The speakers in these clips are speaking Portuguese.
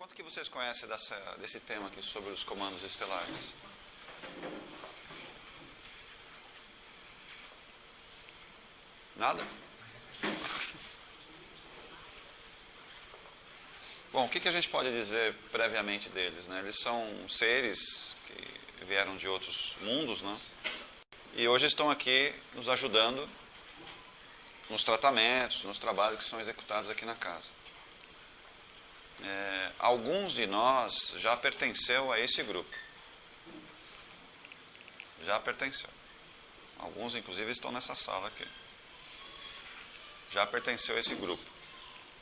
Quanto que vocês conhecem desse tema aqui sobre os comandos estelares? Nada? Bom, o que a gente pode dizer previamente deles, né? Eles são seres que vieram de outros mundos, né? E hoje estão aqui nos ajudando nos tratamentos, nos trabalhos que são executados aqui na casa. Alguns de nós já pertenceu a esse grupo. Já pertenceu. Alguns, inclusive, estão nessa sala aqui. Já pertenceu a esse grupo.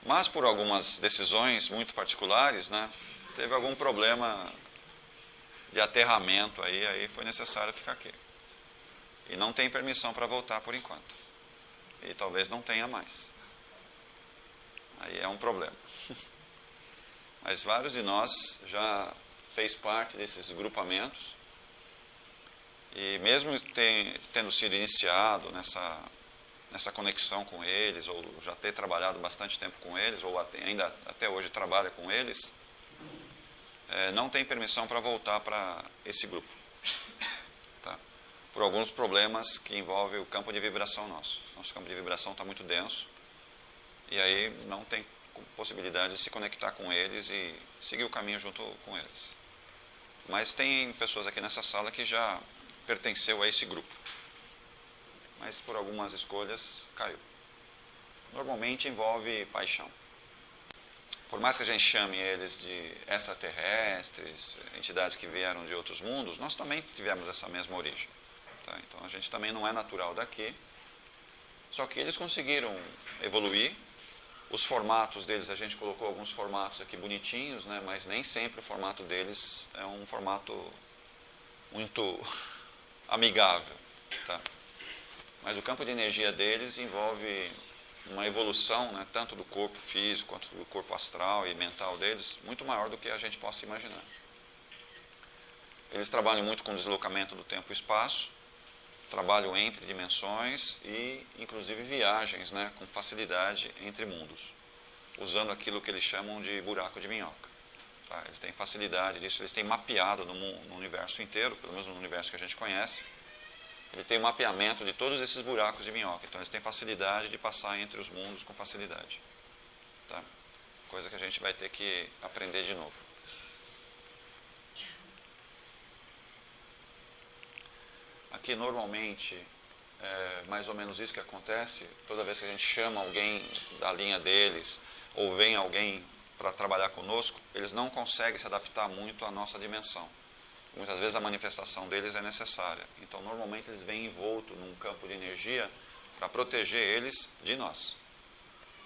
Mas, por algumas decisões muito particulares, né, teve algum problema de aterramento aí foi necessário ficar aqui. E não tem permissão para voltar por enquanto. E talvez não tenha mais. Aí é um problema. Mas vários de nós já fez parte desses grupamentos e mesmo tendo sido iniciado nessa conexão com eles, ou já ter trabalhado bastante tempo com eles, ou ainda até hoje trabalha com eles, não tem permissão para voltar para esse grupo. Tá? Por alguns problemas que envolvem o campo de vibração nosso. Nosso campo de vibração está muito denso e aí não tem possibilidade de se conectar com eles e seguir o caminho junto com eles. Mas tem pessoas aqui nessa sala que já pertenceu a esse grupo. Mas por algumas escolhas caiu. Normalmente envolve paixão. Por mais que a gente chame eles de extraterrestres, entidades que vieram de outros mundos, nós também tivemos essa mesma origem. Tá? Então a gente também não é natural daqui. Só que eles conseguiram evoluir. Os formatos deles, a gente colocou alguns formatos aqui bonitinhos, né, mas nem sempre o formato deles é um formato muito amigável. Tá? Mas o campo de energia deles envolve uma evolução, né, tanto do corpo físico quanto do corpo astral e mental deles, muito maior do que a gente possa imaginar. Eles trabalham muito com deslocamento do tempo e espaço, trabalham entre dimensões e, inclusive, viagens, né, com facilidade entre mundos, usando aquilo que eles chamam de buraco de minhoca. Tá? Eles têm facilidade disso, eles têm mapeado no universo inteiro, pelo menos no universo que a gente conhece, ele tem um mapeamento de todos esses buracos de minhoca, então eles têm facilidade de passar entre os mundos com facilidade. Tá? Coisa que a gente vai ter que aprender de novo. Aqui, normalmente, é mais ou menos isso que acontece. Toda vez que a gente chama alguém da linha deles, ou vem alguém para trabalhar conosco, eles não conseguem se adaptar muito à nossa dimensão. Muitas vezes a manifestação deles é necessária. Então, normalmente, eles vêm envolto num campo de energia para proteger eles de nós.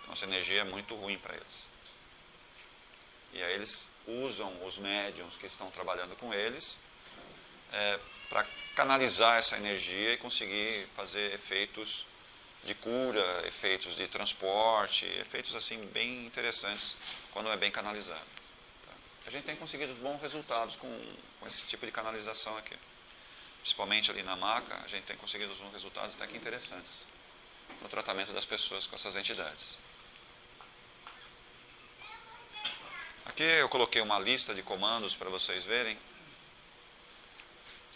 Nossa energia é muito ruim para eles. E aí eles usam os médiums que estão trabalhando com eles para canalizar essa energia e conseguir fazer efeitos de cura, efeitos de transporte, efeitos assim bem interessantes quando é bem canalizado. Tá? A gente tem conseguido bons resultados com esse tipo de canalização aqui. Principalmente ali na maca, a gente tem conseguido uns resultados até que interessantes no tratamento das pessoas com essas entidades. Aqui eu coloquei uma lista de comandos para vocês verem.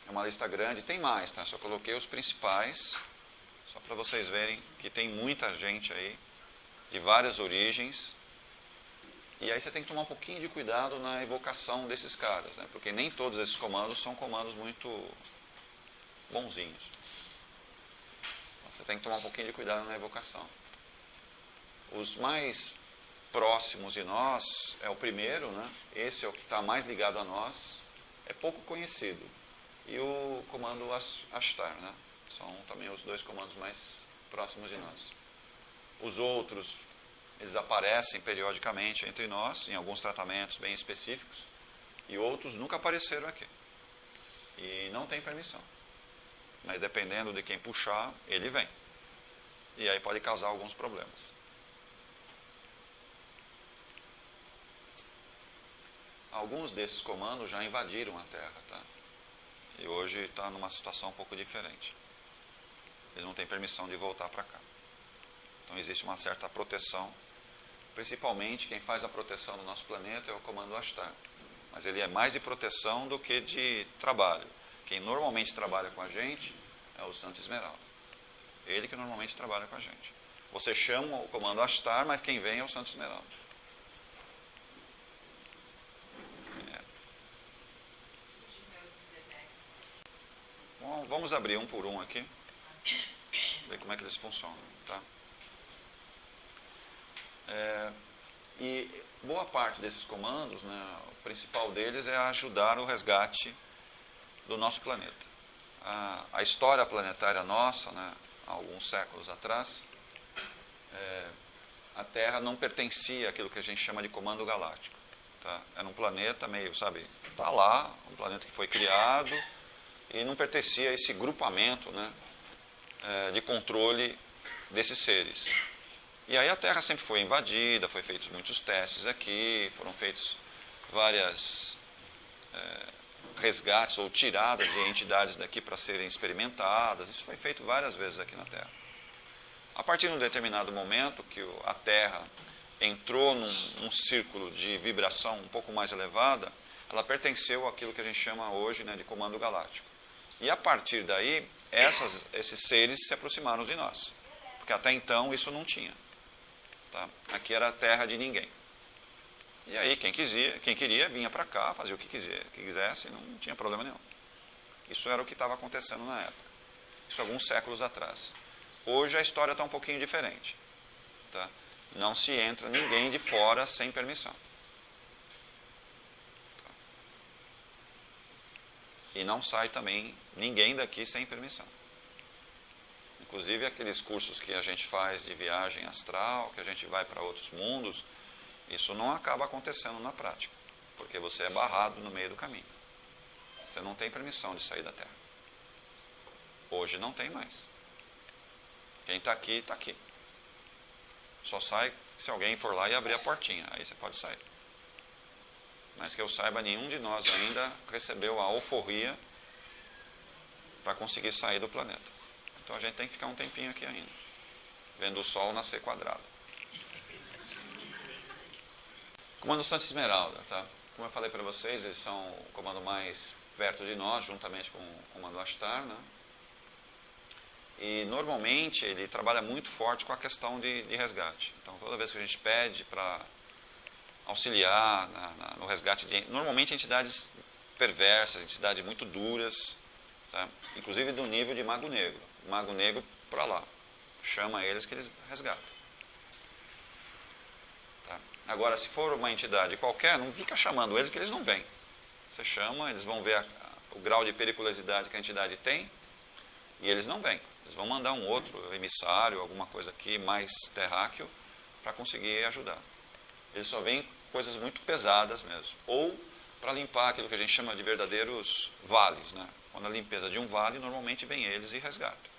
É uma lista grande, tem mais, tá? Só coloquei os principais, só para vocês verem que tem muita gente aí, de várias origens. E aí você tem que tomar um pouquinho de cuidado na evocação desses caras, né? Porque nem todos esses comandos são comandos muito bonzinhos. Você tem que tomar um pouquinho de cuidado na evocação. Os mais próximos de nós é o primeiro, né? Esse é o que está mais ligado a nós, é pouco conhecido. E o comando Ashtar, né? São também os dois comandos mais próximos de nós. Os outros, eles aparecem periodicamente entre nós, em alguns tratamentos bem específicos, e outros nunca apareceram aqui. E não tem permissão. Mas dependendo de quem puxar, ele vem. E aí pode causar alguns problemas. Alguns desses comandos já invadiram a Terra, tá? E hoje está numa situação um pouco diferente. Eles não têm permissão de voltar para cá. Então existe uma certa proteção Principalmente quem faz a proteção do nosso planeta é o Comando Ashtar. Mas ele é mais de proteção do que de trabalho. Quem normalmente trabalha com a gente é o Santo Esmeralda. Ele que normalmente trabalha com a gente. Você chama o Comando Ashtar, mas quem vem é o Santo Esmeralda. Bom, vamos abrir um por um aqui. Ver como é que eles funcionam. Tá? E boa parte desses comandos, né, o principal deles é ajudar o resgate do nosso planeta. A história planetária nossa, né, há alguns séculos atrás, a Terra não pertencia àquilo que a gente chama de comando galáctico. Tá? Era um planeta meio, sabe, está lá, um planeta que foi criado e não pertencia a esse grupamento, né, de controle desses seres. E aí a Terra sempre foi invadida, foi feitos muitos testes aqui, foram feitos várias resgates ou tiradas de entidades daqui para serem experimentadas. Isso foi feito várias vezes aqui na Terra. A partir de um determinado momento que a Terra entrou num círculo de vibração um pouco mais elevada, ela pertenceu àquilo que a gente chama hoje, né, de comando galáctico. E a partir daí, esses seres se aproximaram de nós. Porque até então isso não tinha. Tá? Aqui era a terra de ninguém. E aí quem queria vinha para cá, fazia o que quisesse, não tinha problema nenhum. Isso era o que estava acontecendo na época. Isso alguns séculos atrás. Hoje a história está um pouquinho diferente. Tá? Não se entra ninguém de fora sem permissão. Tá? E não sai também ninguém daqui sem permissão. Inclusive aqueles cursos que a gente faz de viagem astral, que a gente vai para outros mundos, isso não acaba acontecendo na prática, porque você é barrado no meio do caminho. Você não tem permissão de sair da Terra. Hoje não tem mais. Quem está aqui, está aqui. Só sai se alguém for lá e abrir a portinha, aí você pode sair. Mas que eu saiba, nenhum de nós ainda recebeu a alforria para conseguir sair do planeta. Então a gente tem que ficar um tempinho aqui ainda, vendo o Sol nascer quadrado. Comando Santo Esmeralda, tá? Como eu falei para vocês, eles são o comando mais perto de nós, juntamente com o Comando Ashtar, né? E normalmente ele trabalha muito forte com a questão de resgate. Então toda vez que a gente pede para auxiliar no resgate de normalmente entidades perversas, entidades muito duras, tá? Inclusive do nível de Mago Negro. Mago Negro para lá. Chama eles que eles resgatam. Tá? Agora, se for uma entidade qualquer, não fica chamando eles que eles não vêm. Você chama, eles vão ver o grau de periculosidade que a entidade tem e eles não vêm. Eles vão mandar um outro emissário, alguma coisa aqui mais terráqueo para conseguir ajudar. Eles só vêm coisas muito pesadas mesmo. Ou para limpar aquilo que a gente chama de verdadeiros vales, né? Quando a limpeza de um vale, normalmente vem eles e resgatam.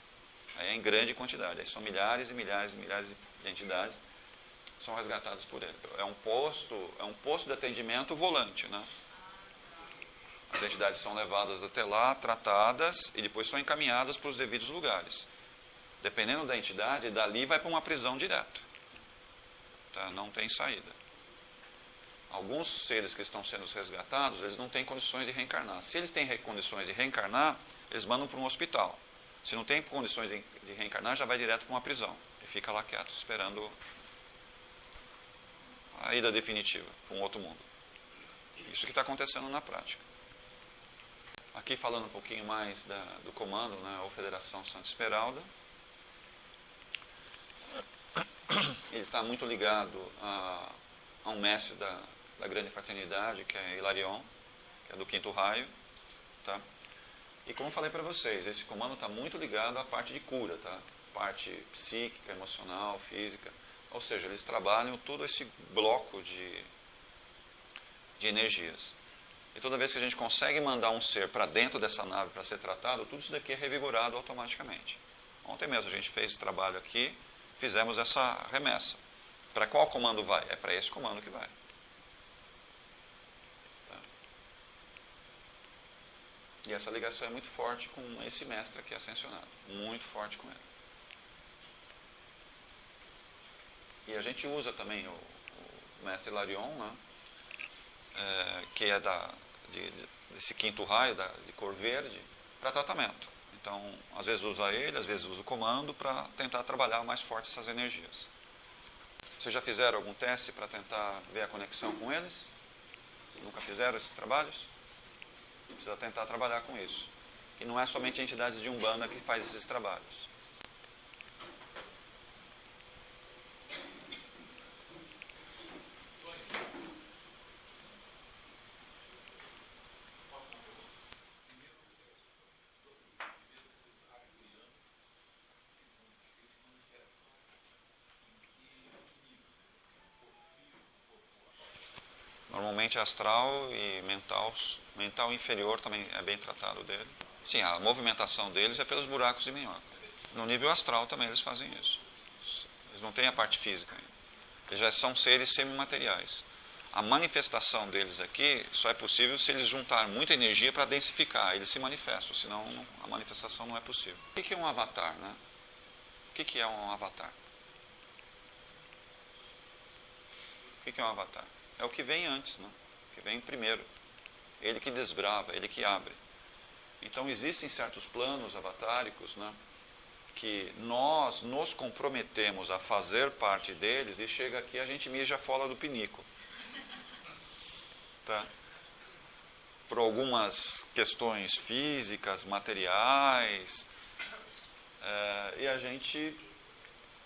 Aí é em grande quantidade. Aí são milhares e milhares e milhares de entidades que são resgatadas por ele. É um posto de atendimento volante, né? As entidades são levadas até lá, tratadas e depois são encaminhadas para os devidos lugares. Dependendo da entidade, dali vai para uma prisão direto. Tá? Não tem saída. Alguns seres que estão sendo resgatados, eles não têm condições de reencarnar. Se eles têm condições de reencarnar, eles mandam para um hospital. Se não tem condições de reencarnar, já vai direto para uma prisão. E fica lá quieto, esperando a ida definitiva para um outro mundo. Isso que está acontecendo na prática. Aqui falando um pouquinho mais do comando, né, ou Federação Santo Esmeralda. Ele está muito ligado a um mestre da grande fraternidade, que é Hilarion, que é do quinto raio. Tá? E como eu falei para vocês, esse comando está muito ligado à parte de cura, tá? Parte psíquica, emocional, física. Ou seja, eles trabalham todo esse bloco de energias. E toda vez que a gente consegue mandar um ser para dentro dessa nave para ser tratado, tudo isso daqui é revigorado automaticamente. Ontem mesmo a gente fez esse trabalho aqui, fizemos essa remessa. Para qual comando vai? É para esse comando que vai. Tá? E essa ligação é muito forte com esse mestre aqui ascensionado. Muito forte com ele. E a gente usa também mestre Hilarion, né? Que é desse quinto raio, de cor verde, para tratamento. Então, às vezes usa ele, às vezes usa o comando para tentar trabalhar mais forte essas energias. Vocês já fizeram algum teste para tentar ver a conexão com eles? Nunca fizeram esses trabalhos? Precisa tentar trabalhar com isso. E não é somente entidades de Umbanda que faz esses trabalhos. Normalmente astral e mental inferior também é bem tratado dele. Sim, a movimentação deles é pelos buracos de minhoca. No nível astral também eles fazem isso. Eles não têm a parte física ainda. Eles já são seres semimateriais. A manifestação deles aqui só é possível se eles juntarem muita energia para densificar. Eles se manifestam, senão a manifestação não é possível. O que é um avatar, né? O que é um avatar? O que é um avatar? É o que vem antes, né? O que vem primeiro. Ele que desbrava, ele que abre. Então existem certos planos avatáricos, né? Que nós nos comprometemos a fazer parte deles e chega aqui a gente mija fora do pinico. Tá? Por algumas questões físicas, materiais, e a gente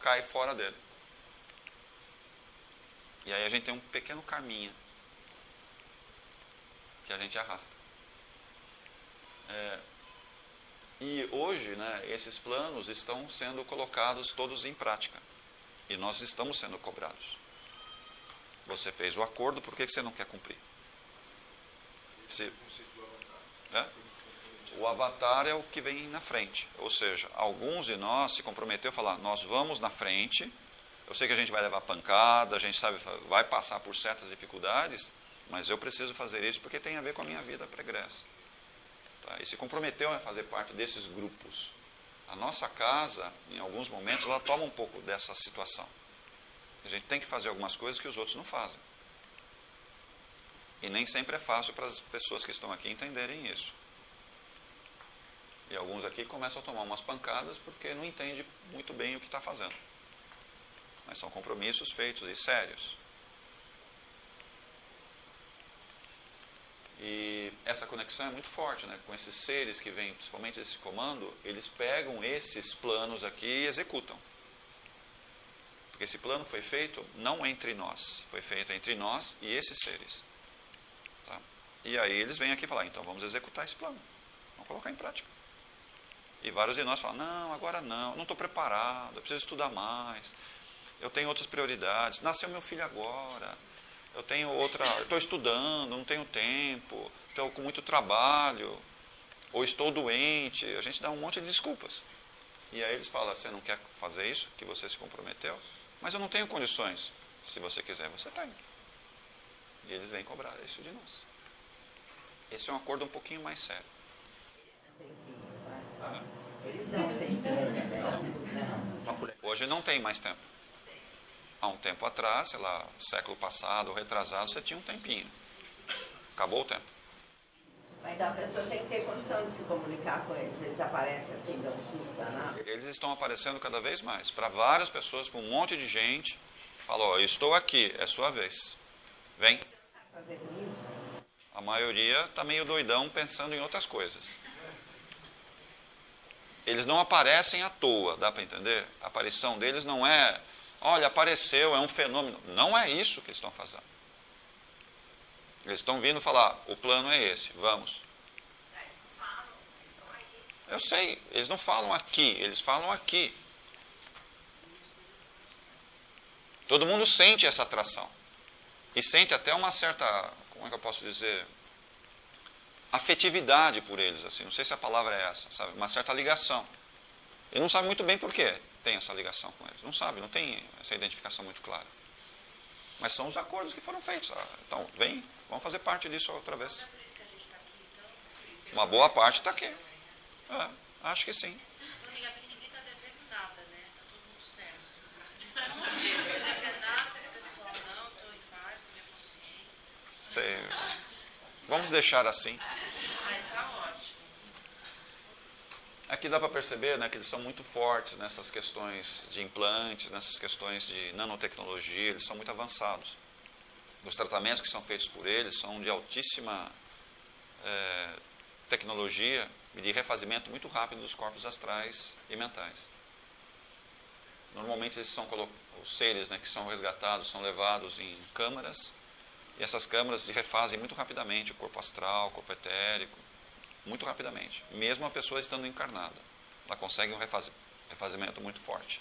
cai fora dele. E aí a gente tem um pequeno caminho que a gente arrasta. E hoje, né, esses planos estão sendo colocados todos em prática. E nós estamos sendo cobrados. Você fez o acordo, por que você não quer cumprir? O avatar é o que vem na frente. Ou seja, alguns de nós se comprometeram a falar, nós vamos na frente. Eu sei que a gente vai levar pancada, a gente sabe, vai passar por certas dificuldades, mas eu preciso fazer isso porque tem a ver com a minha vida pregressa. Tá? E se comprometeu a fazer parte desses grupos. A nossa casa, em alguns momentos, ela toma um pouco dessa situação. A gente tem que fazer algumas coisas que os outros não fazem. E nem sempre é fácil para as pessoas que estão aqui entenderem isso. E alguns aqui começam a tomar umas pancadas porque não entendem muito bem o que está fazendo. Mas são compromissos feitos e sérios. E essa conexão é muito forte, né? Com esses seres que vêm, principalmente desse comando, eles pegam esses planos aqui e executam. Porque esse plano foi feito não entre nós, foi feito entre nós e esses seres. Tá? E aí eles vêm aqui falar, então vamos executar esse plano, vamos colocar em prática. E vários de nós falam, não, agora não estou preparado, eu preciso estudar mais. Eu tenho outras prioridades. Nasceu meu filho agora. Eu tenho estou estudando, não tenho tempo, estou com muito trabalho, ou estou doente. A gente dá um monte de desculpas. E aí eles falam, você não quer fazer isso que você se comprometeu? Mas eu não tenho condições. Se você quiser, você tem. E eles vêm cobrar isso de nós. Esse é um acordo um pouquinho mais sério. Eles não têm tempo. Hoje não tem mais tempo. Há um tempo atrás, sei lá, século passado ou retrasado, você tinha um tempinho. Acabou o tempo. Mas então a pessoa tem que ter condição de se comunicar com eles. Eles aparecem assim, dão um susto danado. Eles estão aparecendo cada vez mais. Para várias pessoas, para um monte de gente. Falou, eu estou aqui, é sua vez. Vem. Você não sabe fazer com isso? A maioria está meio doidão pensando em outras coisas. Eles não aparecem à toa, dá para entender? A aparição deles não é... Olha, apareceu, é um fenômeno. Não é isso que eles estão fazendo. Eles estão vindo falar, o plano é esse, vamos. Eles não falam, eles estão aí. Eu sei, eles não falam aqui, eles falam aqui. Todo mundo sente essa atração. E sente até uma certa, como é que eu posso dizer, afetividade por eles, assim. Não sei se a palavra é essa, sabe? Uma certa ligação. E não sabe muito bem por que tem essa ligação com eles. Não sabe, não tem essa identificação muito clara. Mas são os acordos que foram feitos. Então, vem, vamos fazer parte disso outra vez. Uma boa parte está aqui. Acho que sim. Ninguém está devendo nada, né? Está todo mundo certo. Não está devendo nada, esse pessoal não, estou em paz, gostei. Vamos deixar assim. Ai, tá ótimo. Aqui dá para perceber, né, que eles são muito fortes nessas questões de implantes, nessas questões de nanotecnologia, eles são muito avançados. Os tratamentos que são feitos por eles são de altíssima tecnologia e de refazimento muito rápido dos corpos astrais e mentais. Normalmente eles são os seres, né, que são resgatados, são levados em câmaras, e essas câmaras refazem muito rapidamente o corpo astral, o corpo etérico, muito rapidamente. Mesmo a pessoa estando encarnada, ela consegue um refazimento muito forte.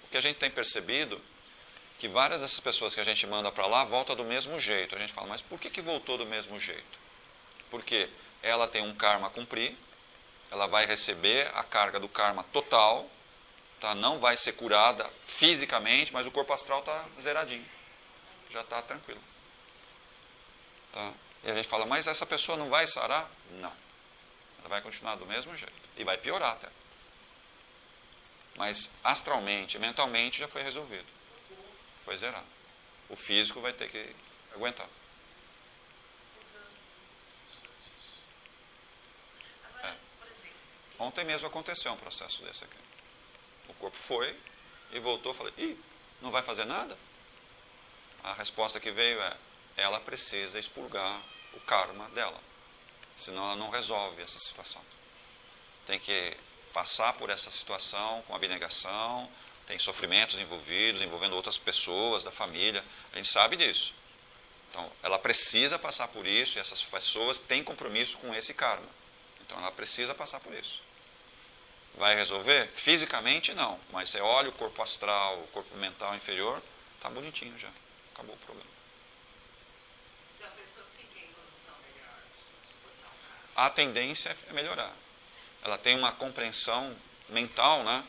O que a gente tem percebido, que várias dessas pessoas que a gente manda para lá voltam do mesmo jeito. A gente fala, mas por que voltou do mesmo jeito? Porque ela tem um karma a cumprir, ela vai receber a carga do karma total, tá? Não vai ser curada fisicamente, mas o corpo astral está zeradinho, já está tranquilo. Tá? E a gente fala, mas essa pessoa não vai sarar? Não. Ela vai continuar do mesmo jeito. E vai piorar até. Mas astralmente, mentalmente já foi resolvido. Foi zerado. O físico vai ter que aguentar. Agora, por exemplo, Ontem mesmo aconteceu um processo desse aqui. O corpo foi e voltou. Falei, não vai fazer nada? A resposta que veio é, ela precisa expurgar o karma dela. Senão ela não resolve essa situação. Tem que passar por essa situação com abnegação, tem sofrimentos envolvendo outras pessoas da família. A gente sabe disso. Então, ela precisa passar por isso e essas pessoas têm compromisso com esse karma. Então, ela precisa passar por isso. Vai resolver? Fisicamente, não. Mas você olha o corpo astral, o corpo mental inferior, está bonitinho já. Acabou o problema. então a pessoa fica em condição melhor de suportar o caso. A tendência é melhorar. Ela tem uma compreensão mental, né?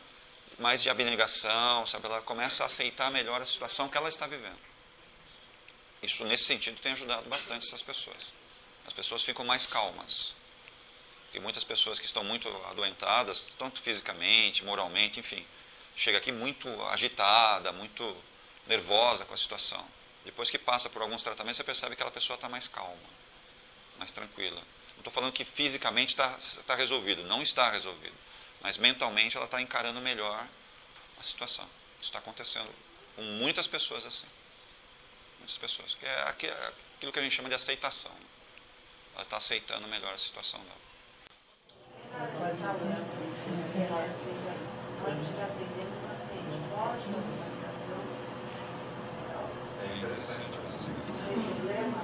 Mais de abnegação, sabe? Ela começa a aceitar melhor a situação que ela está vivendo. Isso, nesse sentido, tem ajudado bastante essas pessoas. As pessoas ficam mais calmas. Porque muitas pessoas que estão muito adoentadas, tanto fisicamente, moralmente, enfim, chega aqui muito agitada, muito nervosa com a situação. Depois que passa por alguns tratamentos, você percebe que aquela pessoa está mais calma, mais tranquila. Não estou falando que fisicamente está resolvido, não está resolvido. Mas mentalmente ela está encarando melhor a situação. Isso está acontecendo com muitas pessoas assim. Muitas pessoas. Que é aquilo que a gente chama de aceitação. Ela está aceitando melhor a situação dela. Pode saúde, pode estiver atendendo o paciente, pode fazer medicação. É interessante você Problema.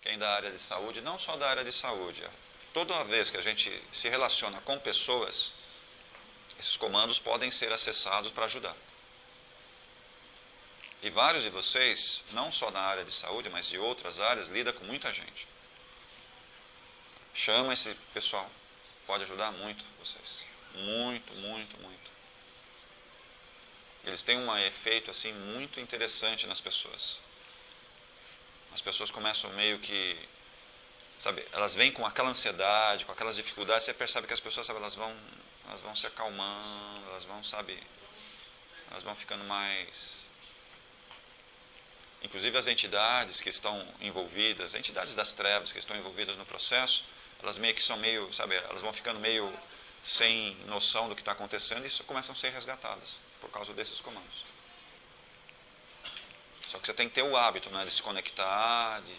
Quem da área de saúde, não só da área de saúde, toda vez que a gente se relaciona com pessoas, esses comandos podem ser acessados para ajudar. E vários de vocês, não só na área de saúde, mas de outras áreas, lidam com muita gente. Chama esse pessoal, pode ajudar muito vocês. Muito, muito, muito. Eles têm um efeito assim muito interessante nas pessoas. As pessoas começam meio que, sabe, elas vêm com aquela ansiedade, com aquelas dificuldades, você percebe que as pessoas, sabe, elas vão se acalmando, elas vão ficando mais... Inclusive as entidades que estão envolvidas, entidades das trevas que estão envolvidas no processo, elas meio que são meio, sabe, elas vão ficando meio sem noção do que está acontecendo e começam a ser resgatadas por causa desses comandos. Só que você tem que ter o hábito, né, de se conectar, de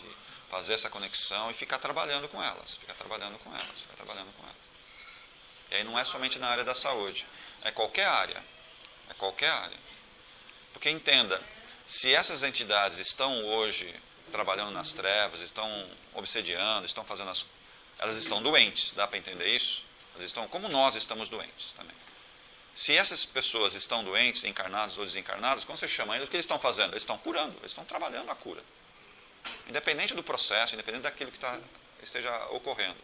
fazer essa conexão e ficar trabalhando com elas, ficar trabalhando com elas. E aí não é somente na área da saúde, é qualquer área. Porque entenda, se essas entidades estão hoje trabalhando nas trevas, estão obsediando, estão fazendo elas estão doentes, dá para entender isso? Elas estão, como nós estamos doentes também. Se essas pessoas estão doentes, encarnadas ou desencarnadas, quando você chama eles, o que eles estão fazendo? Eles estão curando, eles estão trabalhando a cura. Independente do processo, independente daquilo que esteja ocorrendo.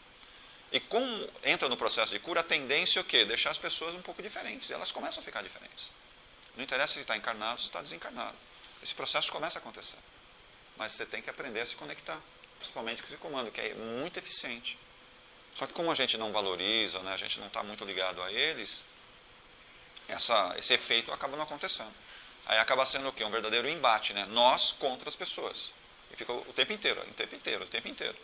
E como entra no processo de cura, a tendência é o quê? Deixar as pessoas um pouco diferentes. E elas começam a ficar diferentes. Não interessa se está encarnado ou se está desencarnado. Esse processo começa a acontecer. Mas você tem que aprender a se conectar. Principalmente com esse comando, que é muito eficiente. Só que como a gente não valoriza, né, a gente não está muito ligado a eles, esse efeito acaba não acontecendo. Aí acaba sendo o quê? Um verdadeiro embate, né? Nós contra as pessoas. E fica o tempo inteiro, o tempo inteiro, o tempo inteiro.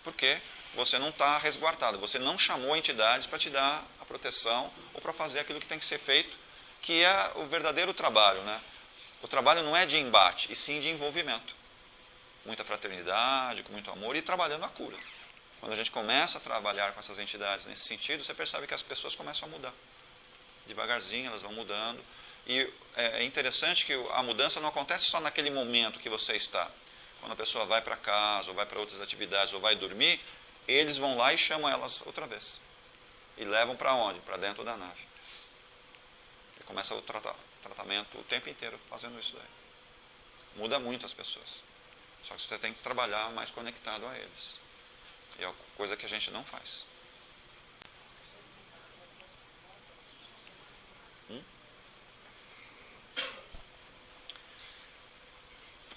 Por quê? Você não está resguardado, você não chamou entidades para te dar a proteção ou para fazer aquilo que tem que ser feito, que é o verdadeiro trabalho, né? O trabalho não é de embate, e sim de envolvimento. Muita fraternidade, com muito amor e trabalhando a cura. Quando a gente começa a trabalhar com essas entidades nesse sentido, você percebe que as pessoas começam a mudar. Devagarzinho elas vão mudando. E é interessante que a mudança não acontece só naquele momento que você está. Quando a pessoa vai para casa, ou vai para outras atividades, ou vai dormir, eles vão lá e chamam elas outra vez. E levam para onde? Para dentro da nave. E começa o tratamento o tempo inteiro fazendo isso daí. Muda muito as pessoas. Só que você tem que trabalhar mais conectado a eles. E é uma coisa que a gente não faz.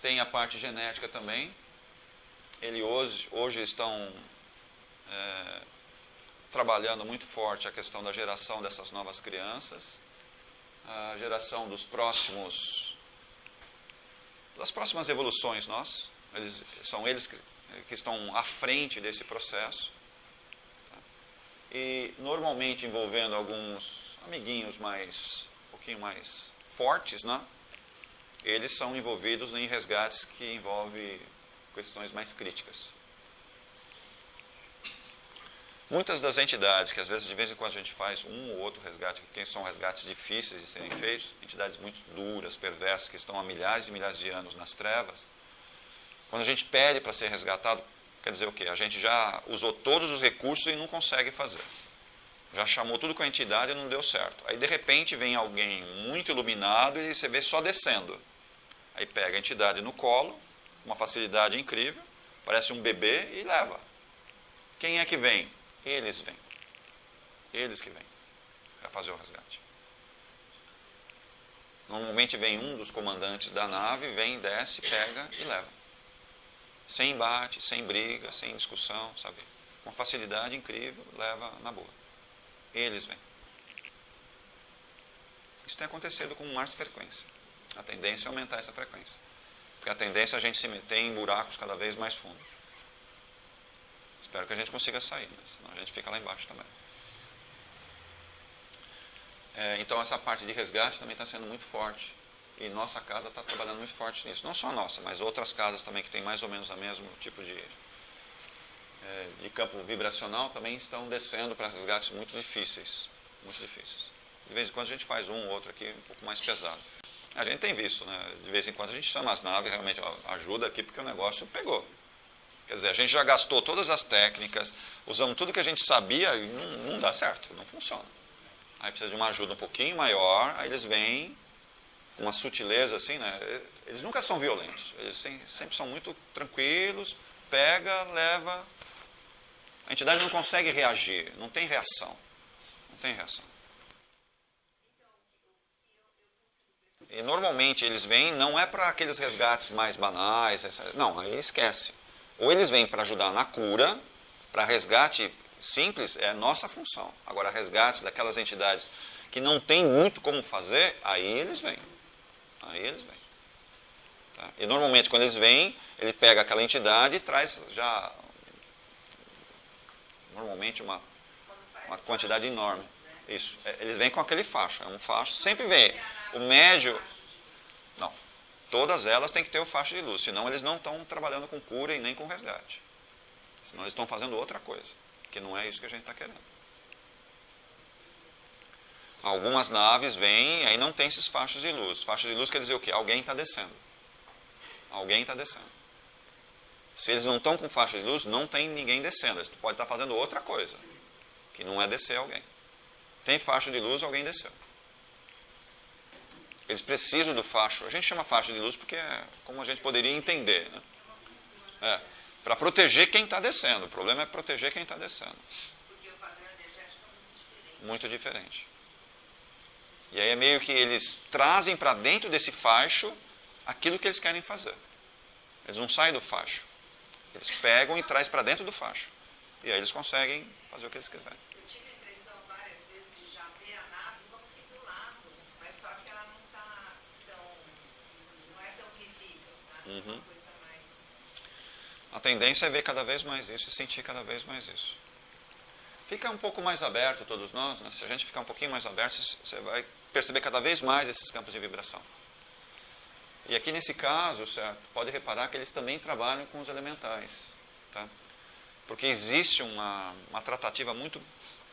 Tem a parte genética também. Eles hoje estão trabalhando muito forte a questão da geração dessas novas crianças, a geração das próximas evoluções nossas. São eles que estão à frente desse processo. E normalmente envolvendo alguns amiguinhos um pouquinho mais fortes, né? Eles são envolvidos em resgates que envolvem questões mais críticas. Muitas das entidades, que às vezes de vez em quando a gente faz um ou outro resgate, que são resgates difíceis de serem feitos, entidades muito duras, perversas, que estão há milhares e milhares de anos nas trevas, quando a gente pede para ser resgatado, quer dizer o quê? A gente já usou todos os recursos e não consegue fazer. Já chamou tudo com a entidade e não deu certo. Aí de repente vem alguém muito iluminado e você vê só descendo. Aí pega a entidade no colo, uma facilidade incrível, parece um bebê e leva. Quem é que vem? Eles vêm. Eles que vêm para fazer o resgate. Normalmente vem um dos comandantes da nave, vem, desce, pega e leva. Sem embate, sem briga, sem discussão, sabe? Com facilidade incrível, leva na boa. Eles vêm. Isso tem acontecido com mais frequência. A tendência é aumentar essa frequência. Porque a tendência é a gente se meter em buracos cada vez mais fundos. Espero que a gente consiga sair, mas senão a gente fica lá embaixo também. Então essa parte de resgate também está sendo muito forte. E nossa casa está trabalhando muito forte nisso. Não só a nossa, mas outras casas também que têm mais ou menos o mesmo tipo de campo vibracional também estão descendo para resgates muito difíceis. Muito difíceis. De vez em quando a gente faz um ou outro aqui um pouco mais pesado. A gente tem visto, né? De vez em quando a gente chama as naves, realmente ajuda aqui porque o negócio pegou. Quer dizer, a gente já gastou todas as técnicas, usamos tudo que a gente sabia e não dá certo, não funciona. Aí precisa de uma ajuda um pouquinho maior, aí eles vêm com uma sutileza assim, né? Eles nunca são violentos, eles sempre são muito tranquilos, pega, leva. A entidade não consegue reagir, não tem reação. Não tem reação. E normalmente eles vêm, não é para aqueles resgates mais banais, não, aí esquece. Ou eles vêm para ajudar na cura, para resgate simples, é nossa função. Agora, resgates daquelas entidades que não tem muito como fazer, aí eles vêm. Aí eles vêm. Tá? E normalmente quando eles vêm, ele pega aquela entidade e traz já, normalmente uma quantidade enorme. Isso, eles vêm com aquele facho, é um facho, sempre vem. O médio, não, todas elas têm que ter o facho de luz, senão eles não estão trabalhando com cura e nem com resgate. Senão eles estão fazendo outra coisa, que não é isso que a gente está querendo. Algumas naves vêm e aí não tem esses fachos de luz. Fachos de luz quer dizer o quê? Alguém está descendo. Alguém está descendo. Se eles não estão com faixa de luz, não tem ninguém descendo. Eles podem estar fazendo outra coisa, que não é descer alguém. Tem faixa de luz, alguém desceu. Eles precisam do facho. A gente chama faixa de luz porque é como a gente poderia entender. Né? Para proteger quem está descendo. O problema é proteger quem está descendo. Porque o padrão energético é muito diferente. E aí é meio que eles trazem para dentro desse facho aquilo que eles querem fazer. Eles não saem do facho. Eles pegam e trazem para dentro do facho. E aí eles conseguem fazer o que eles quiserem. Eu tive a impressão várias vezes de já ver a nave como que do lado, mas só que ela não está tão Uhum. Coisa mais. A tendência é ver cada vez mais isso e sentir cada vez mais isso. Fica um pouco mais aberto, todos nós, né? Se a gente ficar um pouquinho mais aberto, você vai perceber cada vez mais esses campos de vibração. E aqui nesse caso, certo, pode reparar que eles também trabalham com os elementais. Tá? Porque existe uma tratativa muito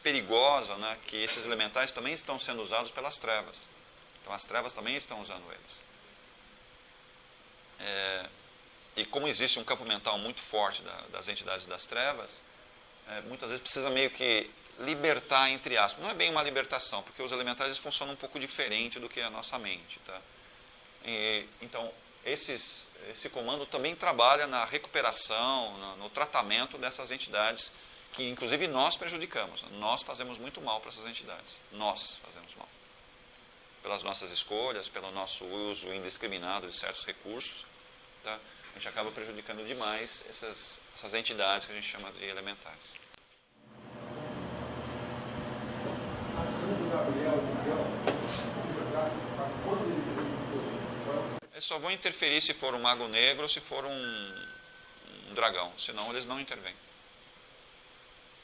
perigosa, né, que esses elementais também estão sendo usados pelas trevas. Então as trevas também estão usando eles. E como existe um campo mental muito forte das entidades das trevas, muitas vezes precisa meio que libertar, entre aspas. Não é bem uma libertação, porque os elementais eles funcionam um pouco diferente do que a nossa mente. Tá? Então, esse comando também trabalha na recuperação, no tratamento dessas entidades, que inclusive nós prejudicamos. Nós fazemos muito mal para essas entidades. Nós fazemos mal. Pelas nossas escolhas, pelo nosso uso indiscriminado de certos recursos, tá? A gente acaba prejudicando demais essas entidades que a gente chama de elementais. Eles só vão interferir se for um mago negro ou se for um dragão, senão eles não intervêm.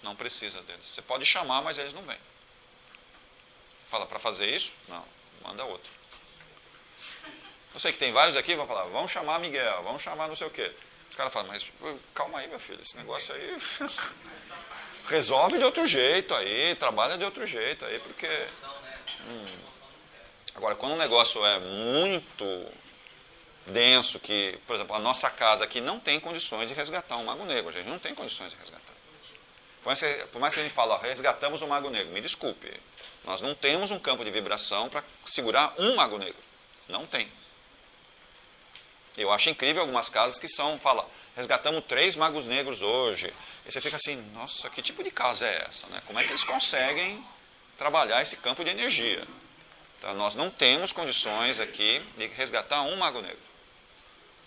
Não precisa deles. Você pode chamar, mas eles não vêm. Fala, para fazer isso? Não, manda outro. Eu sei que tem vários aqui que vão falar, vamos chamar Miguel, vamos chamar não sei o quê. Os caras falam, mas calma aí, meu filho, esse negócio aí resolve de outro jeito aí, trabalha de outro jeito aí, porque... Agora, quando o negócio é muito denso, que, por exemplo, a nossa casa aqui não tem condições de resgatar um mago negro, a gente não tem condições de resgatar. Por mais que a gente fale, ó, resgatamos o mago negro, me desculpe, nós não temos um campo de vibração para segurar um mago negro, não tem. Eu acho incrível algumas casas que falam, resgatamos 3 magos negros hoje, e você fica assim, nossa, que tipo de casa é essa, né? Como é que eles conseguem trabalhar esse campo de energia? Então, nós não temos condições aqui de resgatar um mago negro.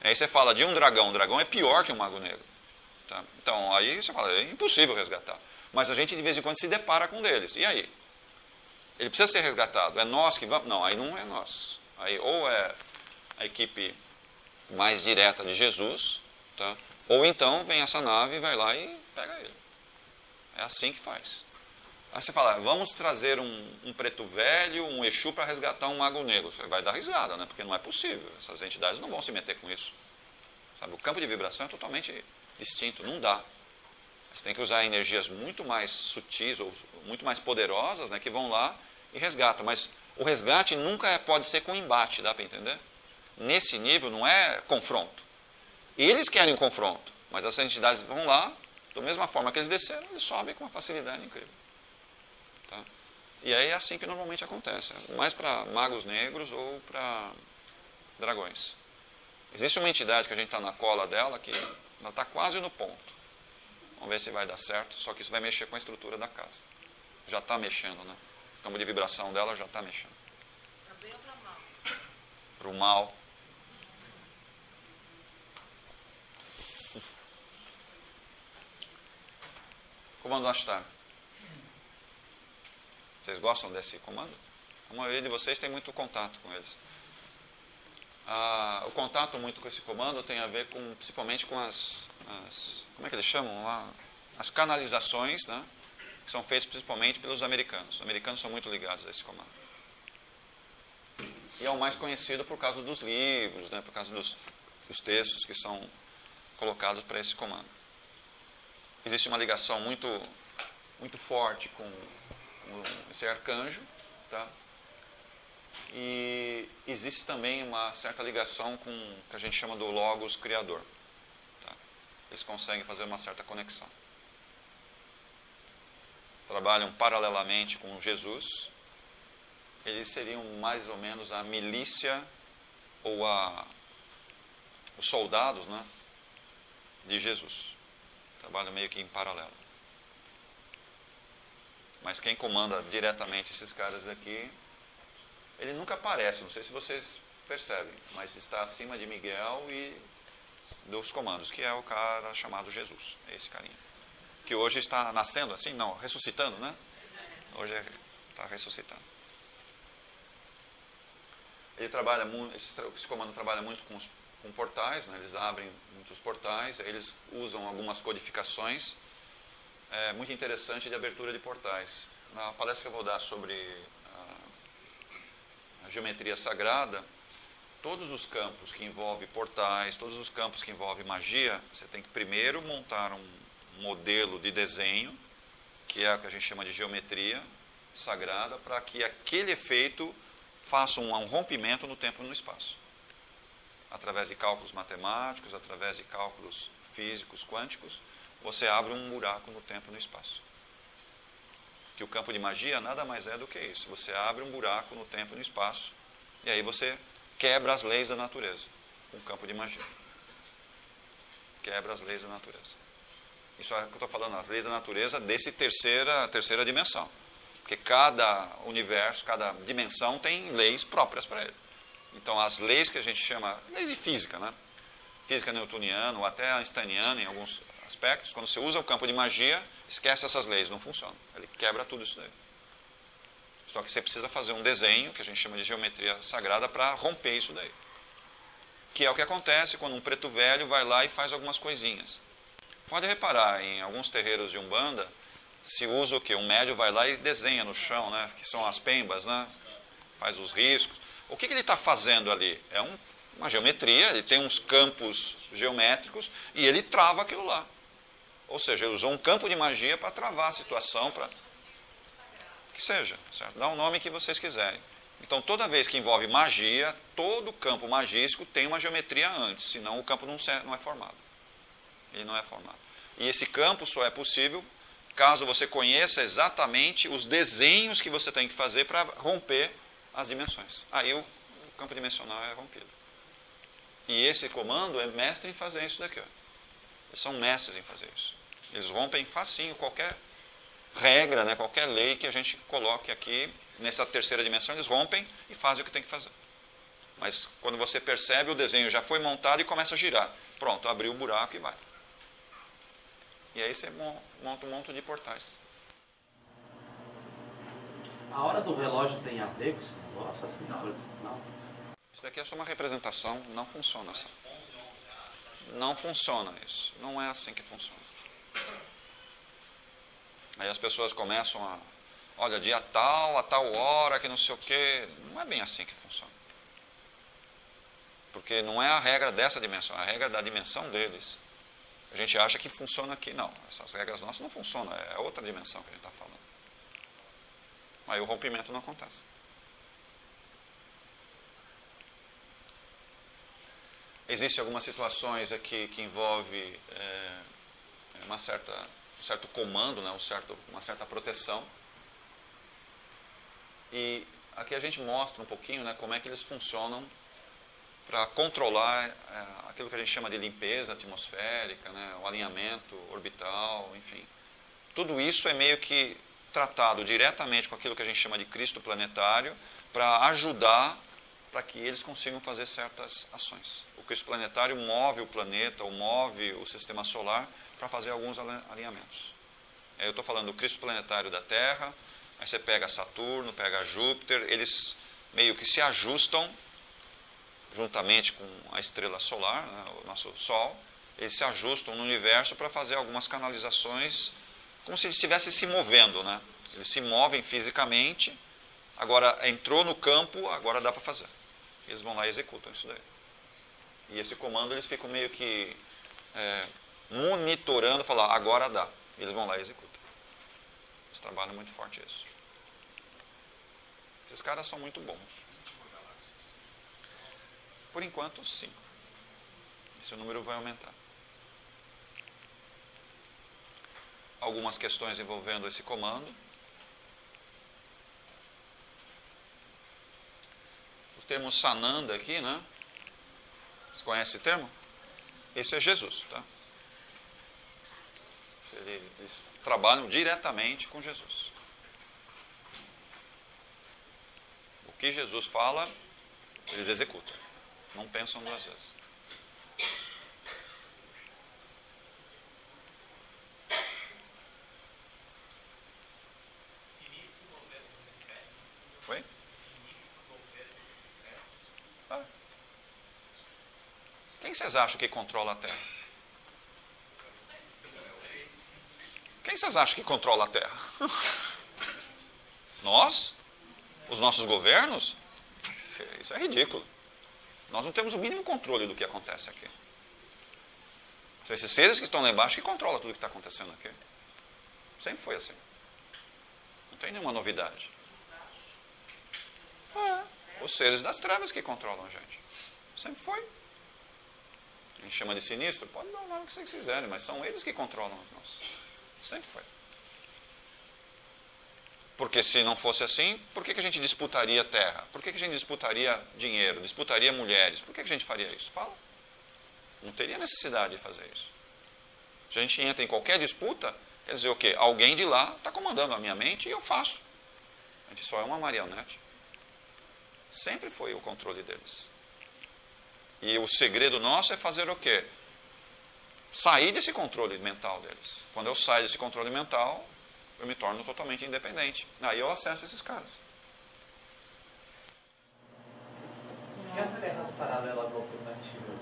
Aí você fala de um dragão é pior que um mago negro. Tá? Então, aí você fala, é impossível resgatar. Mas a gente, de vez em quando, se depara com um deles. E aí? Ele precisa ser resgatado. É nós que vamos? Não, aí não é nós. Aí ou é a equipe mais direta de Jesus, tá? Ou então vem essa nave, vai lá e pega ele. É assim que faz. Aí você fala, vamos trazer um preto velho, um Exu para resgatar um mago negro. Você vai dar risada, né? Porque não é possível. Essas entidades não vão se meter com isso. Sabe? O campo de vibração é totalmente distinto, não dá. Você tem que usar energias muito mais sutis ou muito mais poderosas, né, que vão lá e resgatam. Mas o resgate nunca pode ser com embate, dá para entender? Nesse nível não é confronto. Eles querem confronto, mas essas entidades vão lá, da mesma forma que eles desceram, eles sobem com uma facilidade incrível. Tá? E aí é assim que normalmente acontece, mais para magos negros ou para dragões. Existe uma entidade que a gente está na cola dela, que ela está quase no ponto. Vamos ver se vai dar certo, só que isso vai mexer com a estrutura da casa. Já está mexendo, né? O campo de vibração dela já está mexendo. Para bem ou para mal? Para o mal. Comando Ashtar. Vocês gostam desse comando? A maioria de vocês tem muito contato com eles. O contato muito com esse comando tem a ver principalmente com como é que eles chamam lá? As canalizações, né? Que são feitas principalmente pelos americanos. Os americanos são muito ligados a esse comando. E é o mais conhecido por causa dos livros, né? Por causa dos textos que são colocados para esse comando. Existe uma ligação muito, muito forte com esse arcanjo, tá? E existe também uma certa ligação com o que a gente chama do Logos Criador. Tá? Eles conseguem fazer uma certa conexão. Trabalham paralelamente com Jesus. Eles seriam mais ou menos a milícia ou os soldados, né, de Jesus. Trabalham meio que em paralelo. Mas quem comanda diretamente esses caras aqui, ele nunca aparece, não sei se vocês percebem, mas está acima de Miguel e dos comandos, que é o cara chamado Jesus, esse carinha. Que hoje está nascendo assim, não, ressuscitando, né? Hoje está ressuscitando. Ele trabalha muito, esse comando trabalha muito com com portais, né? Eles abrem muitos portais, eles usam algumas codificações, muito interessante, de abertura de portais. Na palestra que eu vou dar sobre a geometria sagrada, todos os campos que envolvem portais, todos os campos que envolvem magia, você tem que primeiro montar um modelo de desenho, que é o que a gente chama de geometria sagrada, para que aquele efeito faça um rompimento no tempo e no espaço. Através de cálculos matemáticos, através de cálculos físicos, quânticos, você abre um buraco no tempo e no espaço. Que o campo de magia nada mais é do que isso. Você abre um buraco no tempo e no espaço, e aí você quebra as leis da natureza, com o campo de magia. Quebra as leis da natureza. Isso é o que eu estou falando, as leis da natureza desse terceira dimensão. Porque cada universo, cada dimensão tem leis próprias para ele. Então, as leis que a gente chama, leis de física, né? Física newtoniana ou até einsteiniana em alguns aspectos, quando você usa o campo de magia, esquece essas leis, não funciona. Ele quebra tudo isso daí. Só que você precisa fazer um desenho, que a gente chama de geometria sagrada, para romper isso daí. Que é o que acontece quando um preto velho vai lá e faz algumas coisinhas. Pode reparar, em alguns terreiros de Umbanda, se usa o quê? Um médium vai lá e desenha no chão, né? Que são as pembas, né? Faz os riscos. O que ele está fazendo ali? É uma geometria, ele tem uns campos geométricos e ele trava aquilo lá. Ou seja, ele usou um campo de magia para travar a situação, para que seja, certo? Dá o nome que vocês quiserem. Então, toda vez que envolve magia, todo campo magístico tem uma geometria antes, senão o campo não é formado. Ele não é formado. E esse campo só é possível caso você conheça exatamente os desenhos que você tem que fazer para romper as dimensões. Aí o campo dimensional é rompido. E esse comando é mestre em fazer isso daqui. Ó. Eles são mestres em fazer isso. Eles rompem facinho qualquer regra, né, qualquer lei que a gente coloque aqui nessa terceira dimensão, eles rompem e fazem o que tem que fazer. Mas quando você percebe, o desenho já foi montado e começa a girar. Pronto, abriu o buraco e vai. E aí você monta um monte de portais. A hora do relógio tem a ver com esse negócio? Assim? Não. Isso daqui é só uma representação, não funciona assim. Não funciona isso. Não é assim que funciona. Aí as pessoas começam a... Olha, dia tal, a tal hora, que não sei o quê. Não é bem assim que funciona. Porque não é a regra dessa dimensão, é a regra da dimensão deles. A gente acha que funciona aqui. Não, essas regras nossas não funcionam. É outra dimensão que a gente está falando. Aí o rompimento não acontece. Existem algumas situações aqui que envolvem um certo comando, né, uma certa proteção. E aqui a gente mostra um pouquinho, né, como é que eles funcionam para controlar aquilo que a gente chama de limpeza atmosférica, né, o alinhamento orbital, enfim. Tudo isso é meio que tratado diretamente com aquilo que a gente chama de Cristo planetário para ajudar para que eles consigam fazer certas ações. O Cristo planetário move o planeta, ou move o sistema solar para fazer alguns alinhamentos. Eu estou falando do Cristo planetário da Terra, aí você pega Saturno, pega Júpiter, eles meio que se ajustam juntamente com a estrela solar, né, o nosso Sol, eles se ajustam no universo para fazer algumas canalizações, como se eles estivessem se movendo, né? Eles se movem fisicamente, agora entrou no campo, agora dá para fazer. Eles vão lá e executam isso daí. E esse comando eles ficam meio que monitorando, falar, agora dá. Eles vão lá e executam. Eles trabalham muito forte isso. Esses caras são muito bons. Por enquanto, sim. Esse número vai aumentar. Algumas questões envolvendo esse comando. O termo Sananda aqui, né? Você conhece esse termo? Esse é Jesus, tá? Eles trabalham diretamente com Jesus. O que Jesus fala, eles executam. Não pensam duas vezes. Foi? Ah. Quem vocês acham que controla a Terra? Quem vocês acham que controla a Terra? Nós? Os nossos governos? Isso é ridículo. Nós não temos o mínimo controle do que acontece aqui. São esses seres que estão lá embaixo que controlam tudo o que está acontecendo aqui. Sempre foi assim. Não tem nenhuma novidade. Os seres das trevas que controlam a gente. Sempre foi. A gente chama de sinistro, pode dar o nome que vocês quiserem, mas são eles que controlam nós. Sempre foi. Porque se não fosse assim, por que a gente disputaria terra? Por que a gente disputaria dinheiro? Disputaria mulheres? Por que a gente faria isso? Fala. Não teria necessidade de fazer isso. Se a gente entra em qualquer disputa, quer dizer o quê? Alguém de lá está comandando a minha mente e eu faço. A gente só é uma marionete. Sempre foi o controle deles. E o segredo nosso é fazer o quê? Sair desse controle mental deles. Quando eu saio desse controle mental, eu me torno totalmente independente. Aí eu acesso esses caras. E as terras paralelas alternativas?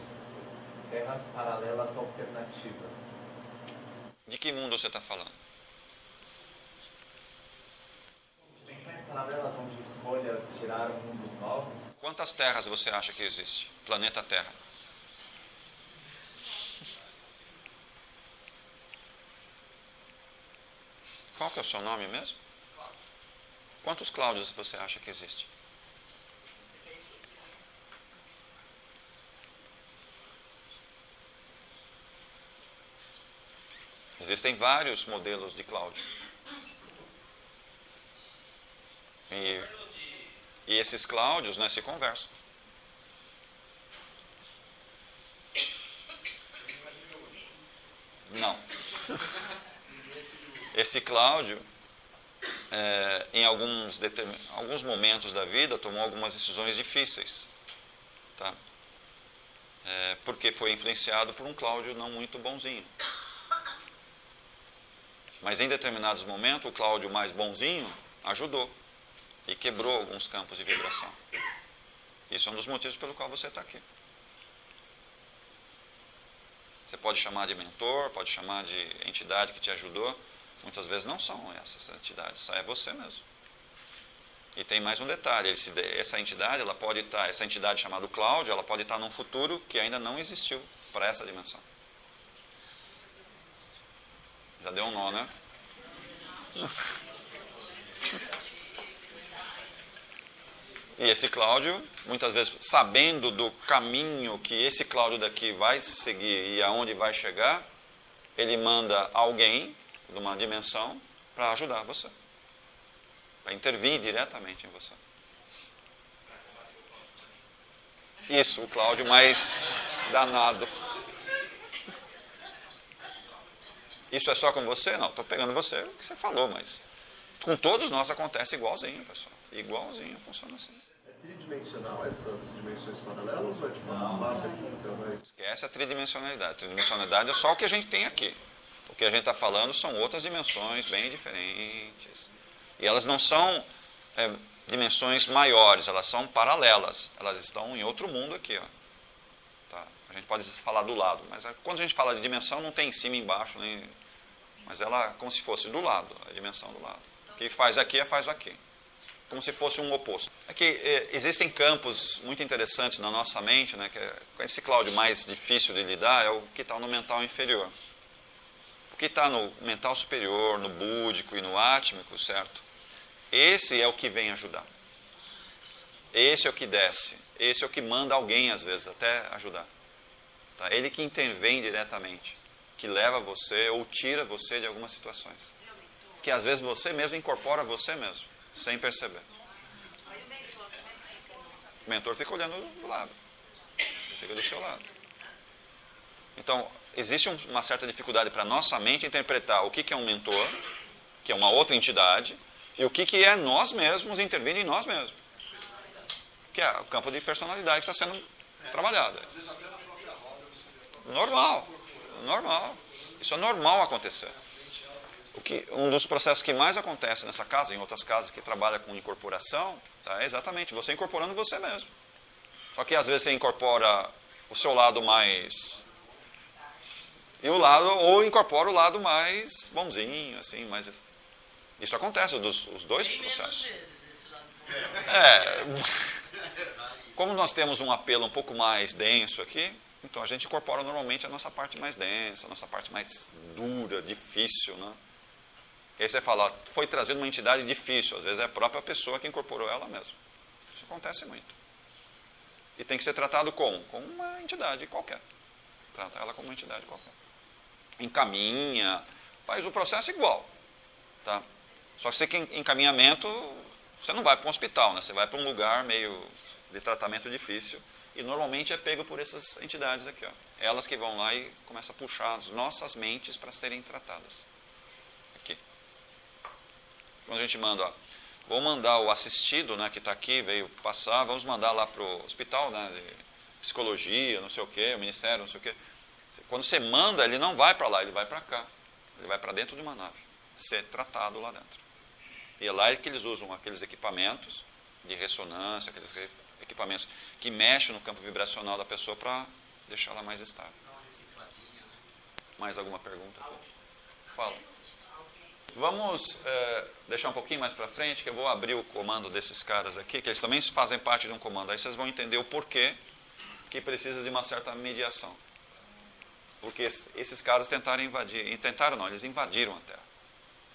Terras paralelas alternativas. De que mundo você está falando? Dimensões paralelas onde escolhas geraram mundos novos? Quantas terras você acha que existe? Planeta Terra. Qual que é o seu nome mesmo? Quantos Cláudios você acha que existe? Existem vários modelos de Cláudio. E esses Cláudios, né, se conversam. Não. Esse Cláudio, em alguns momentos da vida, tomou algumas decisões difíceis. Tá? Porque foi influenciado por um Cláudio não muito bonzinho. Mas em determinados momentos, o Cláudio mais bonzinho ajudou e quebrou alguns campos de vibração. Isso é um dos motivos pelo qual você está aqui. Você pode chamar de mentor, pode chamar de entidade que te ajudou. Muitas vezes não são essas entidades, só é você mesmo. E tem mais um detalhe, essa entidade, essa entidade chamada Cláudio, ela pode estar num futuro que ainda não existiu para essa dimensão. Já deu um nó, né? E esse Cláudio, muitas vezes, sabendo do caminho que esse Cláudio daqui vai seguir e aonde vai chegar, ele manda alguém de uma dimensão para ajudar você. Para intervir diretamente em você. Isso, o Cláudio mais danado. Isso é só com você? Não, estou pegando você, o que você falou, mas com todos nós acontece igualzinho, pessoal. Igualzinho, funciona assim. É tridimensional essas dimensões paralelas ou é tipo uma mapa química? Esquece a tridimensionalidade. A tridimensionalidade é só o que a gente tem aqui. O que a gente está falando são outras dimensões bem diferentes. E elas não são dimensões maiores, elas são paralelas. Elas estão em outro mundo aqui, ó. Tá? A gente pode falar do lado, mas quando a gente fala de dimensão, não tem em cima e embaixo, nem... mas ela como se fosse do lado, a dimensão do lado. O que faz aqui, faz aqui. Como se fosse um oposto. É que existem campos muito interessantes na nossa mente, né, que com esse Cláudio mais difícil de lidar é o que está no mental inferior. O que está no mental superior, no búdico e no átmico, certo? Esse é o que vem ajudar. Esse é o que desce. Esse é o que manda alguém, às vezes, até ajudar. Tá? Ele que intervém diretamente, que leva você ou tira você de algumas situações. Que às vezes você mesmo incorpora você mesmo, sem perceber. O mentor fica olhando do lado. Fica do seu lado. Então, existe uma certa dificuldade para a nossa mente interpretar o que é um mentor, que é uma outra entidade, e o que é nós mesmos intervindo em nós mesmos. Que é o campo de personalidade que está sendo trabalhado. Normal. Normal. Isso é normal acontecer. Um dos processos que mais acontece nessa casa, em outras casas que trabalham com incorporação, tá, é exatamente você incorporando você mesmo. Só que às vezes você incorpora o seu lado mais... ou incorpora o lado mais bonzinho, assim, mas isso acontece, os dois processos. Como nós temos um apelo um pouco mais denso aqui, então a gente incorpora normalmente a nossa parte mais densa, a nossa parte mais dura, difícil, né? E aí você fala, foi trazido uma entidade difícil, às vezes é a própria pessoa que incorporou ela mesma. Isso acontece muito. E tem que ser tratado como? Como uma entidade qualquer. Trata ela como uma entidade qualquer. Encaminha, faz o processo igual. Tá? Só que você tem encaminhamento, você não vai para um hospital, né? Você vai para um lugar meio de tratamento difícil. E normalmente é pego por essas entidades aqui. Ó. Elas que vão lá e começam a puxar as nossas mentes para serem tratadas. Aqui. Quando a gente manda, ó, vou mandar o assistido, né, que está aqui, veio passar, vamos mandar lá para o hospital, né, de psicologia, não sei o quê, o ministério, não sei o quê. Quando você manda, ele não vai para lá, ele vai para cá. Ele vai para dentro de uma nave, ser tratado lá dentro. E é lá que eles usam aqueles equipamentos de ressonância, aqueles equipamentos que mexem no campo vibracional da pessoa para deixar ela mais estável. Mais alguma pergunta? Fala. Vamos deixar um pouquinho mais para frente, que eu vou abrir o comando desses caras aqui, que eles também fazem parte de um comando. Aí vocês vão entender o porquê que precisa de uma certa mediação. Porque esses caras tentaram invadir, eles invadiram a Terra.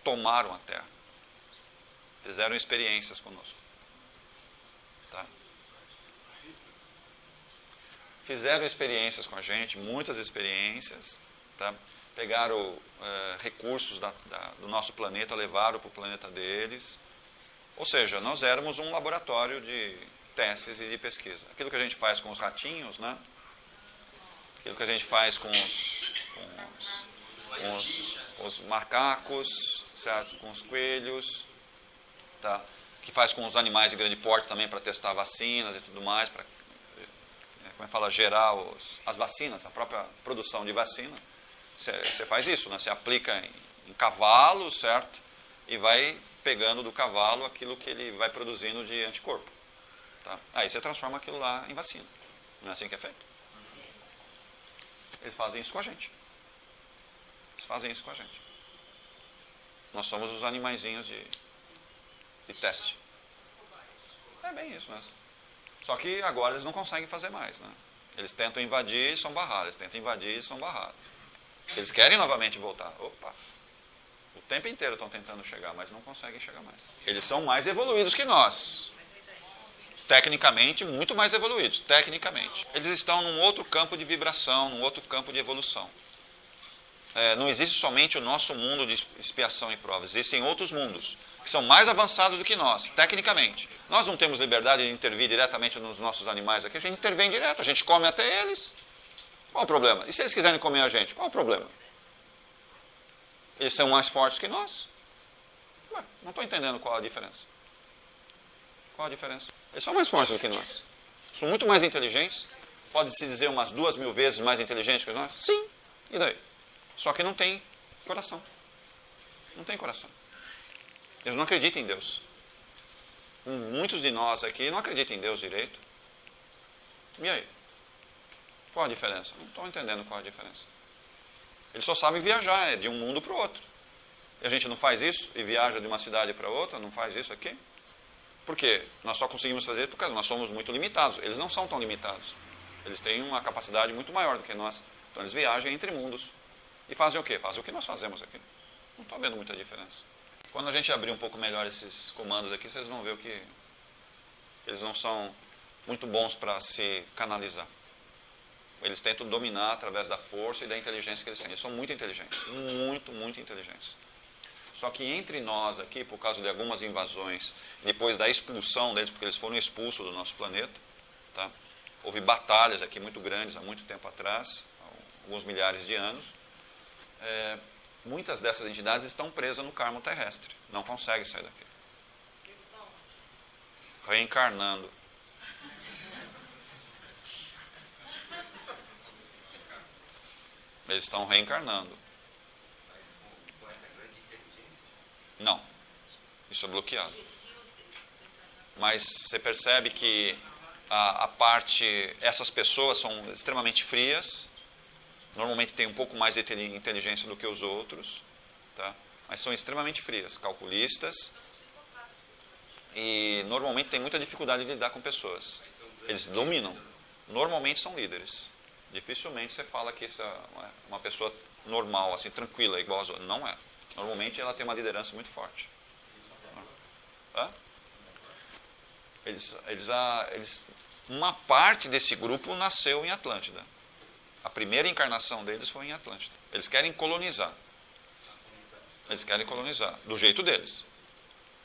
Tomaram a Terra. Fizeram experiências conosco. Tá? Fizeram experiências com a gente, muitas experiências. Tá? Pegaram recursos do nosso planeta, levaram para o planeta deles. Ou seja, nós éramos um laboratório de testes e de pesquisa. Aquilo que a gente faz com os ratinhos, né? Aquilo que a gente faz com os macacos, certo? Com os coelhos, tá? Que faz com os animais de grande porte também para testar vacinas e tudo mais, para, como é que fala, gerar as vacinas, a própria produção de vacina. Você faz isso, né? Você aplica em cavalo, certo? E vai pegando do cavalo aquilo que ele vai produzindo de anticorpo. Tá? Aí você transforma aquilo lá em vacina. Não é assim que é feito? Eles fazem isso com a gente. Eles fazem isso com a gente. Nós somos os animaizinhos de teste. É bem isso mesmo. Só que agora eles não conseguem fazer mais, né? Eles tentam invadir e são barrados. Eles tentam invadir e são barrados. Eles querem novamente voltar. Opa! O tempo inteiro estão tentando chegar, mas não conseguem chegar mais. Eles são mais evoluídos que nós. Tecnicamente, muito mais evoluídos. Tecnicamente. Eles estão num outro campo de vibração, num outro campo de evolução. Não existe somente o nosso mundo de expiação e prova. Existem outros mundos que são mais avançados do que nós, tecnicamente. Nós não temos liberdade de intervir diretamente nos nossos animais aqui. A gente intervém direto, a gente come até eles. Qual o problema? E se eles quiserem comer a gente, qual o problema? Eles são mais fortes que nós? Ué, não estou entendendo qual a diferença. Qual a diferença? Eles são mais fortes do que nós. São muito mais inteligentes. Pode-se dizer umas 2.000 vezes mais inteligentes que nós? Sim. E daí? Só que não tem coração. Não tem coração. Eles não acreditam em Deus. Muitos de nós aqui não acreditam em Deus direito. E aí? Qual a diferença? Não estou entendendo qual a diferença. Eles só sabem viajar, de um mundo para o outro. E a gente não faz isso e viaja de uma cidade para outra, não faz isso aqui? Por quê? Nós só conseguimos fazer porque nós somos muito limitados. Eles não são tão limitados. Eles têm uma capacidade muito maior do que nós. Então eles viajam entre mundos. E fazem o quê? Fazem o que nós fazemos aqui. Não estou vendo muita diferença. Quando a gente abrir um pouco melhor esses comandos aqui, vocês vão ver o que eles não são muito bons para se canalizar. Eles tentam dominar através da força e da inteligência que eles têm. Eles são muito inteligentes. Muito, muito inteligentes. Só que entre nós aqui, por causa de algumas invasões, depois da expulsão deles, porque eles foram expulsos do nosso planeta, tá? Houve batalhas aqui muito grandes há muito tempo atrás, alguns milhares de anos. Muitas dessas entidades estão presas no karma terrestre. Não conseguem sair daqui. Reencarnando. Eles estão reencarnando. Não. Isso é bloqueado. Mas você percebe que essas pessoas são extremamente frias, normalmente têm um pouco mais de inteligência do que os outros, tá? Mas são extremamente frias, calculistas, e normalmente têm muita dificuldade de lidar com pessoas. Eles dominam. Normalmente são líderes. Dificilmente você fala que isso é uma pessoa normal, assim, tranquila, igual as outras. Não é. Normalmente ela tem uma liderança muito forte. Hã? Uma parte desse grupo nasceu em Atlântida. A primeira encarnação deles foi em Atlântida. Eles querem colonizar. Eles querem colonizar, do jeito deles.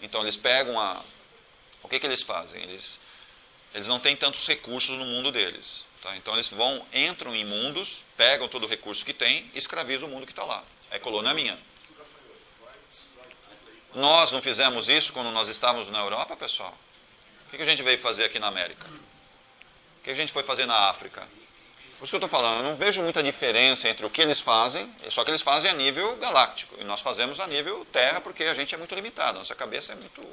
Então eles pegam o que eles fazem? Eles não têm tantos recursos no mundo deles. Tá? Então eles entram em mundos, pegam todo o recurso que tem e escravizam o mundo que está lá. É colônia minha. Nós não fizemos isso quando nós estávamos na Europa, pessoal? O que a gente veio fazer aqui na América? O que a gente foi fazer na África? Por isso que eu estou falando, eu não vejo muita diferença entre o que eles fazem, só que eles fazem a nível galáctico. E nós fazemos a nível Terra, porque a gente é muito limitado, nossa cabeça é muito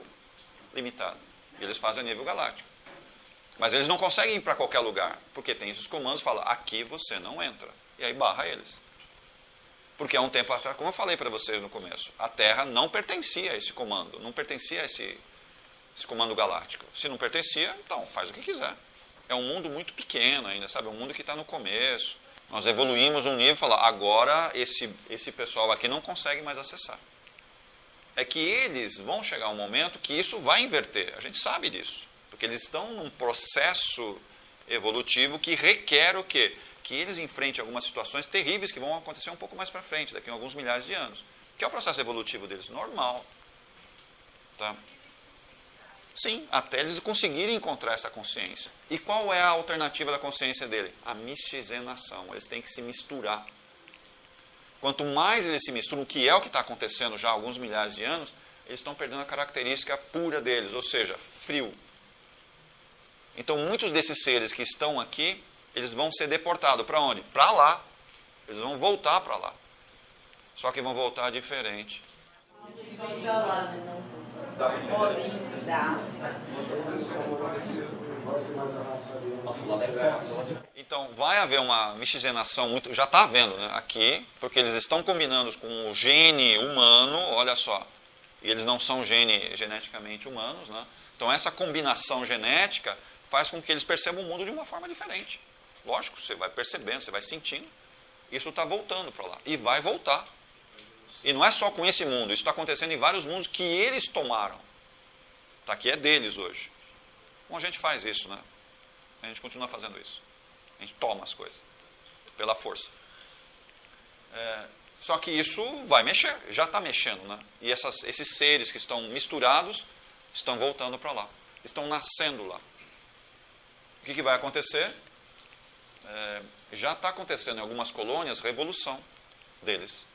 limitada. E eles fazem a nível galáctico. Mas eles não conseguem ir para qualquer lugar, porque tem esses comandos que falam, aqui você não entra. E aí barra eles. Porque há um tempo atrás, como eu falei para vocês no começo, a Terra não pertencia a esse comando, não pertencia a esse comando galáctico. Se não pertencia, então faz o que quiser. É um mundo muito pequeno ainda, sabe? É um mundo que está no começo. Nós evoluímos um nível e falar, agora esse pessoal aqui não consegue mais acessar. É que eles vão chegar um momento que isso vai inverter. A gente sabe disso. Porque eles estão num processo evolutivo que requer o quê? Que eles enfrentem algumas situações terríveis que vão acontecer um pouco mais para frente, daqui a alguns milhares de anos. Que é o processo evolutivo deles, normal. Tá? Sim, até eles conseguirem encontrar essa consciência. E qual é a alternativa da consciência dele? A miscigenação. Eles têm que se misturar. Quanto mais eles se misturam, que é o que está acontecendo já há alguns milhares de anos, eles estão perdendo a característica pura deles, ou seja, frio. Então, muitos desses seres que estão aqui, eles vão ser deportados. Para onde? Para lá. Eles vão voltar para lá. Só que vão voltar diferente. Então, vai haver uma miscigenação, já está havendo, né, aqui, porque eles estão combinando com o gene humano, olha só, e eles não são geneticamente humanos, né? Então, essa combinação genética faz com que eles percebam o mundo de uma forma diferente. Lógico, você vai percebendo, você vai sentindo, isso está voltando para lá, e vai voltar. E não é só com esse mundo, isso está acontecendo em vários mundos que eles tomaram. Tá, que é deles hoje. Bom, a gente faz isso, né? A gente continua fazendo isso. A gente toma as coisas, pela força. Só que isso vai mexer, já está mexendo, né? E esses seres que estão misturados, estão voltando para lá. Estão nascendo lá. O que vai acontecer? Já está acontecendo em algumas colônias revolução deles.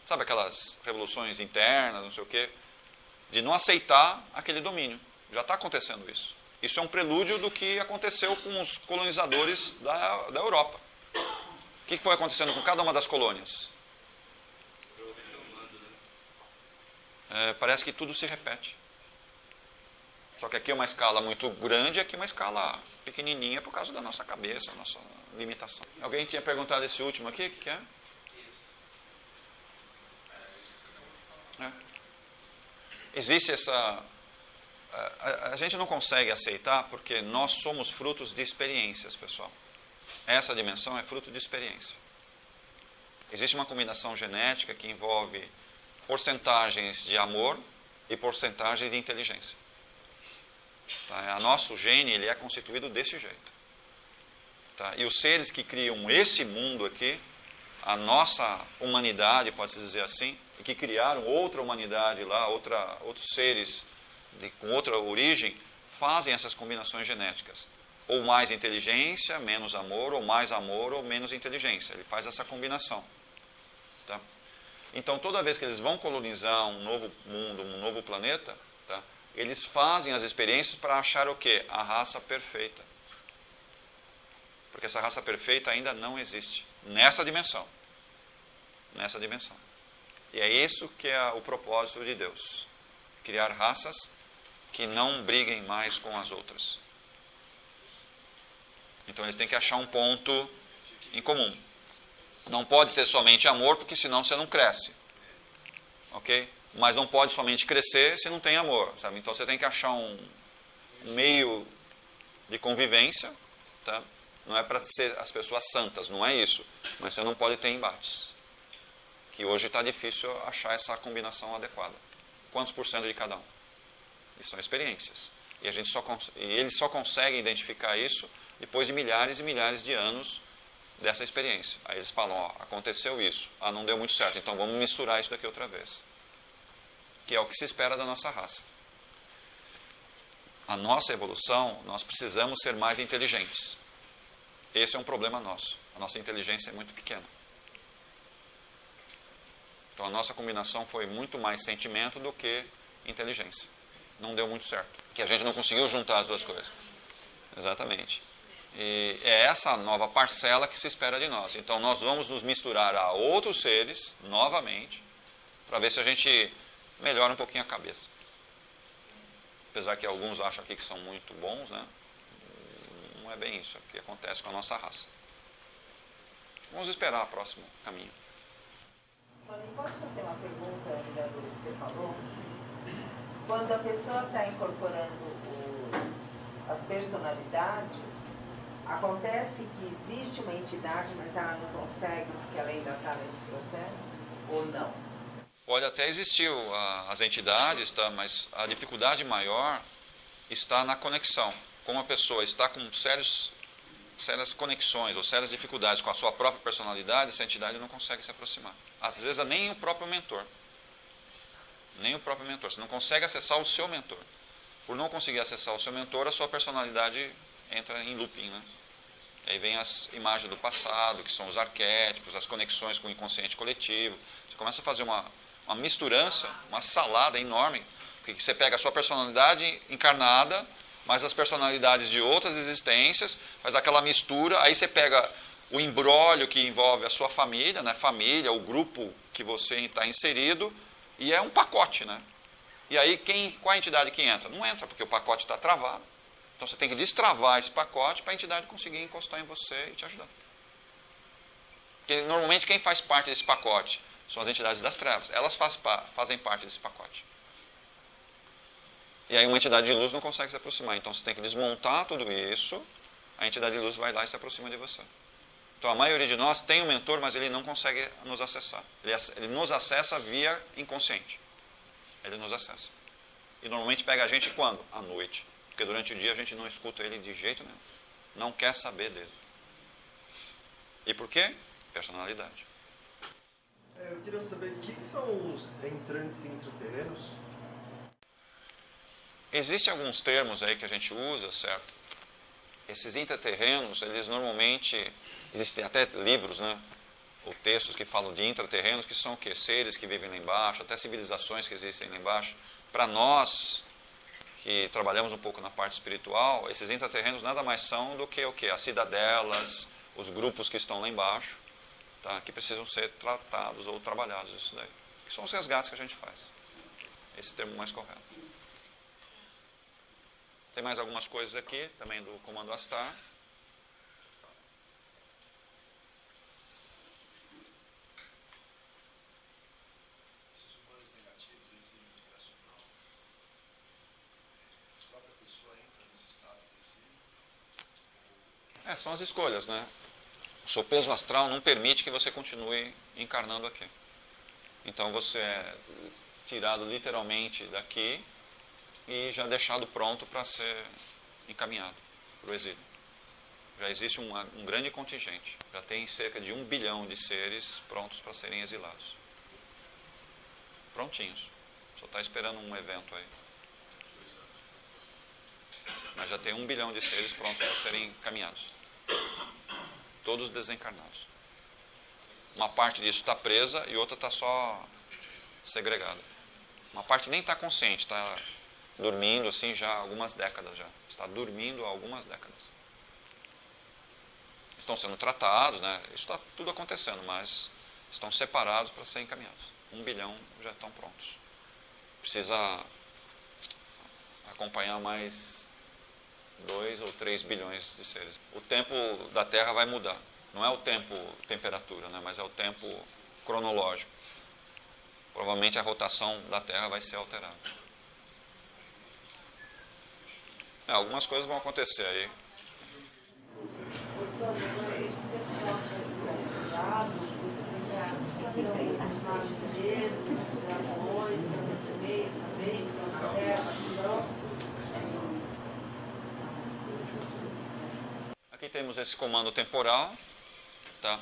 Sabe aquelas revoluções internas, não sei o quê? De não aceitar aquele domínio. Já está acontecendo isso. Isso é um prelúdio do que aconteceu com os colonizadores da Europa. O que foi acontecendo com cada uma das colônias? Parece que tudo se repete. Só que aqui é uma escala muito grande e aqui é uma escala pequenininha por causa da nossa cabeça, nossa limitação. Alguém tinha perguntado esse último aqui? O que é? Existe essa... A gente não consegue aceitar porque nós somos frutos de experiências, pessoal. Essa dimensão é fruto de experiência. Existe uma combinação genética que envolve porcentagens de amor e porcentagens de inteligência. Tá? O nosso gene ele é constituído desse jeito. Tá? E os seres que criam esse mundo aqui, a nossa humanidade, pode-se dizer assim, e que criaram outra humanidade lá, outros seres com outra origem, fazem essas combinações genéticas. Ou mais inteligência, menos amor, ou mais amor, ou menos inteligência. Ele faz essa combinação. Tá? Então, toda vez que eles vão colonizar um novo mundo, um novo planeta, tá? Eles fazem as experiências para achar o quê? A raça perfeita. Porque essa raça perfeita ainda não existe. Nessa dimensão. Nessa dimensão. E é isso que é o propósito de Deus. Criar raças que não briguem mais com as outras. Então eles têm que achar um ponto em comum. Não pode ser somente amor, porque senão você não cresce. Ok? Mas não pode somente crescer se não tem amor, sabe? Então você tem que achar um meio de convivência, tá? Não é para ser as pessoas santas, não é isso. Mas você não pode ter embates. Que hoje está difícil achar essa combinação adequada. Quantos por cento de cada um? Isso são experiências. E eles só conseguem identificar isso depois de milhares e milhares de anos dessa experiência. Aí eles falam, ó, aconteceu isso, não deu muito certo, então vamos misturar isso daqui outra vez. Que é o que se espera da nossa raça. A nossa evolução, nós precisamos ser mais inteligentes. Esse é um problema nosso. A nossa inteligência é muito pequena. Então a nossa combinação foi muito mais sentimento do que inteligência. Não deu muito certo. Que a gente não conseguiu juntar as duas coisas. Exatamente. E é essa nova parcela que se espera de nós. Então nós vamos nos misturar a outros seres, novamente, para ver se a gente melhora um pouquinho a cabeça. Apesar que alguns acham aqui que são muito bons, né? Não é bem isso que acontece com a nossa raça. Vamos esperar o próximo caminho. Posso fazer uma pergunta ligada ao que você falou? Quando a pessoa está incorporando as personalidades, acontece que existe uma entidade, mas ela não consegue porque ela ainda está nesse processo? Ou não? Pode até existir as entidades, tá? Mas a dificuldade maior está na conexão. Como a pessoa está com sérias conexões ou sérias dificuldades com a sua própria personalidade, essa entidade não consegue se aproximar. Às vezes nem o próprio mentor. Nem o próprio mentor. Você não consegue acessar o seu mentor. Por não conseguir acessar o seu mentor, a sua personalidade entra em looping, né? Aí vem as imagens do passado, que são os arquétipos, as conexões com o inconsciente coletivo. Você começa a fazer uma misturança, uma salada enorme, porque você pega a sua personalidade encarnada, mais as personalidades de outras existências, faz aquela mistura, aí você pega o imbróglio que envolve a sua família, né? Família, o grupo que você está inserido, e é um pacote, né? E aí qual a entidade que entra? Não entra, porque o pacote está travado. Então você tem que destravar esse pacote para a entidade conseguir encostar em você e te ajudar. Porque normalmente quem faz parte desse pacote são as entidades das trevas. Elas fazem parte desse pacote. E aí uma entidade de luz não consegue se aproximar. Então você tem que desmontar tudo isso, a entidade de luz vai lá e se aproxima de você. Então a maioria de nós tem um mentor, mas ele não consegue nos acessar. Ele nos acessa via inconsciente. Ele nos acessa. E normalmente pega a gente quando? À noite. Porque durante o dia a gente não escuta ele de jeito nenhum. Não quer saber dele. E por quê? Personalidade. Eu queria saber o que são os entrantes intraterrenos? Existem alguns termos aí que a gente usa, certo? Esses intraterrenos, eles normalmente, existem até livros, né? Ou textos que falam de intraterrenos, que são o quê? Seres que vivem lá embaixo, até civilizações que existem lá embaixo. Para nós, que trabalhamos um pouco na parte espiritual, esses intraterrenos nada mais são do que o quê? As cidadelas, os grupos que estão lá embaixo, tá? Que precisam ser tratados ou trabalhados, isso daí. Que são os resgates que a gente faz. Esse termo mais correto. Tem mais algumas coisas aqui, também do Comando Astar. Esses humanos negativos, eles vivem no vibracional. A própria pessoa entra nesse estado de exílio. São as escolhas, né? O seu peso astral não permite que você continue encarnando aqui. Então você é tirado literalmente daqui e já deixado pronto para ser encaminhado para o exílio. Já existe um grande contingente. Já tem cerca de 1 bilhão de seres prontos para serem exilados. Prontinhos. Só está esperando um evento aí. Mas já tem 1 bilhão de seres prontos para serem encaminhados. Todos desencarnados. Uma parte disso está presa e outra está só segregada. Uma parte nem está consciente, está dormindo assim já há algumas décadas já. Está dormindo há algumas décadas. Estão sendo tratados, né? Isso está tudo acontecendo, mas estão separados para serem encaminhados. 1 bilhão já estão prontos. Precisa acompanhar mais 2 ou 3 bilhões de seres. O tempo da Terra vai mudar. Não é o tempo temperatura, né? Mas é o tempo cronológico. Provavelmente a rotação da Terra vai ser alterada. Algumas coisas vão acontecer aí. Aqui temos esse comando temporal, tá?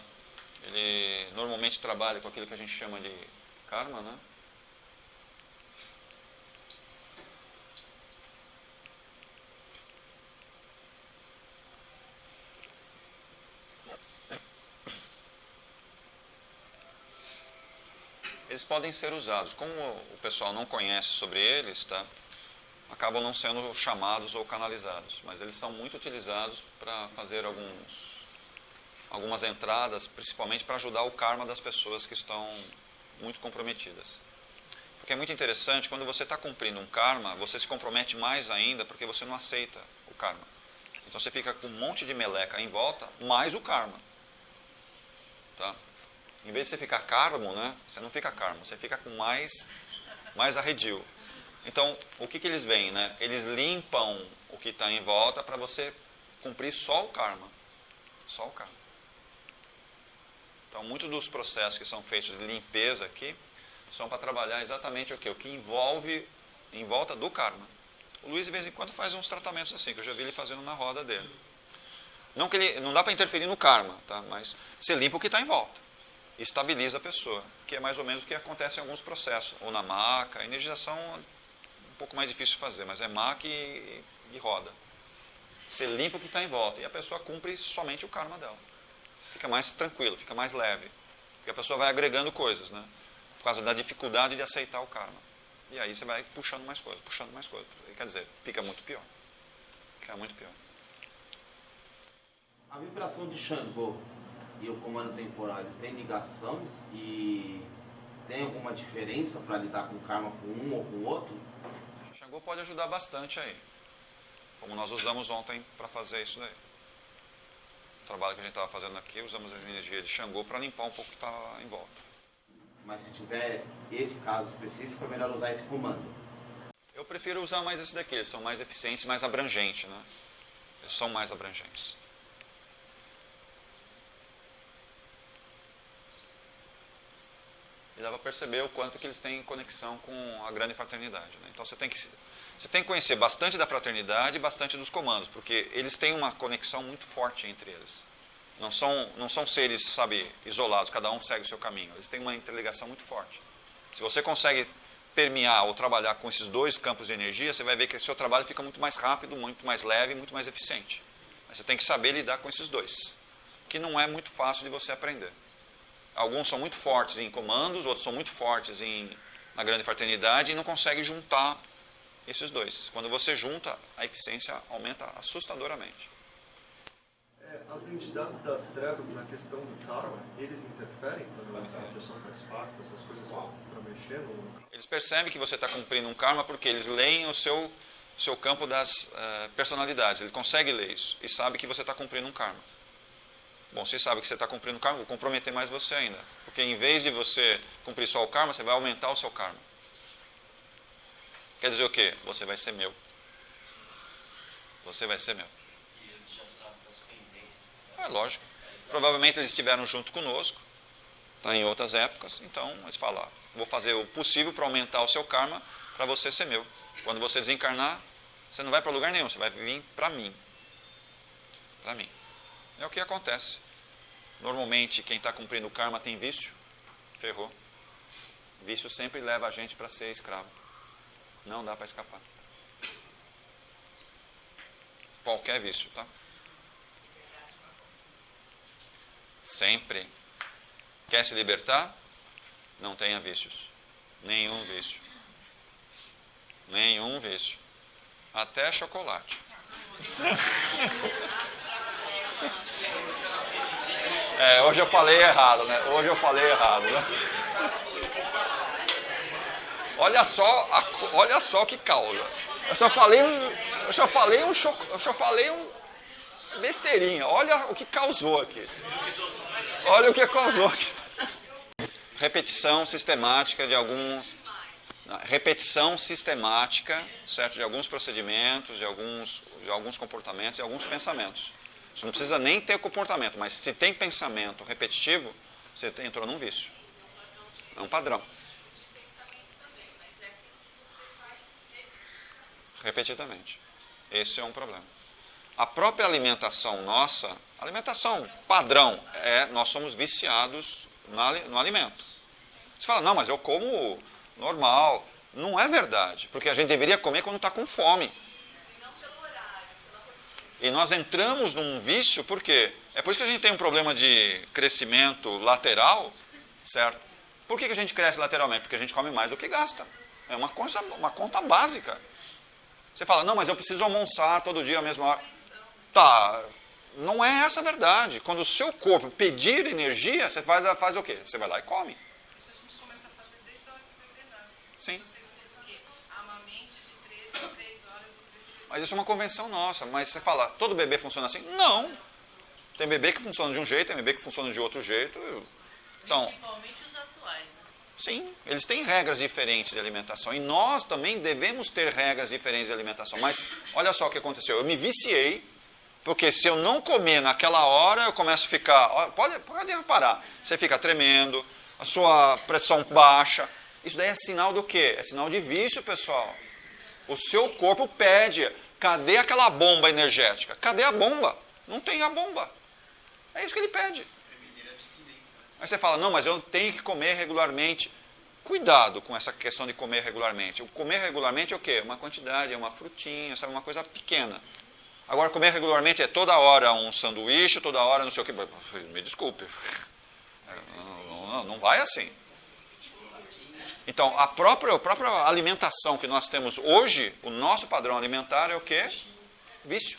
Ele normalmente trabalha com aquilo que a gente chama de karma, né? Eles podem ser usados. Como o pessoal não conhece sobre eles, tá? Acabam não sendo chamados ou canalizados, mas eles são muito utilizados para fazer algumas entradas, principalmente para ajudar o karma das pessoas que estão muito comprometidas. Porque é muito interessante, quando você está cumprindo um karma, você se compromete mais ainda porque você não aceita o karma. Então você fica com um monte de meleca em volta, mais o karma. Tá? Em vez de você ficar karmo, né? Você não fica karmo, você fica com mais arredio. Então, o que eles veem, né? Eles limpam o que está em volta para você cumprir só o karma. Só o karma. Então, muitos dos processos que são feitos de limpeza aqui são para trabalhar exatamente o quê? O que envolve em volta do karma. O Luiz, de vez em quando, faz uns tratamentos assim, que eu já vi ele fazendo na roda dele. Não dá para interferir no karma, tá? Mas você limpa o que está em volta. Estabiliza a pessoa, que é mais ou menos o que acontece em alguns processos. Ou na maca, a energização um pouco mais difícil de fazer, mas é maca e roda. Você limpa o que está em volta e a pessoa cumpre somente o karma dela. Fica mais tranquilo, fica mais leve. Porque a pessoa vai agregando coisas, né? Por causa da dificuldade de aceitar o karma. E aí você vai puxando mais coisas, puxando mais coisas. Quer dizer, fica muito pior. Fica muito pior. A vibração de Xangô e o comando temporal, eles têm ligações e tem alguma diferença para lidar com o karma com um ou com o outro? Xangô pode ajudar bastante aí. Como nós usamos ontem para fazer isso daí. O trabalho que a gente estava fazendo aqui, usamos a energia de Xangô para limpar um pouco o que está em volta. Mas se tiver esse caso específico, é melhor usar esse comando? Eu prefiro usar mais esse daqui, eles são mais eficientes, mais abrangentes, né? Eles são mais abrangentes. E dá para perceber o quanto que eles têm conexão com a grande fraternidade, né? Então você tem que conhecer bastante da fraternidade e bastante dos comandos, porque eles têm uma conexão muito forte entre eles. Não são seres, sabe, isolados, cada um segue o seu caminho. Eles têm uma interligação muito forte. Se você consegue permear ou trabalhar com esses dois campos de energia, você vai ver que o seu trabalho fica muito mais rápido, muito mais leve, muito mais eficiente. Mas você tem que saber lidar com esses dois, que não é muito fácil de você aprender. Alguns são muito fortes em comandos, outros são muito fortes na grande fraternidade e não conseguem juntar esses dois. Quando você junta, a eficiência aumenta assustadoramente. As entidades das trevas, na questão do karma, eles interferem quando a pessoa faz pacto, essas coisas para mexer no... Eles percebem que você está cumprindo um karma porque eles leem o seu campo das personalidades. Ele consegue ler isso e sabe que você está cumprindo um karma. Bom, se sabe que você está cumprindo o karma, vou comprometer mais você ainda. Porque em vez de você cumprir só o karma, você vai aumentar o seu karma. Quer dizer o quê? Você vai ser meu. Você vai ser meu. E eles já sabem das pendências. É lógico. Provavelmente eles estiveram junto conosco, tá, em outras épocas. Então eles falam, vou fazer o possível para aumentar o seu karma para você ser meu. Quando você desencarnar, você não vai para lugar nenhum, você vai vir para mim. Para mim. É o que acontece. Normalmente, quem está cumprindo o karma tem vício, ferrou. Vício sempre leva a gente para ser escravo. Não dá para escapar. Qualquer vício, tá? Sempre. Quer se libertar? Não tenha vícios. Nenhum vício. Nenhum vício. Até chocolate. Hoje eu falei errado, né? Hoje eu falei errado, né? Olha só que causa. Eu só falei um besteirinha. Olha o que causou aqui. Olha o que causou aqui. Repetição sistemática de alguns... Repetição sistemática, certo? De alguns procedimentos, de alguns comportamentos e alguns pensamentos. Você não precisa nem ter comportamento, mas se tem pensamento repetitivo, você entrou num vício. É um padrão. Repetidamente. Esse é um problema. A própria alimentação nossa, alimentação padrão, nós somos viciados no alimento. Você fala, não, mas eu como normal. Não é verdade, porque a gente deveria comer quando está com fome. E nós entramos num vício, por quê? É por isso que a gente tem um problema de crescimento lateral, certo? Por que a gente cresce lateralmente? Porque a gente come mais do que gasta. É uma conta básica. Você fala, não, mas eu preciso almoçar todo dia à mesma hora. Tá, não é essa a verdade. Quando o seu corpo pedir energia, você faz o quê? Você vai lá e come. Isso a gente começa a fazer desde a hora que o bebê nasce. Sim. Você estuda o quê? Amamente de 3 a 3 horas e 3 Mas isso é uma convenção nossa. Mas você fala, todo bebê funciona assim? Não. Tem bebê que funciona de um jeito, tem bebê que funciona de outro jeito. Então, principalmente os atuais, né? sim, eles têm regras diferentes de alimentação. E nós também devemos ter regras diferentes de alimentação. Mas olha só o que aconteceu. Eu me viciei, porque se eu não comer naquela hora, eu começo a ficar... Pode reparar. Você fica tremendo, a sua pressão baixa. Isso daí é sinal do quê? É sinal de vício, pessoal. O seu corpo pede. Cadê aquela bomba energética? Cadê a bomba? Não tem a bomba. É isso que ele pede. Aí você fala, não, mas eu tenho que comer regularmente. Cuidado com essa questão de comer regularmente. O comer regularmente é o quê? Uma quantidade, é uma frutinha, sabe, uma coisa pequena. Agora, comer regularmente é toda hora um sanduíche, toda hora não sei o quê. Me desculpe. Não vai assim. Então, a própria alimentação que nós temos hoje, o nosso padrão alimentar é o quê? Vício.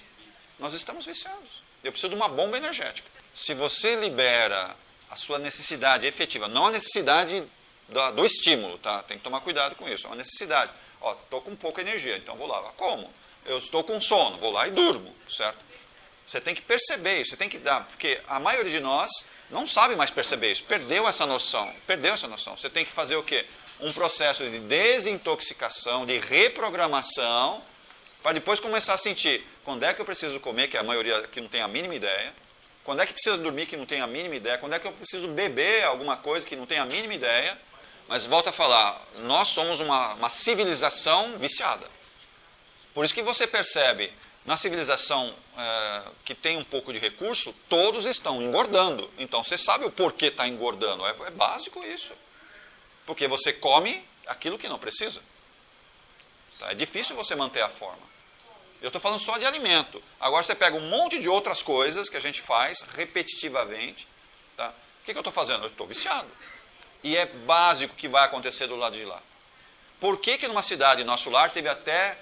Nós estamos viciados. Eu preciso de uma bomba energética. Se você libera a sua necessidade efetiva, não a necessidade do estímulo, tá? Tem que tomar cuidado com isso. É uma necessidade. Ó, estou com pouca energia, então vou lá. Como? Eu estou com sono, vou lá e durmo, certo? Você tem que perceber isso, você tem que dar, porque a maioria de nós não sabe mais perceber isso, perdeu essa noção. Você tem que fazer o quê? Um processo de desintoxicação, de reprogramação, para depois começar a sentir quando é que eu preciso comer, que a maioria que não tem a mínima ideia, quando é que precisa dormir, que não tem a mínima ideia, quando é que eu preciso beber alguma coisa, que não tem a mínima ideia. Mas volta a falar, nós somos uma civilização viciada. Por isso que você percebe, na civilização que tem um pouco de recurso, todos estão engordando. Então você sabe o porquê está engordando, é básico isso. Porque você come aquilo que não precisa. É difícil você manter a forma. Eu estou falando só de alimento. Agora você pega um monte de outras coisas que a gente faz repetitivamente. Tá? O que eu estou fazendo? Eu estou viciado. E é básico que vai acontecer do lado de lá. Por que numa cidade, Nosso Lar, teve até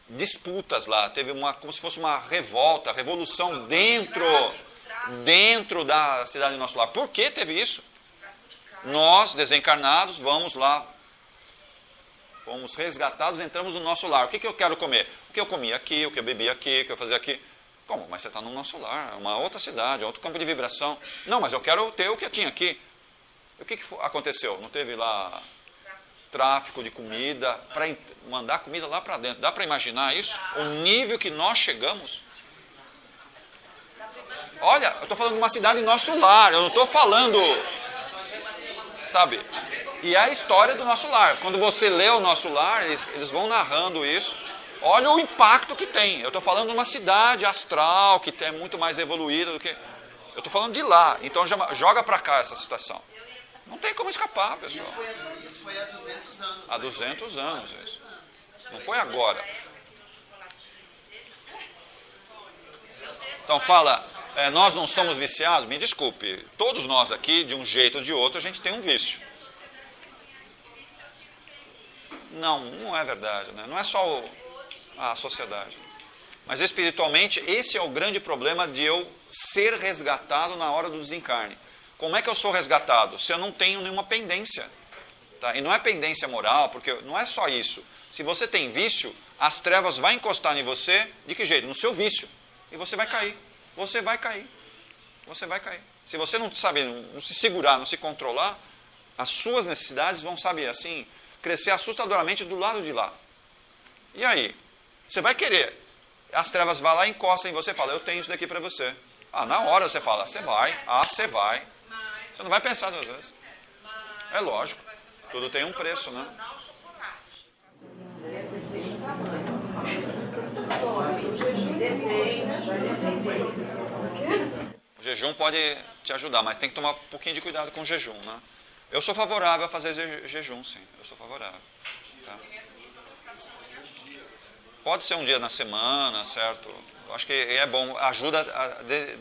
disputas lá? Teve como se fosse uma revolução dentro da cidade de Nosso Lar. Por que teve isso? Nós, desencarnados, vamos lá. Fomos resgatados, entramos no nosso lar. O que eu quero comer? O que eu comi aqui, o que eu bebi aqui, o que eu fazia aqui. Como? Mas você está no nosso lar, é uma outra cidade, outro campo de vibração. Não, mas eu quero ter o que eu tinha aqui. O que aconteceu? Não teve lá tráfico de comida, para mandar comida lá para dentro. Dá para imaginar isso? O nível que nós chegamos? Olha, eu estou falando de uma cidade Nosso Lar, eu não estou falando... Sabe? E é a história do Nosso Lar. Quando você lê o Nosso Lar, eles vão narrando isso. Olha o impacto que tem. Eu estou falando de uma cidade astral, que é muito mais evoluída do que... Eu estou falando de lá. Então joga para cá essa situação. Não tem como escapar, pessoal. Isso foi há 200 anos. Há 200 anos, isso. Não foi agora. Então fala, nós não somos viciados? Me desculpe. Todos nós aqui, de um jeito ou de outro, a gente tem um vício. Não é verdade, né? Não é só a sociedade. Mas espiritualmente, esse é o grande problema de eu ser resgatado na hora do desencarne. Como é que eu sou resgatado? Se eu não tenho nenhuma pendência. Tá? E não é pendência moral, porque não é só isso. Se você tem vício, as trevas vão encostar em você, de que jeito? No seu vício. E você vai cair. Você vai cair. Você vai cair. Se você não sabe, não se segurar, não se controlar, as suas necessidades vão, sabe, assim, crescer assustadoramente do lado de lá. E aí? Você vai querer. As trevas vão lá, encostam em você e falam, eu tenho isso daqui para você. Ah, na hora você fala, você vai. Ah, você vai. Você não vai pensar duas vezes. É lógico. Tudo tem um preço, né? O jejum pode te ajudar, mas tem que tomar um pouquinho de cuidado com o jejum, né? Eu sou favorável a fazer jejum, sim. Eu sou favorável. Tá? Pode ser um dia na semana, certo? Eu acho que é bom, ajuda a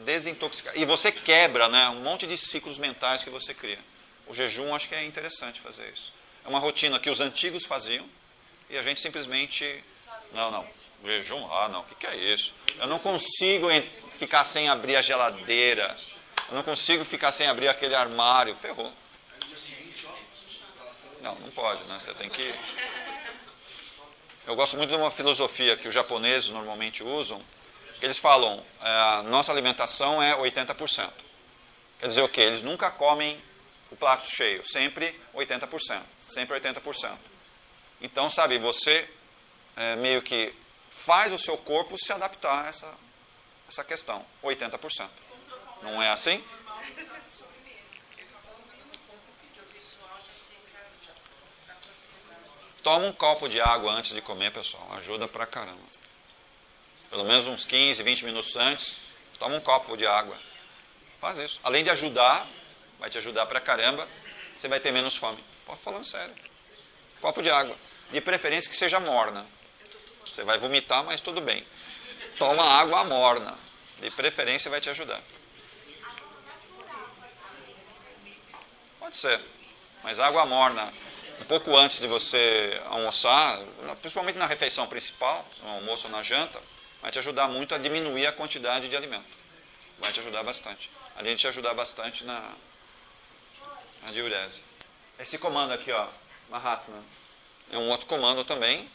desintoxicar. E você quebra, né, um monte de ciclos mentais que você cria. O jejum, acho que é interessante fazer isso. É uma rotina que os antigos faziam e a gente simplesmente... Não. O jejum? Ah, não. O que é isso? Eu não consigo ficar sem abrir a geladeira. Eu não consigo ficar sem abrir aquele armário. Ferrou. Não pode, né? Você tem que... Eu gosto muito de uma filosofia que os japoneses normalmente usam, que eles falam, nossa alimentação é 80%. Quer dizer o quê? Eles nunca comem o prato cheio, sempre 80%. Sempre 80%. Então, sabe, você meio que faz o seu corpo se adaptar a essa questão, 80%. Não é assim? Toma um copo de água antes de comer, pessoal. Ajuda pra caramba. Pelo menos uns 15, 20 minutos antes, toma um copo de água. Faz isso. Além de ajudar, vai te ajudar pra caramba, você vai ter menos fome. Pô, falando sério. Copo de água. De preferência que seja morna. Você vai vomitar, mas tudo bem. Toma água morna. De preferência vai te ajudar. Pode ser. Mas água morna, um pouco antes de você almoçar, principalmente na refeição principal, no almoço ou na janta, vai te ajudar muito a diminuir a quantidade de alimento. Vai te ajudar bastante. Além de te ajudar bastante na diurese. Esse comando aqui, ó, Mahatma, é um outro comando também.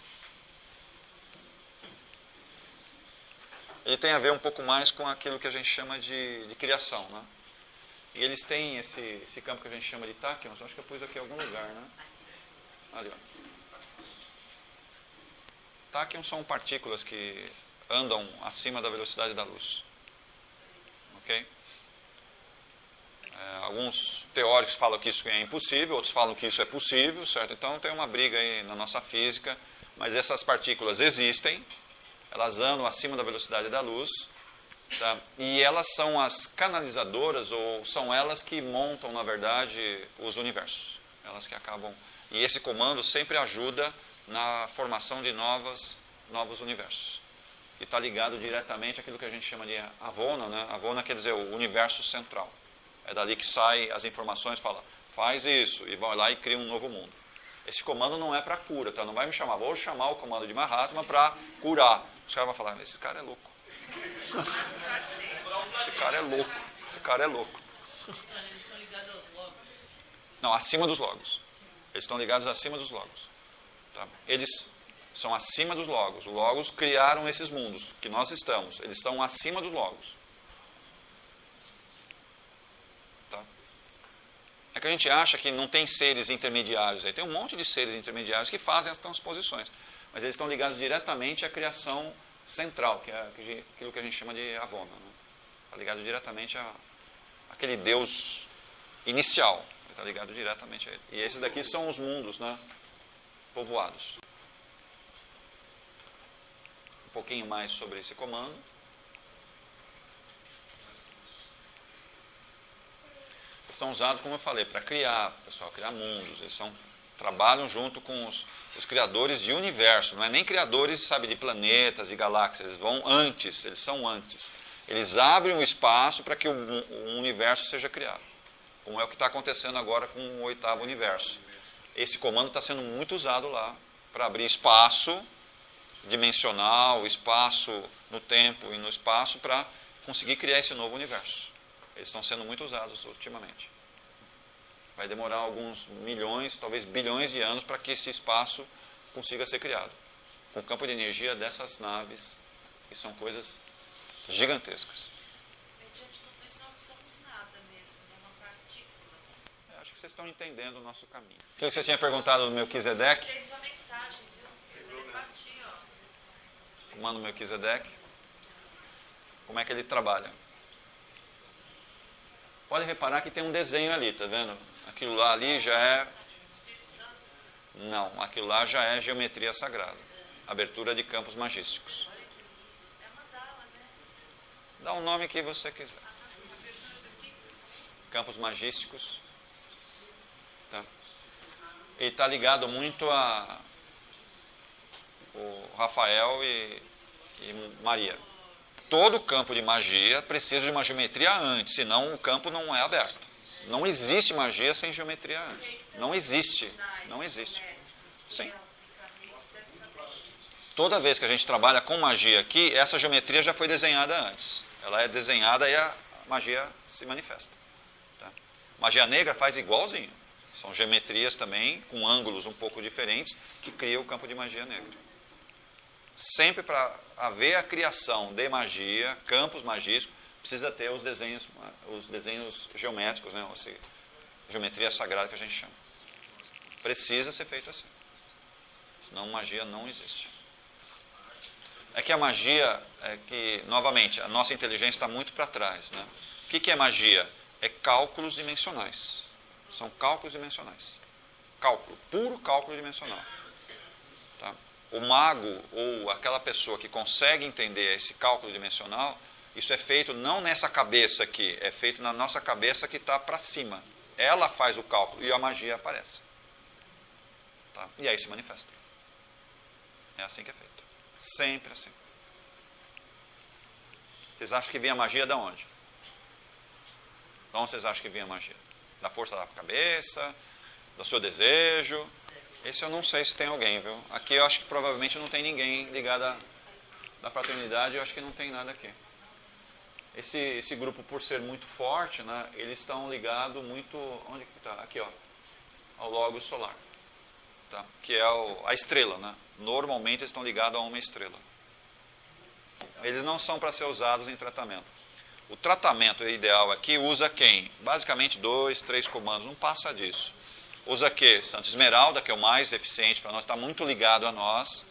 Ele tem a ver um pouco mais com aquilo que a gente chama de criação, né? E eles têm esse campo que a gente chama de táquions, acho que eu pus aqui em algum lugar, né? Ali, ó. Táquions são partículas que andam acima da velocidade da luz. Ok? Alguns teóricos falam que isso é impossível, outros falam que isso é possível, certo? Então tem uma briga aí na nossa física, mas essas partículas existem, elas andam acima da velocidade da luz, tá? E elas são as canalizadoras, ou são elas que montam, na verdade, os universos. Elas que acabam... E esse comando sempre ajuda na formação de novos universos. E está ligado diretamente àquilo que a gente chama de Avona, né? Avona quer dizer o universo central. É dali que saem as informações, fala, faz isso, e vai lá e cria um novo mundo. Esse comando não é para cura, tá? Não vai me chamar, vou chamar o comando de Mahatma para curar. Os caras vão falar, esse cara é louco. Esse cara é louco. Esse cara é louco. Não, acima dos logos. Eles estão ligados acima dos logos. Tá? Eles são acima dos logos. Os logos criaram esses mundos que nós estamos. Eles estão acima dos logos. Tá? É que a gente acha que não tem seres intermediários. Aí tem um monte de seres intermediários que fazem as transposições. Mas eles estão ligados diretamente à criação central, que é aquilo que a gente chama de Avona. Né? Está ligado diretamente àquele Deus inicial. Está ligado diretamente a ele. E esses daqui são os mundos, né, povoados. Um pouquinho mais sobre esse comando. Eles são usados, como eu falei, para criar, pessoal, criar mundos. Eles trabalham junto com os criadores de universo. Não é nem criadores, sabe, de planetas e galáxias. Eles vão antes, eles são antes. Eles abrem um espaço para que o universo seja criado. Como é o que está acontecendo agora com o 8º universo. Esse comando está sendo muito usado lá para abrir espaço dimensional, espaço no tempo e no espaço para conseguir criar esse novo universo. Eles estão sendo muito usados ultimamente. Vai demorar alguns milhões, talvez bilhões de anos para que esse espaço consiga ser criado. Com o campo de energia dessas naves, que são coisas gigantescas. Diante de tudo isso, nós não somos nada mesmo, né? Uma partícula. Acho que vocês estão entendendo o nosso caminho. O que você tinha perguntado no Melquisedeque? Tem sua mensagem, viu? Telepatia, ó. Comando Melquisedeque. Como é que ele trabalha? Pode reparar que tem um desenho ali, tá vendo? Aquilo lá ali já é... Não, aquilo lá já é geometria sagrada. Abertura de campos magísticos. É mandala, né? Dá o nome que você quiser. Campos magísticos. Tá? Ele está ligado muito a o Rafael e Maria. Todo campo de magia precisa de uma geometria antes, senão o campo não é aberto. Não existe magia sem geometria antes. Não existe. Não existe. Sim. Toda vez que a gente trabalha com magia aqui, essa geometria já foi desenhada antes. Ela é desenhada e a magia se manifesta. Tá? Magia negra faz igualzinho. São geometrias também, com ângulos um pouco diferentes, que criam o campo de magia negra. Sempre para haver a criação de magia, campos magísticos, precisa ter os desenhos geométricos, né? Ou geometria sagrada que a gente chama. Precisa ser feito assim. Senão magia não existe. É que a magia, novamente, a nossa inteligência está muito para trás. Né? O que é magia? É cálculos dimensionais. São cálculos dimensionais. Cálculo, puro cálculo dimensional. Tá? O mago ou aquela pessoa que consegue entender esse cálculo dimensional, isso é feito não nessa cabeça aqui, é feito na nossa cabeça que está para cima. Ela faz o cálculo e a magia aparece. Tá? E aí se manifesta. É assim que é feito. Sempre assim. Vocês acham que vinha magia de onde? De onde vocês acham que vinha magia? Da força da cabeça? Do seu desejo? Esse eu não sei se tem alguém, viu? Aqui eu acho que provavelmente não tem ninguém ligado da fraternidade, eu acho que não tem nada aqui. Esse grupo, por ser muito forte, né, eles estão ligados muito... Onde que está? Aqui, ó. Ao Logos solar. Tá? Que é a estrela, né? Normalmente eles estão ligados a uma estrela. Eles não são para ser usados em tratamento. O tratamento ideal aqui usa quem? Basicamente 2, 3 comandos, não passa disso. Usa que? Santo Esmeralda, que é o mais eficiente para nós, está muito ligado a nós.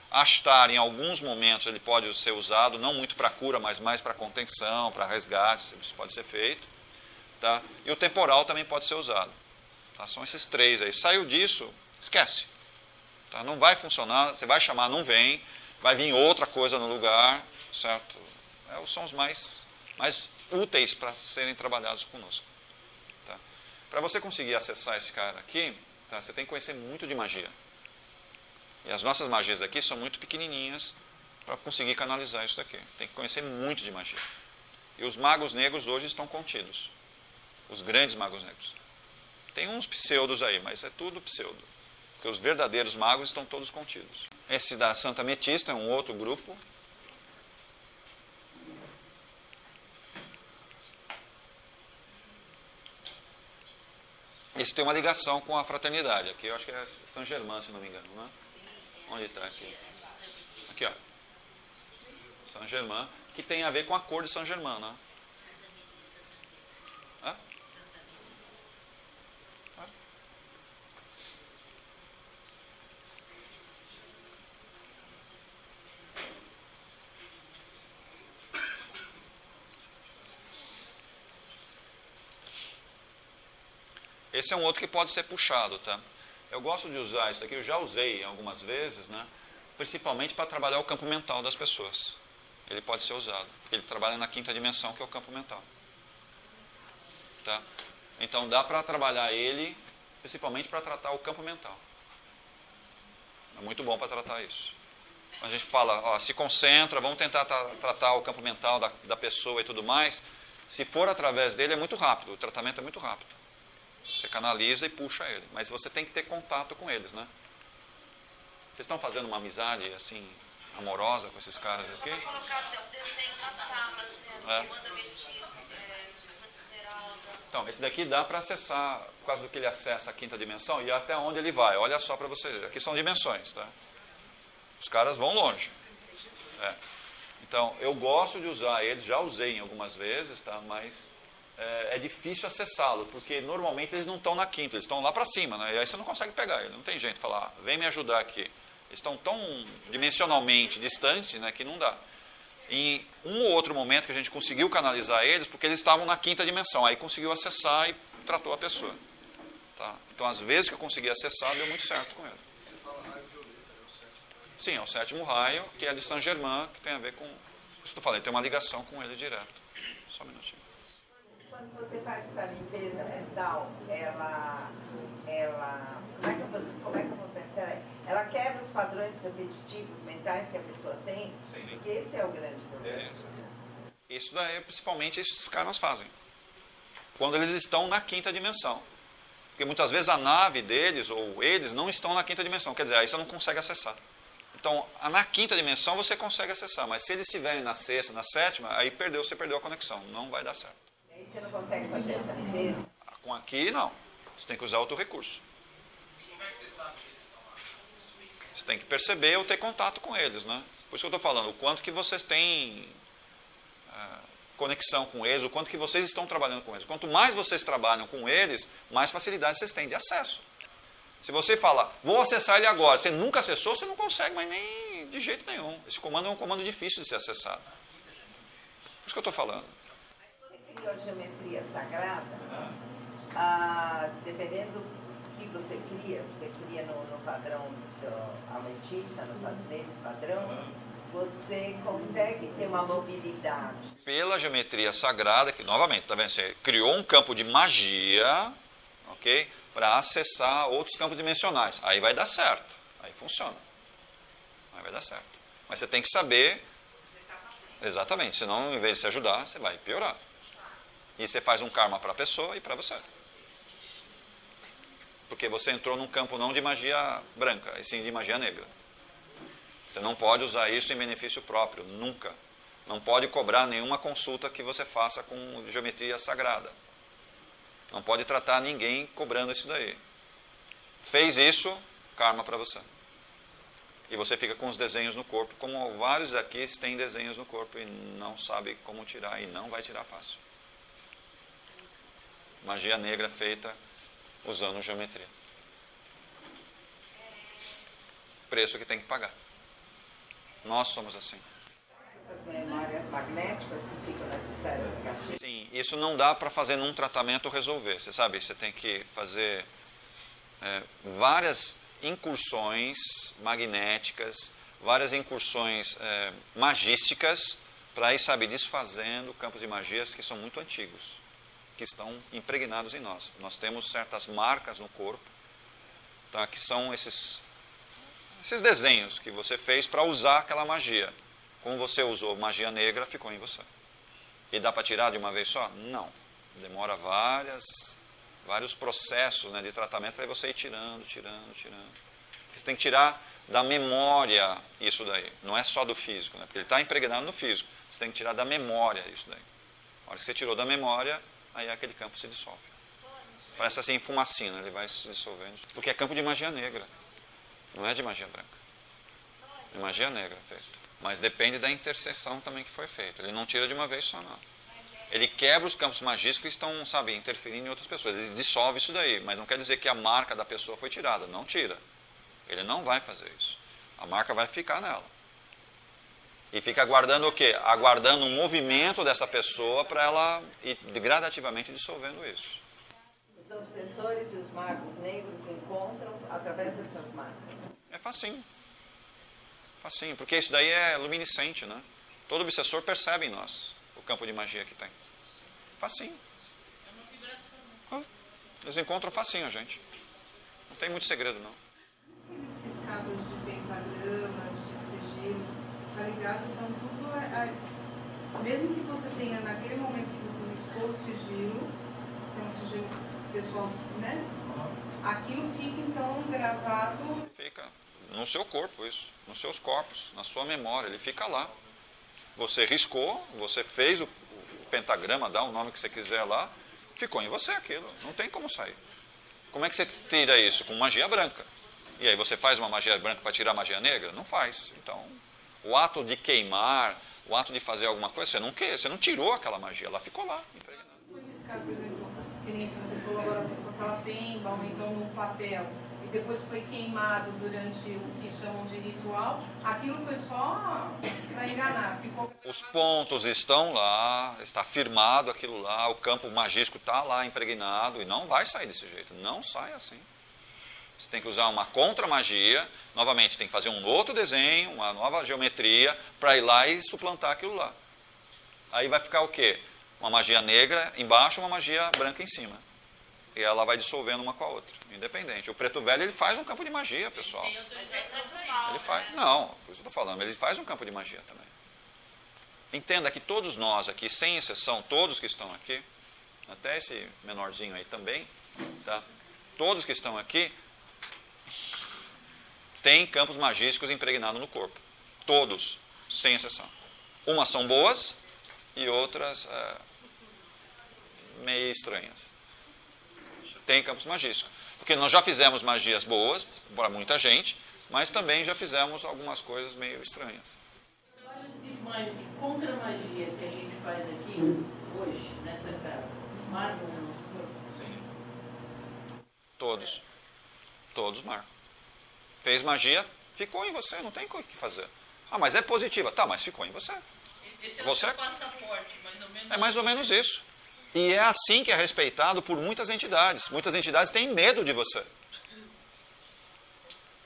Astar, em alguns momentos, ele pode ser usado, não muito para cura, mas mais para contenção, para resgate, isso pode ser feito. Tá? E o temporal também pode ser usado. Tá? São esses 3 aí. Saiu disso, esquece. Tá? Não vai funcionar, você vai chamar, não vem, vai vir outra coisa no lugar, certo? São os mais úteis para serem trabalhados conosco. Tá? Para você conseguir acessar esse cara aqui, tá? Você tem que conhecer muito de magia. E as nossas magias aqui são muito pequenininhas para conseguir canalizar isso daqui. Tem que conhecer muito de magia. E os magos negros hoje estão contidos. Os grandes magos negros. Tem uns pseudos aí, mas é tudo pseudo. Porque os verdadeiros magos estão todos contidos. Esse da Santa Ametista é um outro grupo. Esse tem uma ligação com a fraternidade. Aqui eu acho que é São Germán, se não me engano, né? Onde está aqui? Aqui, ó. São Germán, que tem a ver com a cor de São Germán, né? Hã? Esse é um outro que pode ser puxado, tá? Eu gosto de usar isso aqui, eu já usei algumas vezes, né? Principalmente para trabalhar o campo mental das pessoas. Ele pode ser usado. Ele trabalha na 5ª dimensão, que é o campo mental. Tá? Então dá para trabalhar ele, principalmente para tratar o campo mental. É muito bom para tratar isso. A gente fala, ó, se concentra, vamos tentar tratar o campo mental da pessoa e tudo mais. Se for através dele, é muito rápido, o tratamento é muito rápido. Você canaliza e puxa ele. Mas você tem que ter contato com eles, né? Vocês estão fazendo uma amizade, assim, amorosa com esses caras aqui? Só para colocar o desenho nas salas, né? Comanda Ametista, Santa Esmeralda. Então, esse daqui dá para acessar, por causa do que ele acessa a quinta dimensão e até onde ele vai. Olha só para vocês, aqui são dimensões, tá? Os caras vão longe. É. Então, eu gosto de usar eles, já usei em algumas vezes, tá? Mas é difícil acessá-lo, porque normalmente eles não estão na quinta, eles estão lá para cima, né? E aí você não consegue pegar ele, não tem jeito de falar, vem me ajudar aqui. Eles estão tão dimensionalmente distantes, né, que não dá. Em um ou outro momento que a gente conseguiu canalizar eles, porque eles estavam na quinta dimensão, aí conseguiu acessar e tratou a pessoa. Tá? Então, às vezes que eu consegui acessar, deu muito certo com ele. Você fala raio violeta, é o sétimo. Sim, é o sétimo raio, que é de Saint Germain, que tem a ver com isso que eu falei, tem uma ligação com ele direto. Só um minutinho. Quando você faz essa limpeza mental, como é que eu vou peraí, ela quebra os padrões repetitivos mentais que a pessoa tem? Sim. Porque esse é o grande problema. Isso daí, principalmente, esses caras fazem. Quando eles estão na quinta dimensão. Porque muitas vezes a nave deles, ou eles, não estão na quinta dimensão. Quer dizer, aí você não consegue acessar. Então, na quinta dimensão você consegue acessar. Mas se eles estiverem na sexta, na sétima, aí você perdeu a conexão. Não vai dar certo. E aí você não consegue fazer essa limpeza? Com aqui, não. Você tem que usar outro recurso. Como é que você sabe que eles estão lá? Você tem que perceber ou ter contato com eles, né? Por isso que eu estou falando, o quanto que vocês têm conexão com eles, o quanto que vocês estão trabalhando com eles. Quanto mais vocês trabalham com eles, mais facilidade vocês têm de acesso. Se você fala, vou acessar ele agora, você nunca acessou, você não consegue, mas nem de jeito nenhum. Esse comando é um comando difícil de ser acessado. Por isso que eu estou falando. Você criou a geometria sagrada, dependendo do que você cria no padrão ametista, nesse padrão, você consegue ter uma mobilidade. Pela geometria sagrada, que novamente, tá vendo? Você criou um campo de magia, ok? Para acessar outros campos dimensionais. Aí vai dar certo. Aí funciona. Aí vai dar certo. Mas você tem que saber. Exatamente. Senão, em vez de se ajudar, você vai piorar. E você faz um karma para a pessoa e para você. Porque você entrou num campo não de magia branca, e sim de magia negra. Você não pode usar isso em benefício próprio, nunca. Não pode cobrar nenhuma consulta que você faça com geometria sagrada. Não pode tratar ninguém cobrando isso daí. Fez isso, karma para você. E você fica com os desenhos no corpo, como vários aqui têm desenhos no corpo e não sabe como tirar, e não vai tirar fácil. Magia negra feita usando geometria. Preço que tem que pagar. Nós somos assim. Essas memórias magnéticas que ficam nas esferas negativas. Sim, isso não dá para fazer num tratamento resolver. Você sabe, você tem que fazer várias incursões magnéticas, várias incursões magísticas para ir, sabe, desfazendo campos de magias que são muito antigos, que estão impregnados em nós. Nós temos certas marcas no corpo, tá, que são esses desenhos que você fez para usar aquela magia. Como você usou magia negra, ficou em você. E dá para tirar de uma vez só? Não. Demora vários processos, né, de tratamento para você ir tirando. Você tem que tirar da memória isso daí. Não é só do físico, né, porque ele está impregnado no físico. Você tem que tirar da memória isso daí. A hora que você tirou da memória, aí aquele campo se dissolve. Parece assim fumacina, ele vai se dissolvendo. Porque é campo de magia negra. Não é de magia branca. É magia negra feito. Mas depende da interseção também que foi feita. Ele não tira de uma vez só, não. Ele quebra os campos magísticos que estão, sabe, interferindo em outras pessoas. Ele dissolve isso daí, mas não quer dizer que a marca da pessoa foi tirada. Não tira. Ele não vai fazer isso. A marca vai ficar nela. E fica aguardando o quê? Aguardando um movimento dessa pessoa para ela ir gradativamente dissolvendo isso. Os obsessores e os magos negros se encontram através dessas marcas. É facinho. Facinho, porque isso daí é luminescente, né? Todo obsessor percebe em nós o campo de magia que tem. Facinho. Eles encontram facinho a gente. Não tem muito segredo, não. Aqueles riscados de pentagramas, de sigilos, tá ligado? Então tudo mesmo que você tenha naquele momento que você riscou o sigilo, que é um sigilo pessoal, né? Aquilo fica então gravado. Fica no seu corpo isso, nos seus corpos, na sua memória, ele fica lá. Você riscou, você fez o pentagrama, dá o nome que você quiser lá, ficou em você aquilo, não tem como sair. Como é que você tira isso? Com magia branca. E aí você faz uma magia branca para tirar a magia negra? Não faz. Então, o ato de queimar, o ato de fazer alguma coisa, você não tirou aquela magia, ela ficou lá, impregnada. Foi nesse caso, por exemplo, que nem você falou agora com aquela pemba, ou então no papel, e depois foi queimado durante o que chamam de ritual, aquilo foi só para enganar. Os pontos estão lá, está firmado aquilo lá, o campo magístico está lá impregnado e não vai sair desse jeito, não sai assim. Você tem que usar uma contra-magia, novamente tem que fazer um outro desenho, uma nova geometria, para ir lá e suplantar aquilo lá. Aí vai ficar o quê? Uma magia negra embaixo e uma magia branca em cima. E ela vai dissolvendo uma com a outra, independente. O preto velho, ele faz um campo de magia, pessoal. Ele faz, não, por isso eu estou falando, ele faz um campo de magia também. Entenda que todos nós aqui, sem exceção, todos que estão aqui, até esse menorzinho aí também, tá? Todos que estão aqui, têm campos magísticos impregnados no corpo. Todos, sem exceção. Umas são boas e outras meio estranhas. Tem campos magísticos. Porque nós já fizemos magias boas para muita gente, mas também já fizemos algumas coisas meio estranhas. Os trabalhos de contra-magia que a gente faz aqui, hoje, nesta casa, marcam o nosso corpo? Sim. Todos. Todos marcam. Fez magia, ficou em você, não tem o que fazer. Ah, mas é positiva. Tá, mas ficou em você. Esse é o Você... seu passaporte, mais ou menos. É mais ou menos isso. E é assim que é respeitado por muitas entidades. Muitas entidades têm medo de você.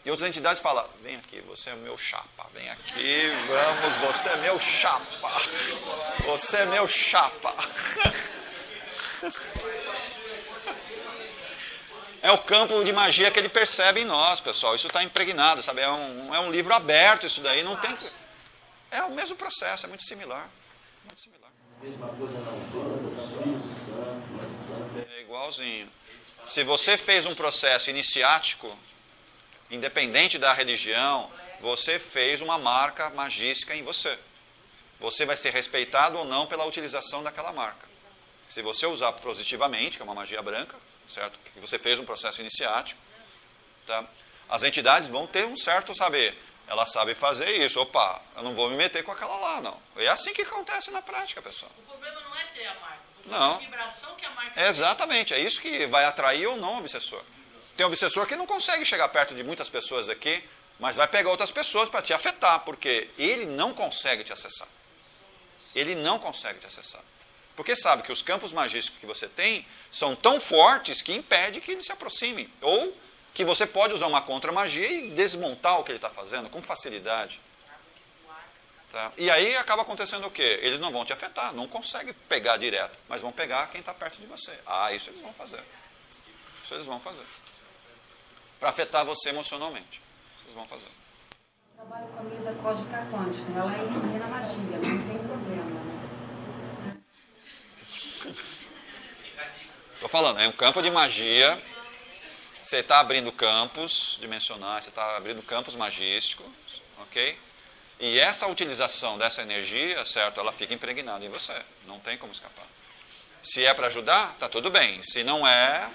E outras entidades falam, vem aqui, você é meu chapa, vem aqui, vamos, você é meu chapa. Você é meu chapa. É o campo de magia que ele percebe em nós, pessoal. Isso está impregnado, sabe? É um livro aberto isso daí. Não tem... É o mesmo processo, é muito similar. Muito similar. Mesma coisa na Umbanda, o Espírito Santo, É igualzinho. Se você fez um processo iniciático, independente da religião, você fez uma marca magística em você. Você vai ser respeitado ou não pela utilização daquela marca. Se você usar positivamente, que é uma magia branca, certo? Que você fez um processo iniciático, tá? As entidades vão ter um certo saber. Elas sabem fazer isso. Opa, eu não vou me meter com aquela lá, não. É assim que acontece na prática, pessoal. O problema não é ter a marca. O problema Não. é a vibração que a marca Exatamente, é isso que vai atrair ou não o obsessor. Tem um obsessor que não consegue chegar perto de muitas pessoas aqui, mas vai pegar outras pessoas para te afetar, porque ele não consegue te acessar. Ele não consegue te acessar. Porque sabe que os campos magísticos que você tem são tão fortes que impede que ele se aproxime. Ou que você pode usar uma contra-magia e desmontar o que ele está fazendo com facilidade. Tá? E aí acaba acontecendo o quê? Eles não vão te afetar, não conseguem pegar direto, mas vão pegar quem está perto de você. Ah, isso eles vão fazer. Isso eles vão fazer. Para afetar você emocionalmente. Eles vão fazer. Eu trabalho com a mesa cósmica quântica, ela elimina a magia, não tem problema. Né? Estou falando, é um campo de magia. Você está abrindo campos dimensionais, você está abrindo campos magísticos, ok? E essa utilização dessa energia, certo, ela fica impregnada em você. Não tem como escapar. Se é para ajudar, tá tudo bem. Se não é,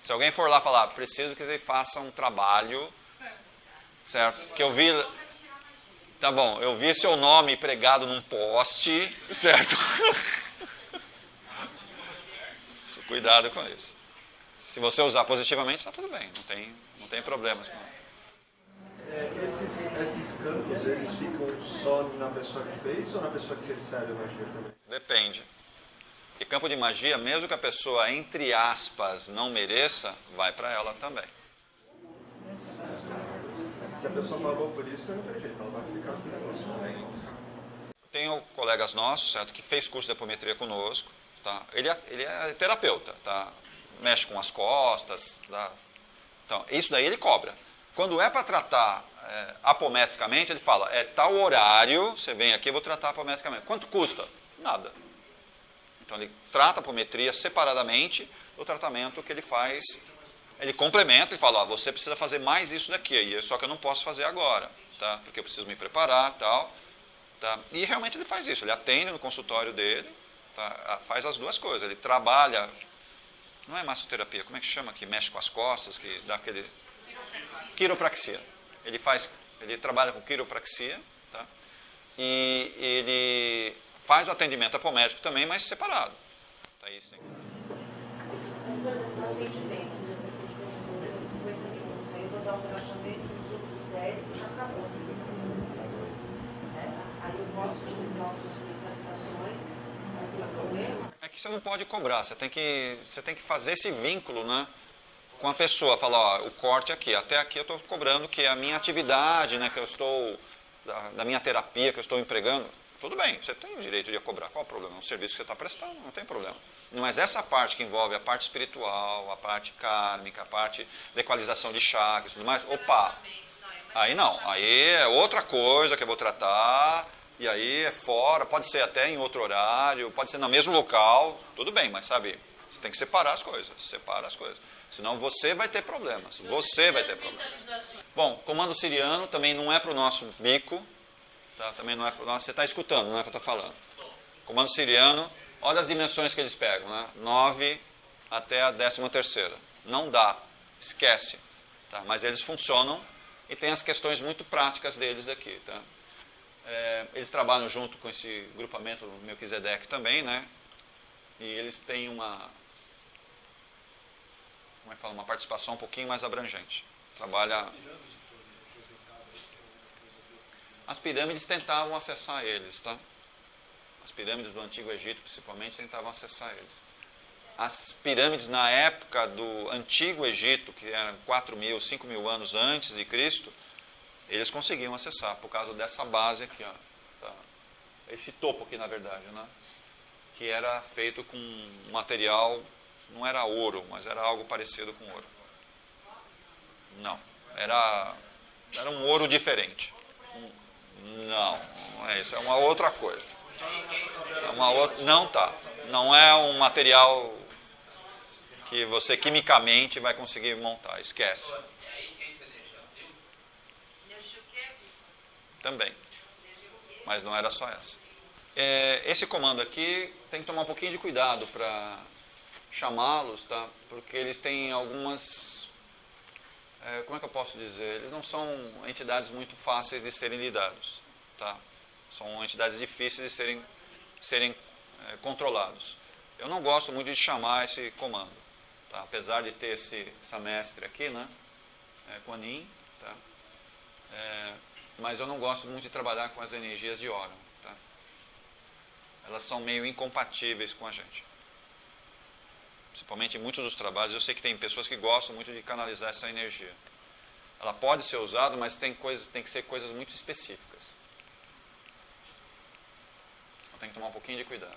se alguém for lá falar, preciso que você faça um trabalho, certo? Que eu vi, tá bom, eu vi seu nome pregado num poste, certo? Cuidado com isso. Se você usar positivamente, está tudo bem, não tem problemas com isso. Esses campos, eles ficam só na pessoa que fez ou na pessoa que recebe a magia também? Depende. E campo de magia, mesmo que a pessoa, entre aspas, não mereça, vai para ela também. Se a pessoa pagou por isso, não tem jeito, ela vai ficar com o negócio também. Tenho colegas nossos, certo, que fez curso de apometria conosco. Tá? Ele é terapeuta, tá? Mexe com as costas. Tá? Então, isso daí ele cobra. Quando é para tratar apometricamente, ele fala, é tal horário, você vem aqui, eu vou tratar apometricamente. Quanto custa? Nada. Então ele trata a apometria separadamente do tratamento que ele faz. Ele complementa e fala, você precisa fazer mais isso daqui, só que eu não posso fazer agora, tá? Porque eu preciso me preparar, tal. Tá? E realmente ele faz isso, ele atende no consultório dele, Tá? Faz as duas coisas. Ele trabalha, não é massoterapia, como é que chama? Que mexe com as costas, que dá aquele... Quiropraxia. Ele trabalha com quiropraxia, tá? E ele faz o atendimento apométrico também, mas separado. Tá aí, sim. Mas, por exemplo, no atendimento, por exemplo, atendimento 50 minutos, aí eu vou dar um relaxamento e os outros 10 que já acabou, aí eu posso utilizar outras mentalizações, não tem problema. É que você não pode cobrar, você tem que fazer esse vínculo, né, com a pessoa. Falar, ó, o corte aqui, até aqui eu estou cobrando que a minha atividade, né, que eu estou, da minha terapia que eu estou empregando, tudo bem, você tem o direito de cobrar, qual o problema? É um serviço que você está prestando, não tem problema. Mas essa parte que envolve a parte espiritual, a parte kármica, a parte de equalização de chakras e tudo mais, opa, aí não, aí é outra coisa que eu vou tratar, e aí é fora, pode ser até em outro horário, pode ser no mesmo local, tudo bem, mas sabe, você tem que separar as coisas, senão você vai ter problemas, Bom, comando siriano também não é para o nosso bico, tá? Também não é para o nosso, você está escutando, não é o que eu estou falando. Comando siriano, olha as dimensões que eles pegam, né? 9 até a 13ª, não dá, esquece, tá? Mas eles funcionam e tem as questões muito práticas deles aqui, tá? Eles trabalham junto com esse grupamento Melquisedeque também, né? E eles têm uma participação um pouquinho mais abrangente. Trabalha... As pirâmides tentavam acessar eles, tá? As pirâmides do Antigo Egito, principalmente, tentavam acessar eles. As pirâmides na época do Antigo Egito, que eram 4.000, 5.000 anos antes de Cristo, eles conseguiam acessar, por causa dessa base aqui, ó, esse topo aqui, na verdade, né? Que era feito com material, não era ouro, mas era algo parecido com ouro. Não, era um ouro diferente. Não é isso, é uma outra coisa. Não é um material que você quimicamente vai conseguir montar, esquece. Também, mas não era só essa. Esse comando aqui tem que tomar um pouquinho de cuidado para chamá-los, tá? Porque eles têm algumas, como é que eu posso dizer? Eles não são entidades muito fáceis de serem lidados, tá? São entidades difíceis de serem controlados. Eu não gosto muito de chamar esse comando, tá? Apesar de ter essa mestre aqui, né? Kuan Yin, tá? Mas eu não gosto muito de trabalhar com as energias de Orion, tá? Elas são meio incompatíveis com a gente. Principalmente em muitos dos trabalhos, eu sei que tem pessoas que gostam muito de canalizar essa energia. Ela pode ser usada, mas tem que ser coisas muito específicas. Então tem que tomar um pouquinho de cuidado.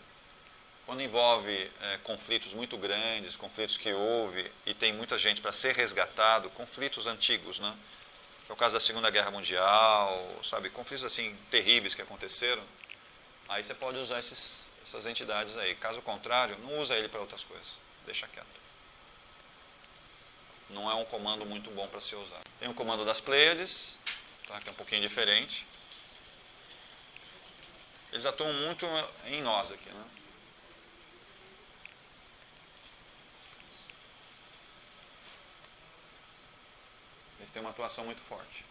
Quando envolve conflitos muito grandes, conflitos que houve e tem muita gente para ser resgatado, conflitos antigos, né? Que é o caso da Segunda Guerra Mundial, sabe, conflitos assim terríveis que aconteceram, aí você pode usar essas entidades aí. Caso contrário, não usa ele para outras coisas, deixa quieto. Não é um comando muito bom para ser usado. Tem o comando das Pleiades, tá, que é um pouquinho diferente. Eles atuam muito em nós aqui, né? Eles têm uma atuação muito forte.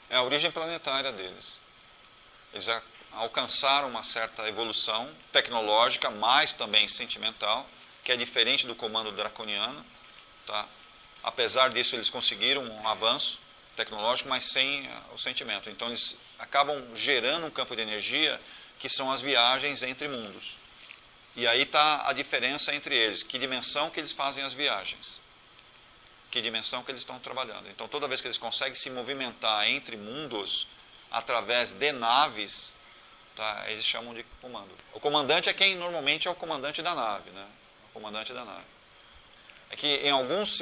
É a origem planetária deles. Eles já alcançaram uma certa evolução tecnológica, mas também sentimental, que é diferente do comando draconiano, tá? Apesar disso, eles conseguiram um avanço tecnológico, mas sem o sentimento. Então, eles acabam gerando um campo de energia que são as viagens entre mundos. E aí está a diferença entre eles. Que dimensão que eles fazem as viagens? Que dimensão que eles estão trabalhando? Então, toda vez que eles conseguem se movimentar entre mundos através de naves, tá, eles chamam de comando. O comandante é quem normalmente é o comandante da nave, né? O comandante da nave. É que em algumas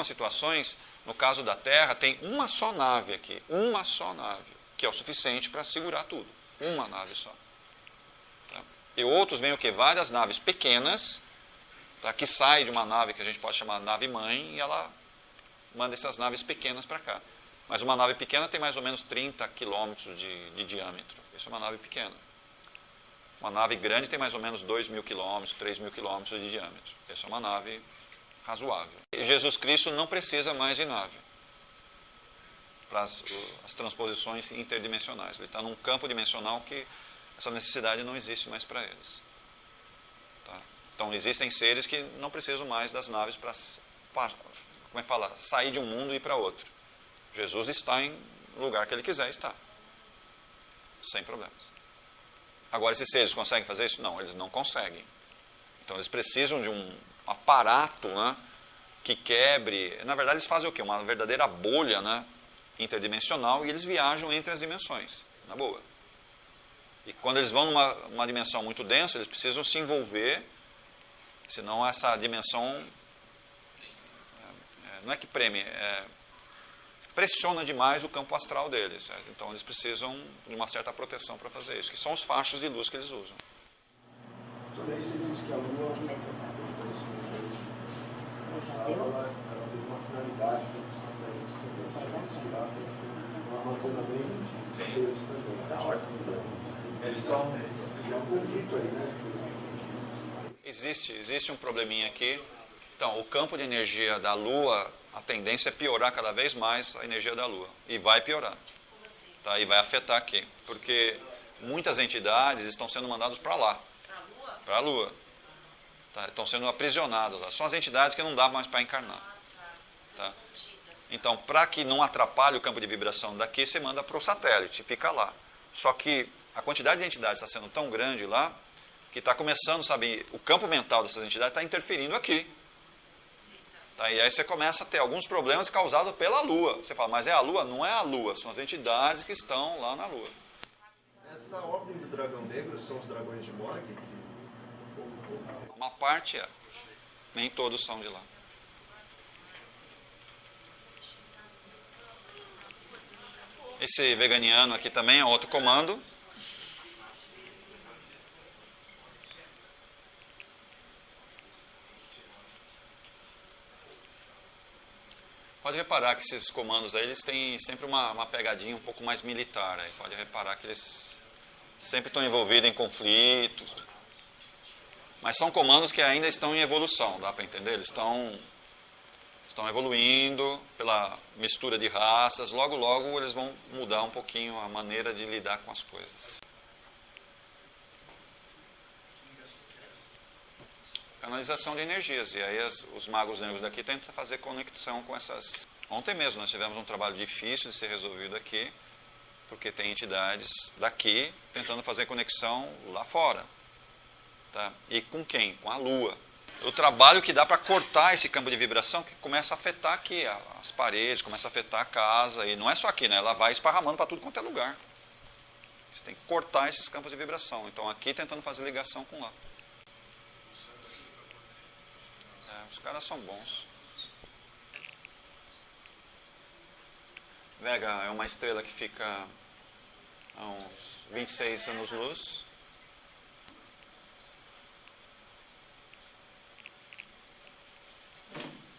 situações No caso da Terra, tem uma só nave aqui, uma só nave, que é o suficiente para segurar tudo. Uma nave só. Tá? E outros vêm o quê? Várias naves pequenas, tá? Que saem de uma nave que a gente pode chamar de nave-mãe, e ela manda essas naves pequenas para cá. Mas uma nave pequena tem mais ou menos 30 quilômetros de diâmetro. Isso é uma nave pequena. Uma nave grande tem mais ou menos 2.000 quilômetros, 3.000 quilômetros de diâmetro. Essa é uma nave razoável. E Jesus Cristo não precisa mais de nave para as transposições interdimensionais. Ele está num campo dimensional que essa necessidade não existe mais para eles. Tá? Então existem seres que não precisam mais das naves para como é que fala? Sair de um mundo e ir para outro. Jesus está em lugar que ele quiser estar. Sem problemas. Agora, esses seres conseguem fazer isso? Não, eles não conseguem. Então, eles precisam de um aparato, né, que quebre. Na verdade, eles fazem o quê? Uma verdadeira bolha, né, interdimensional, e eles viajam entre as dimensões, na boa. E quando eles vão numa dimensão muito densa, eles precisam se envolver, senão essa dimensão, não é que preme, pressiona demais o campo astral deles. Certo? Então eles precisam de uma certa proteção para fazer isso, que são os fachos de luz que eles usam. Também você disse que a Lua, ela teve uma finalidade de opção para eles também. Você já inspirar no armazenamento de seres também. Eles estão... É um conflito aí, né? Existe um probleminha aqui. Então, o campo de energia da Lua, a tendência é piorar cada vez mais a energia da Lua. E vai piorar. Tá? E vai afetar aqui. Porque muitas entidades estão sendo mandadas para lá. Para a Lua. Tá? Estão sendo aprisionadas lá. São as entidades que não dá mais para encarnar. Tá? Então, para que não atrapalhe o campo de vibração daqui, você manda para o satélite, fica lá. Só que a quantidade de entidades está sendo tão grande lá, que está começando, sabe, o campo mental dessas entidades está interferindo aqui. Tá? E aí você começa a ter alguns problemas causados pela Lua. Você fala, mas é a Lua? Não é a Lua, são as entidades que estão lá na Lua. Essa ordem do dragão negro são os dragões de Morg? Uma parte é. Nem todos são de lá. Esse veganiano aqui também é outro comando. Pode reparar que esses comandos aí, eles têm sempre uma pegadinha um pouco mais militar. Aí. Pode reparar que eles sempre estão envolvidos em conflitos. Mas são comandos que ainda estão em evolução, dá para entender? Eles estão evoluindo pela mistura de raças. Logo, logo eles vão mudar um pouquinho a maneira de lidar com as coisas. Canalização de energias. E aí os magos negros daqui tentam fazer conexão com essas... Ontem mesmo nós tivemos um trabalho difícil de ser resolvido aqui, porque tem entidades daqui tentando fazer conexão lá fora. Tá? E com quem? Com a Lua. O trabalho que dá para cortar esse campo de vibração que começa a afetar aqui as paredes, começa a afetar a casa. E não é só aqui, né? Ela vai esparramando para tudo quanto é lugar. Você tem que cortar esses campos de vibração. Então aqui tentando fazer ligação com lá. Os caras são bons. Vega é uma estrela que fica a uns 26 anos-luz.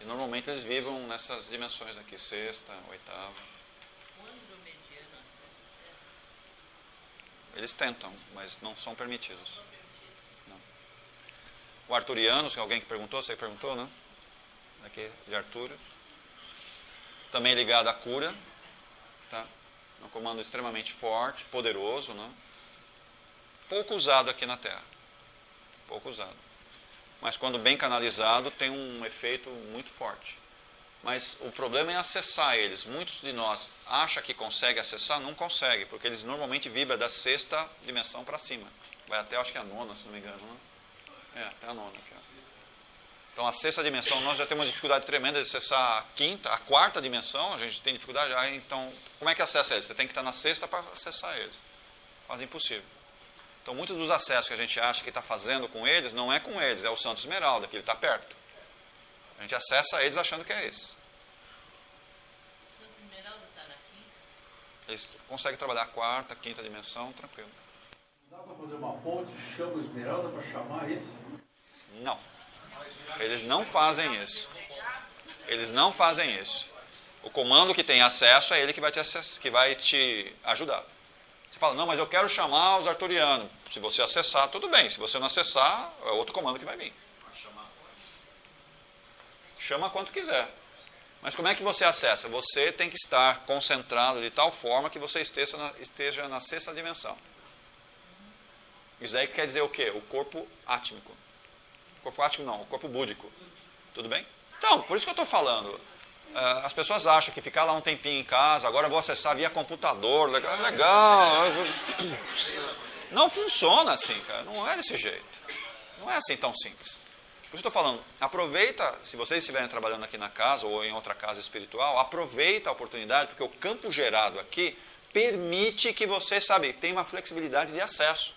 E normalmente eles vivem nessas dimensões aqui, sexta, oitava. Eles tentam, mas não são permitidos. Não. O Arturianos, que é alguém que perguntou, você perguntou, né? Aqui, de Arturo. Também ligado à cura. Tá? Um comando extremamente forte, poderoso, né? Pouco usado aqui na Terra. Pouco usado. Mas quando bem canalizado, tem um efeito muito forte. Mas o problema é acessar eles. Muitos de nós acham que consegue acessar, não consegue, porque eles normalmente vibram da sexta dimensão para cima. Vai até, acho que a nona, se não me engano, né? É, até a nona aqui, ó. Então a sexta dimensão, nós já temos uma dificuldade tremenda de acessar a quinta, a quarta dimensão, a gente tem dificuldade. Então, como é que acessa eles? Você tem que estar na sexta para acessar eles. Quase impossível. Então, muitos dos acessos que a gente acha que está fazendo com eles, não é com eles, é o Santo Esmeralda, que ele está perto. A gente acessa eles achando que é esse. Eles conseguem trabalhar a quarta, a quinta dimensão, tranquilo. Dá para fazer uma ponte, chama o Esmeralda para chamar esse? Não. Eles não fazem isso. Eles não fazem isso. O comando que tem acesso é ele que vai te ajudar. Você fala, não, mas eu quero chamar os arturianos. Se você acessar, tudo bem. Se você não acessar, é outro comando que vai vir. Chama quanto quiser. Mas como é que você acessa? Você tem que estar concentrado de tal forma que você esteja na sexta dimensão. Isso aí quer dizer o quê? O corpo átmico. O corpo átmico não, o corpo búdico. Tudo bem? Então, por isso que eu estou falando. As pessoas acham que ficar lá um tempinho em casa, agora eu vou acessar via computador, legal. Não funciona assim, cara. Não é desse jeito. Não é assim tão simples. Por isso eu estou falando, aproveita, se vocês estiverem trabalhando aqui na casa ou em outra casa espiritual, aproveita a oportunidade, porque o campo gerado aqui permite que você, tenha uma flexibilidade de acesso.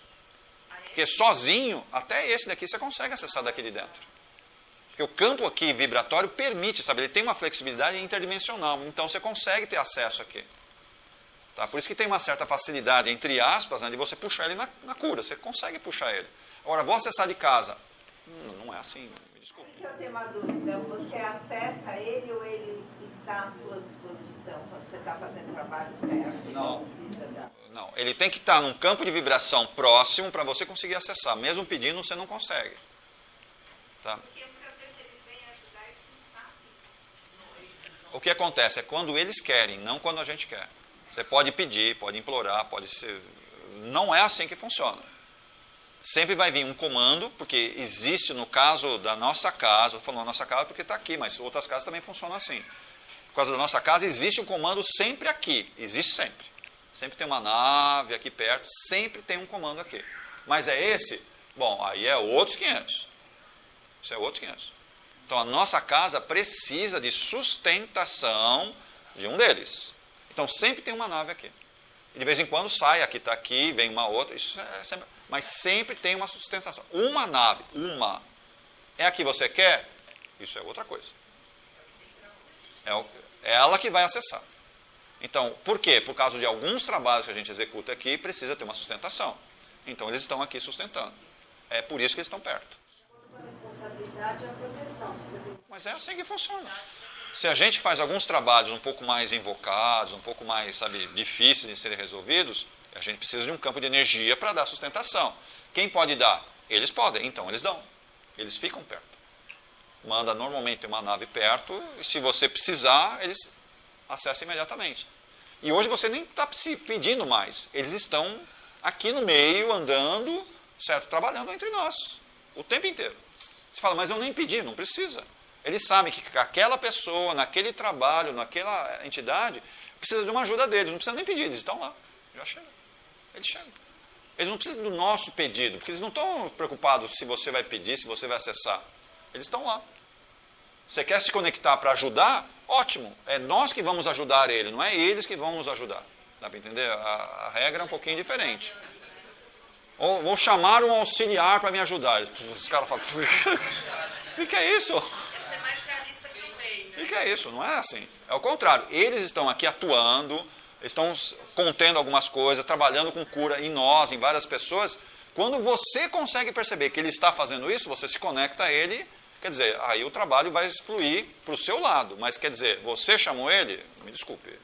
Porque sozinho, até esse daqui você consegue acessar daqui de dentro. Porque o campo aqui vibratório permite, ele tem uma flexibilidade interdimensional, então você consegue ter acesso aqui. Tá? Por isso que tem uma certa facilidade, entre aspas, de você puxar ele na cura, você consegue puxar ele. Agora, vou acessar de casa. Não é assim, me desculpe. Aqui eu tenho uma dúvida, você acessa ele ou ele está à sua disposição quando você está fazendo o trabalho certo? Não. Precisa dar. Não, ele tem que estar num campo de vibração próximo para você conseguir acessar. Mesmo pedindo, você não consegue. Tá? Porque muitas vezes eles vêm ajudar e não sabem. O que acontece é quando eles querem, não quando a gente quer. Você pode pedir, pode implorar, pode ser... Não é assim que funciona. Sempre vai vir um comando, porque existe no caso da nossa casa, eu falo nossa casa porque está aqui, mas outras casas também funcionam assim. Por causa da nossa casa, existe um comando sempre aqui, existe sempre. Sempre tem uma nave aqui perto, sempre tem um comando aqui. Mas é esse? Bom, aí é outros 500. Isso é outros 500. Então a nossa casa precisa de sustentação de um deles. Então sempre tem uma nave aqui. E de vez em quando sai, aqui está aqui, vem uma outra, isso é sempre... Mas sempre tem uma sustentação. Uma nave, uma. É a que você quer? Isso é outra coisa. É ela que vai acessar. Então, por quê? Por causa de alguns trabalhos que a gente executa aqui, precisa ter uma sustentação. Então, eles estão aqui sustentando. É por isso que eles estão perto. A responsabilidade é a proteção. Mas é assim que funciona. Se a gente faz alguns trabalhos um pouco mais invocados, um pouco mais, difíceis de serem resolvidos, a gente precisa de um campo de energia para dar sustentação. Quem pode dar? Eles podem, então eles dão. Eles ficam perto. Manda normalmente uma nave perto, e se você precisar, eles acessam imediatamente. E hoje você nem está se pedindo mais. Eles estão aqui no meio, andando, certo? Trabalhando entre nós, o tempo inteiro. Você fala, mas eu nem pedi, não precisa. Eles sabem que aquela pessoa, naquele trabalho, naquela entidade, precisa de uma ajuda deles, não precisa nem pedir, eles estão lá, já chegam. Eles chegam. Eles não precisam do nosso pedido, porque eles não estão preocupados se você vai pedir, se você vai acessar. Eles estão lá. Você quer se conectar para ajudar? Ótimo. É nós que vamos ajudar ele, não é eles que vão nos ajudar. Dá para entender? A regra é um pouquinho diferente. Ou vou chamar um auxiliar para me ajudar. Os caras falam, o que é isso? Essa é mais realista que o rei, né? O que é isso? Não é assim. É o contrário. Eles estão aqui atuando, estão contendo algumas coisas, trabalhando com cura em nós, em várias pessoas. Quando você consegue perceber que ele está fazendo isso, você se conecta a ele, quer dizer, aí o trabalho vai fluir para o seu lado. Mas quer dizer, você chamou ele? Me desculpe.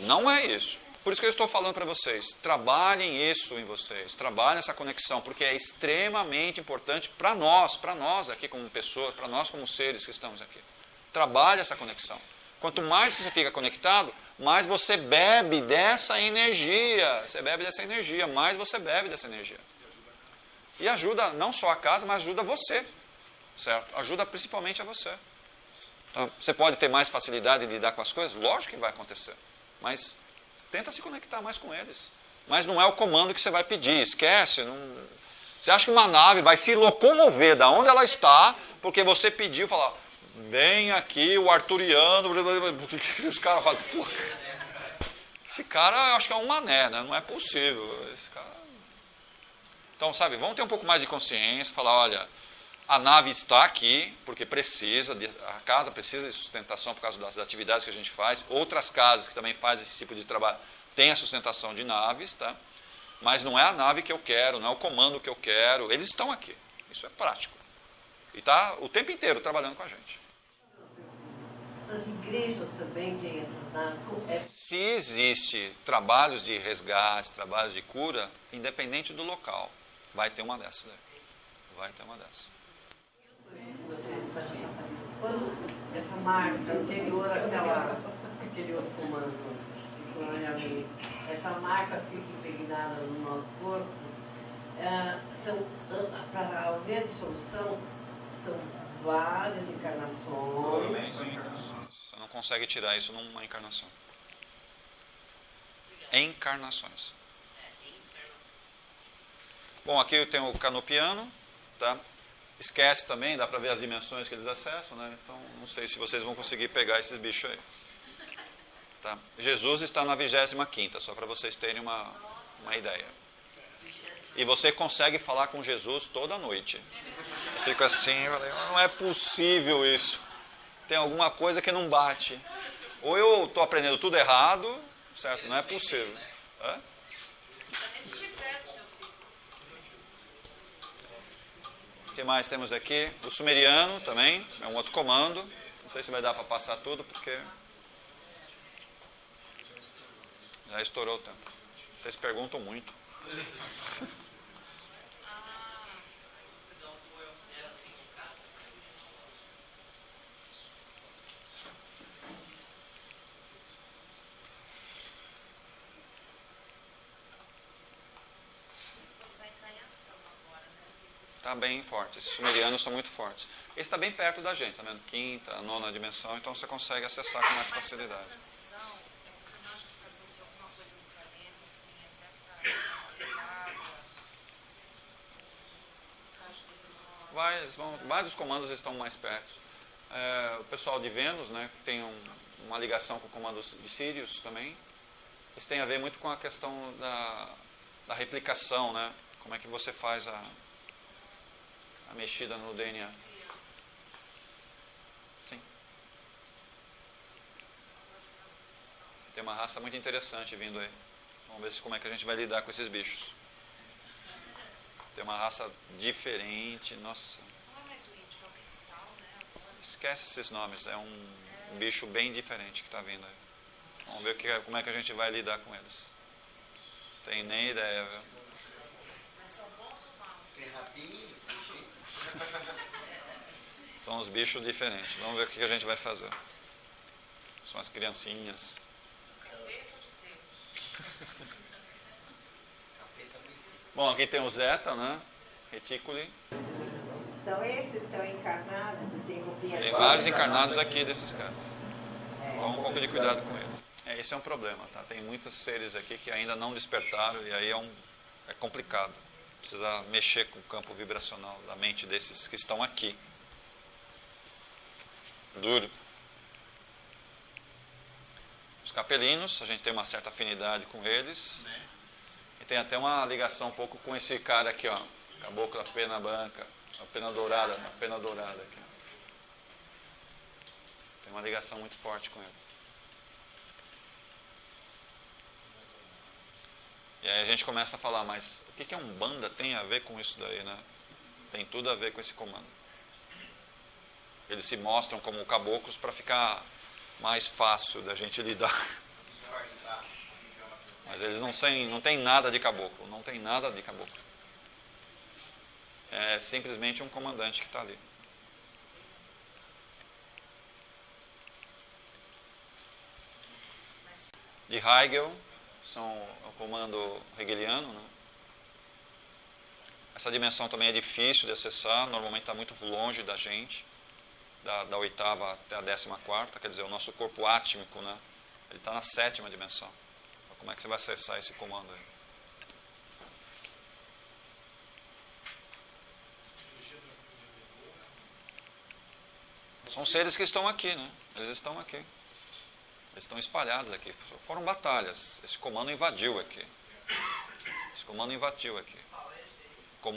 Não é isso. Por isso que eu estou falando para vocês, trabalhem isso em vocês, trabalhem essa conexão, porque é extremamente importante para nós aqui como pessoas, para nós como seres que estamos aqui. Trabalhe essa conexão. Quanto mais você fica conectado, mais você bebe dessa energia. Você bebe dessa energia, mais você bebe dessa energia. E ajuda não só a casa, mas ajuda você. Certo? Ajuda principalmente a você. Então, você pode ter mais facilidade de lidar com as coisas? Lógico que vai acontecer. Mas tenta se conectar mais com eles. Mas não é o comando que você vai pedir. Esquece. Não... Você acha que uma nave vai se locomover da onde ela está, porque você pediu, falar... Vem aqui o arturiano, os caras falam, esse cara eu acho que é um mané, né? Não é possível. Esse cara... Então, vamos ter um pouco mais de consciência, falar, olha, A nave está aqui porque a casa precisa de sustentação por causa das atividades que a gente faz. Outras casas que também fazem esse tipo de trabalho têm a sustentação de naves, tá? Mas não é a nave que eu quero, não é o comando que eu quero. Eles estão aqui. Isso é prático. E está o tempo inteiro trabalhando com a gente. As igrejas também têm essas naves? Se existe trabalhos de resgate, trabalhos de cura, independente do local, vai ter uma dessas. Vai ter uma dessas. Quando essa marca anterior àquele outro comando que foi na minha, essa marca fica impregnada no nosso corpo, para haver dissolução, são várias encarnações. Você não consegue tirar isso numa encarnação. Encarnações. Bom, aqui eu tenho o canopiano, tá? Esquece também, dá para ver as dimensões que eles acessam, né? Então, não sei se vocês vão conseguir pegar esses bichos aí. Tá? Jesus está na 25ª, só para vocês terem uma ideia. E você consegue falar com Jesus toda noite. Eu fico assim, não é possível isso. Tem alguma coisa que não bate. Ou eu estou aprendendo tudo errado, certo? Não é possível. Hã? O que mais temos aqui? O sumeriano também, é um outro comando. Não sei se vai dar para passar tudo, porque já estourou o tempo. Vocês perguntam muito. Está bem forte. Esses sumerianos são muito fortes. Esse está bem perto da gente, tá vendo? 5ª, 9ª dimensão, então você consegue acessar com mais facilidade. Vários comandos estão mais perto. O pessoal de Vênus, né, tem uma ligação com comandos de Sírius também. Isso tem a ver muito com a questão da replicação, né? Como é que você faz a mexida no DNA. Sim. Tem uma raça muito interessante vindo aí. Vamos ver como é que a gente vai lidar com esses bichos. Tem uma raça diferente, nossa. Esquece esses nomes, é um bicho bem diferente que está vindo aí. Vamos ver como é que a gente vai lidar com eles. Não tenho nem ideia, viu? São os bichos diferentes. Vamos ver o que a gente vai fazer. São as criancinhas. Bom, aqui tem o Zeta, né? Reticuli. São esses que estão encarnados? Tem vários encarnados aqui desses caras. Toma um pouco de cuidado com eles. Esse é um problema, tá? Tem muitos seres aqui que ainda não despertaram e aí é complicado. Precisa mexer com o campo vibracional da mente desses que estão aqui. Duro. Os capelinos, a gente tem uma certa afinidade com eles. E tem até uma ligação um pouco com esse cara aqui, ó. Caboclo da pena branca, a pena dourada aqui. Tem uma ligação muito forte com ele. E aí a gente começa a falar, mas o que a Umbanda tem a ver com isso daí, né? Tem tudo a ver com esse comando. Eles se mostram como caboclos para ficar mais fácil da gente lidar. Mas eles não têm nada de caboclo, não tem nada de caboclo. É simplesmente um comandante que está ali. De Hegel, são o comando hegeliano, né? Essa dimensão também é difícil de acessar, normalmente está muito longe da gente, da 8ª até a 14ª, quer dizer, o nosso corpo átmico, né? Ele está na 7ª dimensão. Então, como é que você vai acessar esse comando aí? São seres que estão aqui, né? Eles estão aqui. Eles estão espalhados aqui. Foram batalhas. Esse comando invadiu aqui.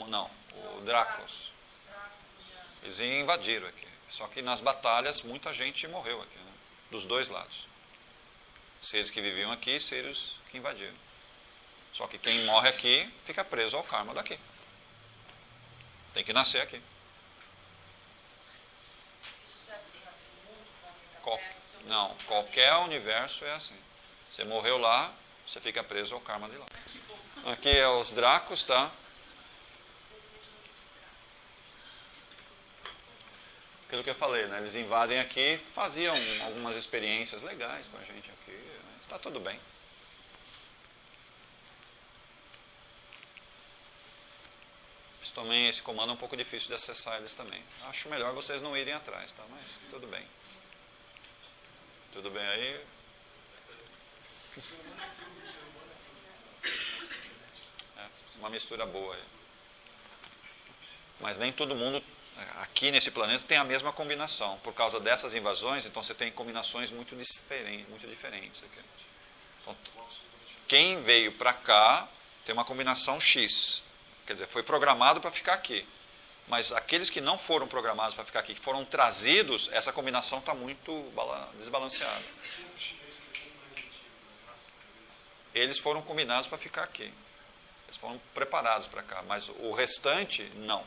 Não, o Dracos. Eles invadiram aqui. Só que nas batalhas muita gente morreu aqui, né? Dos dois lados. Seres que viviam aqui e seres que invadiram. Só que quem morre aqui fica preso ao karma daqui. Tem que nascer aqui. Não, qualquer universo é assim. Você morreu lá, você fica preso ao karma de lá. Aqui é os Dracos, tá? Aquilo que eu falei, né? Eles invadem aqui, faziam algumas experiências legais com a gente aqui, né? Está tudo bem. Também esse comando é um pouco difícil de acessar eles também. Acho melhor vocês não irem atrás, tá? Mas tudo bem. Tudo bem aí? É, uma mistura boa aí. Mas nem todo mundo aqui nesse planeta tem a mesma combinação. Por causa dessas invasões, então você tem combinações muito diferentes aqui. Então, quem veio para cá tem uma combinação X. Quer dizer, foi programado para ficar aqui. Mas aqueles que não foram programados para ficar aqui, que foram trazidos, essa combinação está muito desbalanceada. Eles foram combinados para ficar aqui. Eles foram preparados para cá. Mas o restante, não.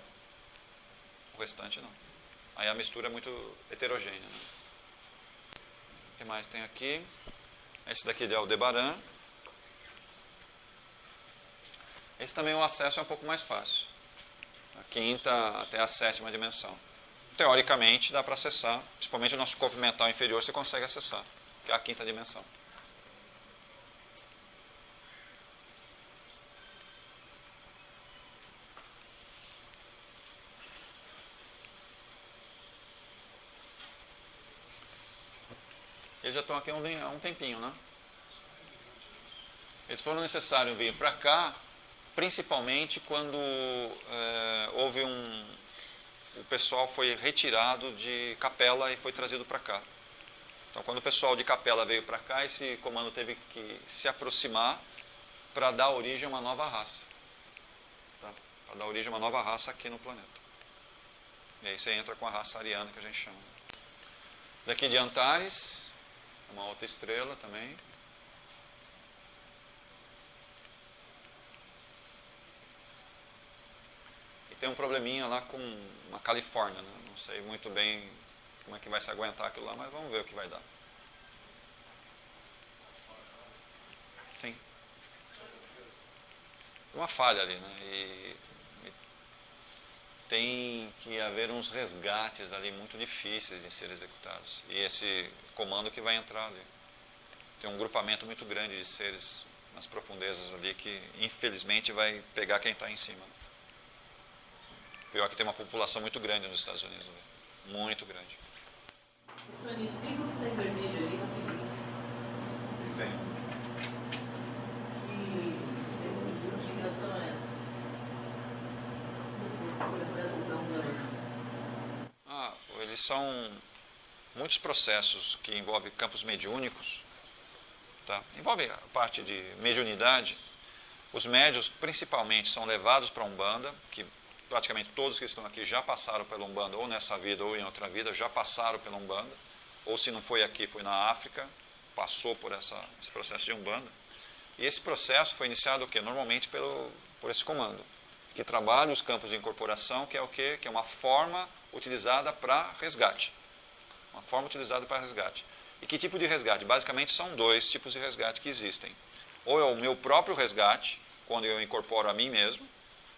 O restante, não. Aí a mistura é muito heterogênea. Né? O que mais tem aqui? Esse daqui é o Aldebaran. Esse também o acesso é um pouco mais fácil. A quinta até a sétima dimensão. Teoricamente dá para acessar, principalmente o nosso corpo mental inferior você consegue acessar, que é a quinta dimensão. Eles já estão aqui há um tempinho, né? Eles foram necessários vir para cá, principalmente quando houve o pessoal foi retirado de Capela e foi trazido para cá. Então, quando o pessoal de Capela veio para cá, esse comando teve que se aproximar para dar origem a uma nova raça. Tá? Para dar origem a uma nova raça aqui no planeta. E aí você entra com a raça ariana, que a gente chama. Daqui de Antares, uma outra estrela também. Tem um probleminha lá com a Califórnia, né? Não sei muito bem como é que vai se aguentar aquilo lá, mas vamos ver o que vai dar. Sim. Tem uma falha ali, né? E tem que haver uns resgates ali muito difíceis de ser executados. E esse comando que vai entrar ali. Tem um grupamento muito grande de seres nas profundezas ali que infelizmente vai pegar quem está em cima. Pior que tem uma população muito grande nos Estados Unidos. Muito grande. Tony, explica o que está em vermelho ali, rapidinho. Tem. Que ligação é essa? Eles são muitos processos que envolvem campos mediúnicos. Tá? Envolve a parte de mediunidade. Os médios, principalmente, são levados para a Umbanda, que praticamente todos que estão aqui já passaram pela Umbanda, ou nessa vida ou em outra vida, já passaram pela Umbanda, ou se não foi aqui, foi na África, passou por esse processo de Umbanda. E esse processo foi iniciado o quê? Normalmente por esse comando, que trabalha os campos de incorporação, que é o quê? Que é uma forma utilizada para resgate. Uma forma utilizada para resgate. E que tipo de resgate? Basicamente são dois tipos de resgate que existem. Ou é o meu próprio resgate, quando eu incorporo a mim mesmo.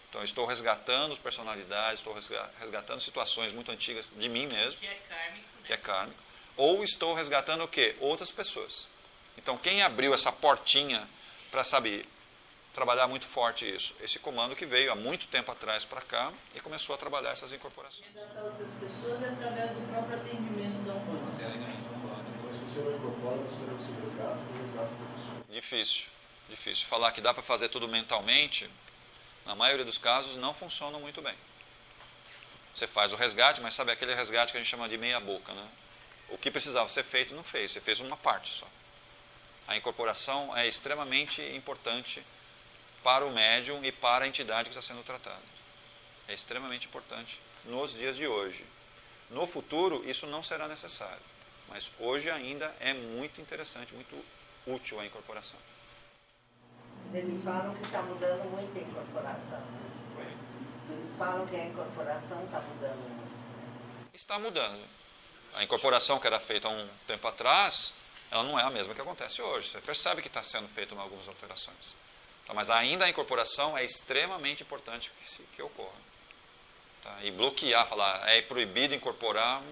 Então, eu estou resgatando as personalidades, estou resgatando situações muito antigas de mim mesmo. Que é kármico. Que é kármico. Ou estou resgatando o quê? Outras pessoas. Então, quem abriu essa portinha para saber trabalhar muito forte isso? Esse comando que veio há muito tempo atrás para cá e começou a trabalhar essas incorporações. Resgatar outras pessoas é através do próprio atendimento da Umbanda. Então, se você não incorpora, você não se resgata, não resgata a pessoa. Difícil. Falar que dá para fazer tudo mentalmente, na maioria dos casos, não funciona muito bem. Você faz o resgate, mas sabe aquele resgate que a gente chama de meia boca, né? O que precisava ser feito, não fez. Você fez uma parte só. A incorporação é extremamente importante para o médium e para a entidade que está sendo tratada. É extremamente importante nos dias de hoje. No futuro, isso não será necessário. Mas hoje ainda é muito interessante, muito útil a incorporação. Mas eles falam que está mudando muito a incorporação. Eles falam que a incorporação está mudando muito. Está mudando. A incorporação que era feita há um tempo atrás, ela não é a mesma que acontece hoje. Você percebe que está sendo feita algumas alterações. Tá, mas ainda a incorporação é extremamente importante que ocorra. Tá? E bloquear, falar, é proibido incorporar,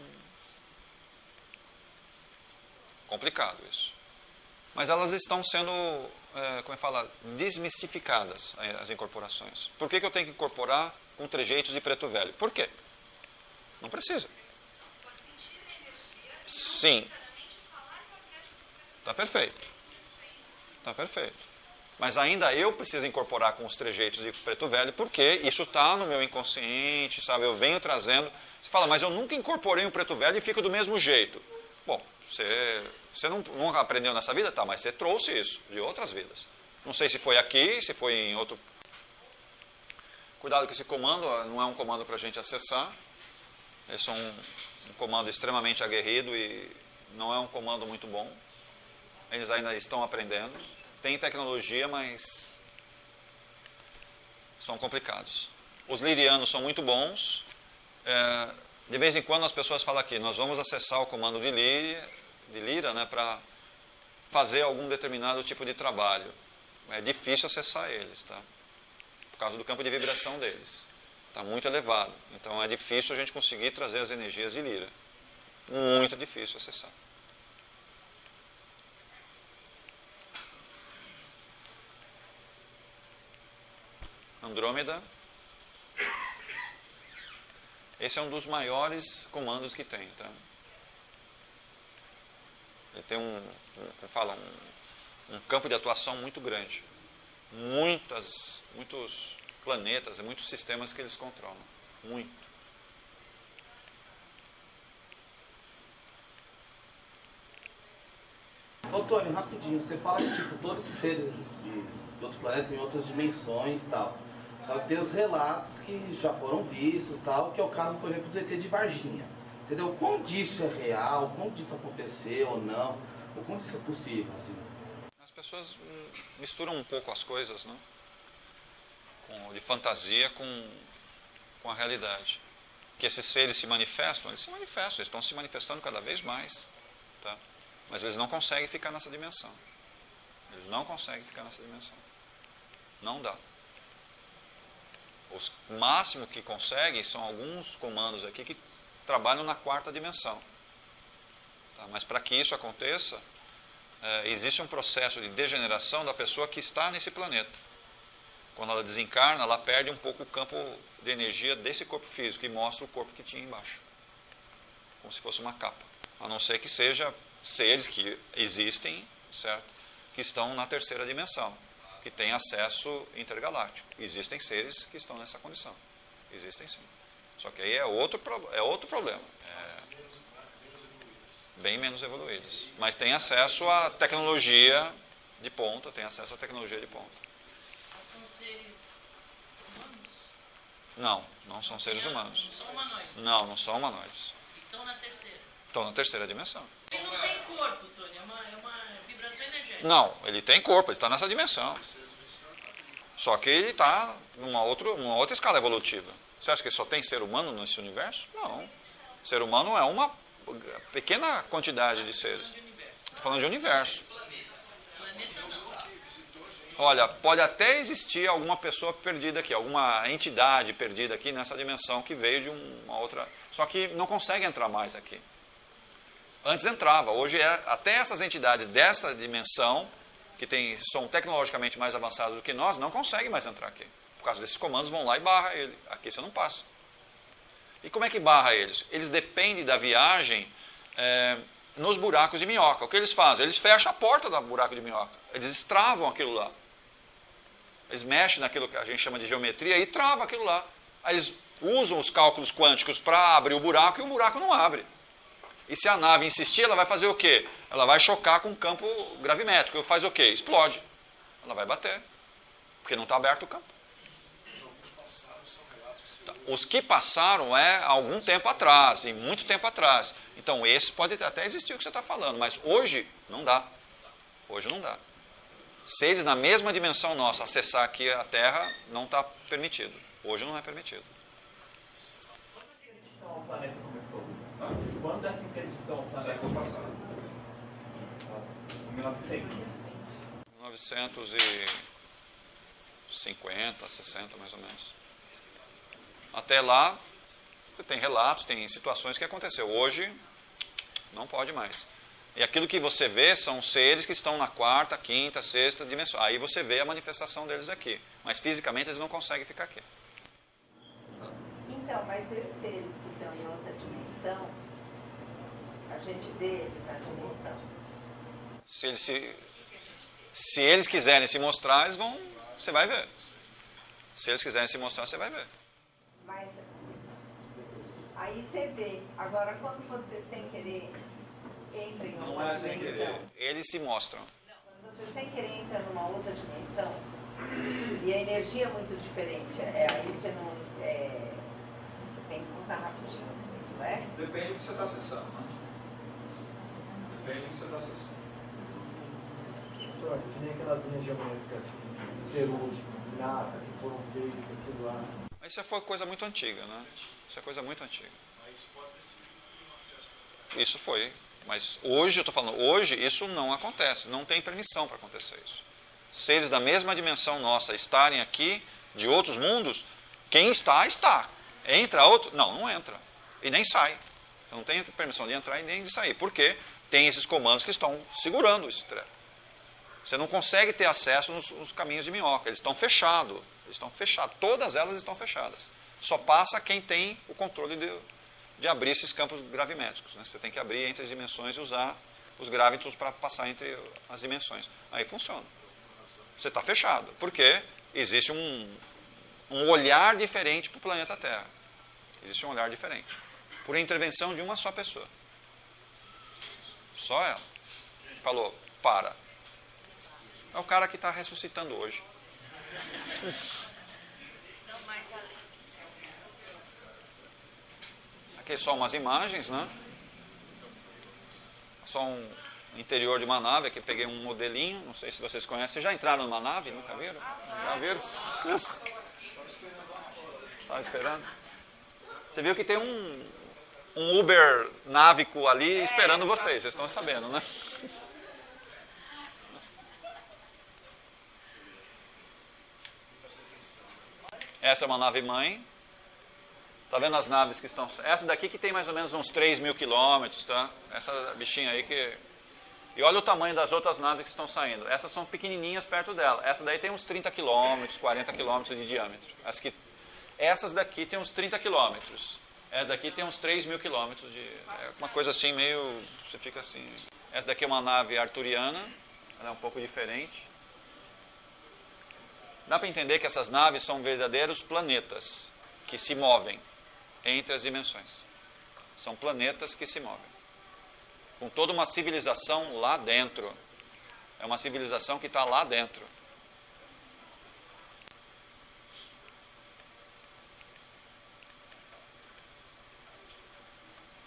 complicado isso. Mas elas estão sendo, como é falar, desmistificadas, as incorporações. Por que eu tenho que incorporar com trejeitos de preto velho? Por quê? Não precisa. Sim. Está perfeito. Está perfeito. Mas ainda eu preciso incorporar com os trejeitos de preto velho, porque isso está no meu inconsciente, sabe? Eu venho trazendo. Você fala, mas eu nunca incorporei um preto velho e fico do mesmo jeito. Bom, você não aprendeu nessa vida? Tá, mas você trouxe isso de outras vidas. Não sei se foi aqui, se foi em outro... Cuidado que esse comando não é um comando para a gente acessar. Esse é um comando extremamente aguerrido e não é um comando muito bom. Eles ainda estão aprendendo. Tem tecnologia, mas são complicados. Os lirianos são muito bons. De vez em quando as pessoas falam aqui, nós vamos acessar o comando de Lira, né, para fazer algum determinado tipo de trabalho. É difícil acessar eles, tá? Por causa do campo de vibração deles. Está muito elevado. Então é difícil a gente conseguir trazer as energias de Lira. Muito difícil acessar. Andrômeda. Esse é um dos maiores comandos que tem, tá? Ele tem um campo de atuação muito grande. Muitos planetas, muitos sistemas que eles controlam. Muito. Ô Tony, rapidinho, você fala que tipo, todos esses seres de outros planetas em outras dimensões e tal. Só que tem os relatos que já foram vistos e tal, que é o caso, por exemplo, do ET de Varginha. Entendeu? Quão disso é real, quão disso aconteceu ou não, ou quão disso é possível, assim. As pessoas misturam um pouco as coisas, né? De fantasia com a realidade. Que esses seres se manifestam, eles estão se manifestando cada vez mais. Tá? Mas eles não conseguem ficar nessa dimensão. Eles não conseguem ficar nessa dimensão. Não dá. O máximo que conseguem são alguns comandos aqui que trabalham na quarta dimensão. Tá? Mas para que isso aconteça, existe um processo de degeneração da pessoa que está nesse planeta. Quando ela desencarna, ela perde um pouco o campo de energia desse corpo físico e mostra o corpo que tinha embaixo. Como se fosse uma capa. A não ser que seja seres que existem, certo? Que estão na terceira dimensão, que têm acesso intergaláctico. Existem seres que estão nessa condição. Existem sim. Só que aí é outro problema. Bem menos evoluídos. Mas tem acesso à tecnologia de ponta, São seres humanos? Não são seres humanos. Não são humanoides? Não são humanoides. Estão na terceira? Estão na terceira dimensão. Ele não tem corpo, Tony, é uma vibração energética. Não, ele tem corpo, ele está nessa dimensão. Só que ele está numa outra escala evolutiva. Você acha que só tem ser humano nesse universo? Não. Ser humano é uma pequena quantidade de seres. Estou falando de universo. Olha, pode até existir alguma pessoa perdida aqui, alguma entidade perdida aqui nessa dimensão que veio de uma outra... Só que não consegue entrar mais aqui. Antes entrava, hoje até essas entidades dessa dimensão, que são tecnologicamente mais avançadas do que nós, não conseguem mais entrar aqui. Por causa desses comandos, vão lá e barra ele. Aqui você não passa. E como é que barra eles? Eles dependem da viagem nos buracos de minhoca. O que eles fazem? Eles fecham a porta do buraco de minhoca. Eles destravam aquilo lá. Eles mexem naquilo que a gente chama de geometria e travam aquilo lá. Aí eles usam os cálculos quânticos para abrir o buraco e o buraco não abre. E se a nave insistir, ela vai fazer o quê? Ela vai chocar com o campo gravimétrico. Faz o quê? Explode. Ela vai bater. Porque não está aberto o campo. Mas alguns passados são relatos de seres Os que passaram há algum tempo atrás, e muito tempo atrás. Então, esse pode até existir o que você está falando, mas hoje não dá. Hoje não dá. Seres na mesma dimensão nossa, acessar aqui a Terra, não está permitido. Hoje não é permitido. Quando essa interdição ao planeta começou? Quando essa interdição ao planeta Século passado. 1950, 60 mais ou menos. Até lá, tem relatos, tem situações que aconteceu. Hoje, não pode mais. E aquilo que você vê são seres que estão na quarta, quinta, sexta dimensão. Aí você vê a manifestação deles aqui. Mas fisicamente eles não conseguem ficar aqui. Então, mas esses seres que estão em outra dimensão, a gente vê eles na dimensão. Se eles quiserem se mostrar, eles vão, você vai ver. Se eles quiserem se mostrar, você vai ver. Mas aí você vê. Agora, quando você sem querer entra em Não uma é sem dimensão. querer. Eles se mostram. Quando você sem querer entra numa outra dimensão e a energia é muito diferente, aí você não. Você tem que contar rapidinho. Isso é? Depende do que você está acessando, né? Depende do que você está acessando. Então, que nem aquelas linhas geométricas que Peru, de NASA, que foram feitas aquilo lá. Mas isso foi coisa muito antiga, né? Isso é coisa muito antiga. Isso foi. Mas hoje, eu estou falando, hoje isso não acontece. Não tem permissão para acontecer isso. Seres da mesma dimensão nossa estarem aqui, de outros mundos, quem está, está. Entra outro? Não, não entra. E nem sai. Então não tem permissão de entrar e nem de sair. Por quê? Tem esses comandos que estão segurando esse treco. Você não consegue ter acesso nos caminhos de minhoca. Eles estão fechados. Eles estão fechados. Todas elas estão fechadas. Só passa quem tem o controle de abrir esses campos gravimétricos. Né? Você tem que abrir entre as dimensões e usar os gravitos para passar entre as dimensões. Aí funciona. Você está fechado. Por quê? Existe um olhar diferente para o planeta Terra. Existe um olhar diferente. Por intervenção de uma só pessoa. Só ela. Falou, para. É o cara que está ressuscitando hoje. Aqui só umas imagens, né? Só um interior de uma nave. Aqui peguei um modelinho. Não sei se vocês conhecem. Vocês já entraram numa nave? Nunca viram? Já viram? Estava esperando. Você viu que tem um Uber návico ali esperando vocês. Vocês estão sabendo, né? Essa é uma nave mãe. Está vendo as naves que estão... Essa daqui que tem mais ou menos uns 3.000 quilômetros, tá? Essa bichinha aí que... E olha o tamanho das outras naves que estão saindo. Essas são pequenininhas perto dela. Essa daí tem uns 30 quilômetros, 40 quilômetros de diâmetro. Essas daqui tem uns 30 quilômetros. Essa daqui tem uns 3.000 quilômetros de... É uma coisa assim meio... Você fica assim... Essa daqui é uma nave arturiana. Ela é um pouco diferente. Dá para entender que essas naves são verdadeiros planetas que se movem entre as dimensões. São planetas que se movem. Com toda uma civilização lá dentro. É uma civilização que está lá dentro.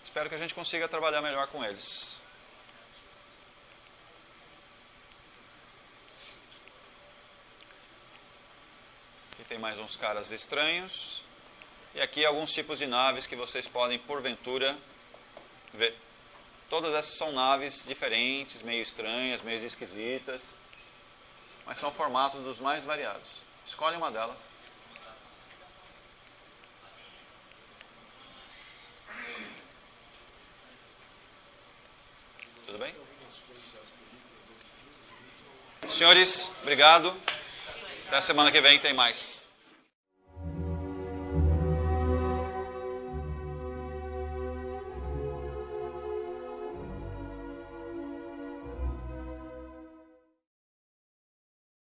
Espero que a gente consiga trabalhar melhor com eles. Aqui tem mais uns caras estranhos. E aqui alguns tipos de naves que vocês podem, porventura, ver. Todas essas são naves diferentes, meio estranhas, meio esquisitas. Mas são formatos dos mais variados. Escolhe uma delas. Tudo bem? Senhores, obrigado. Até a semana que vem tem mais.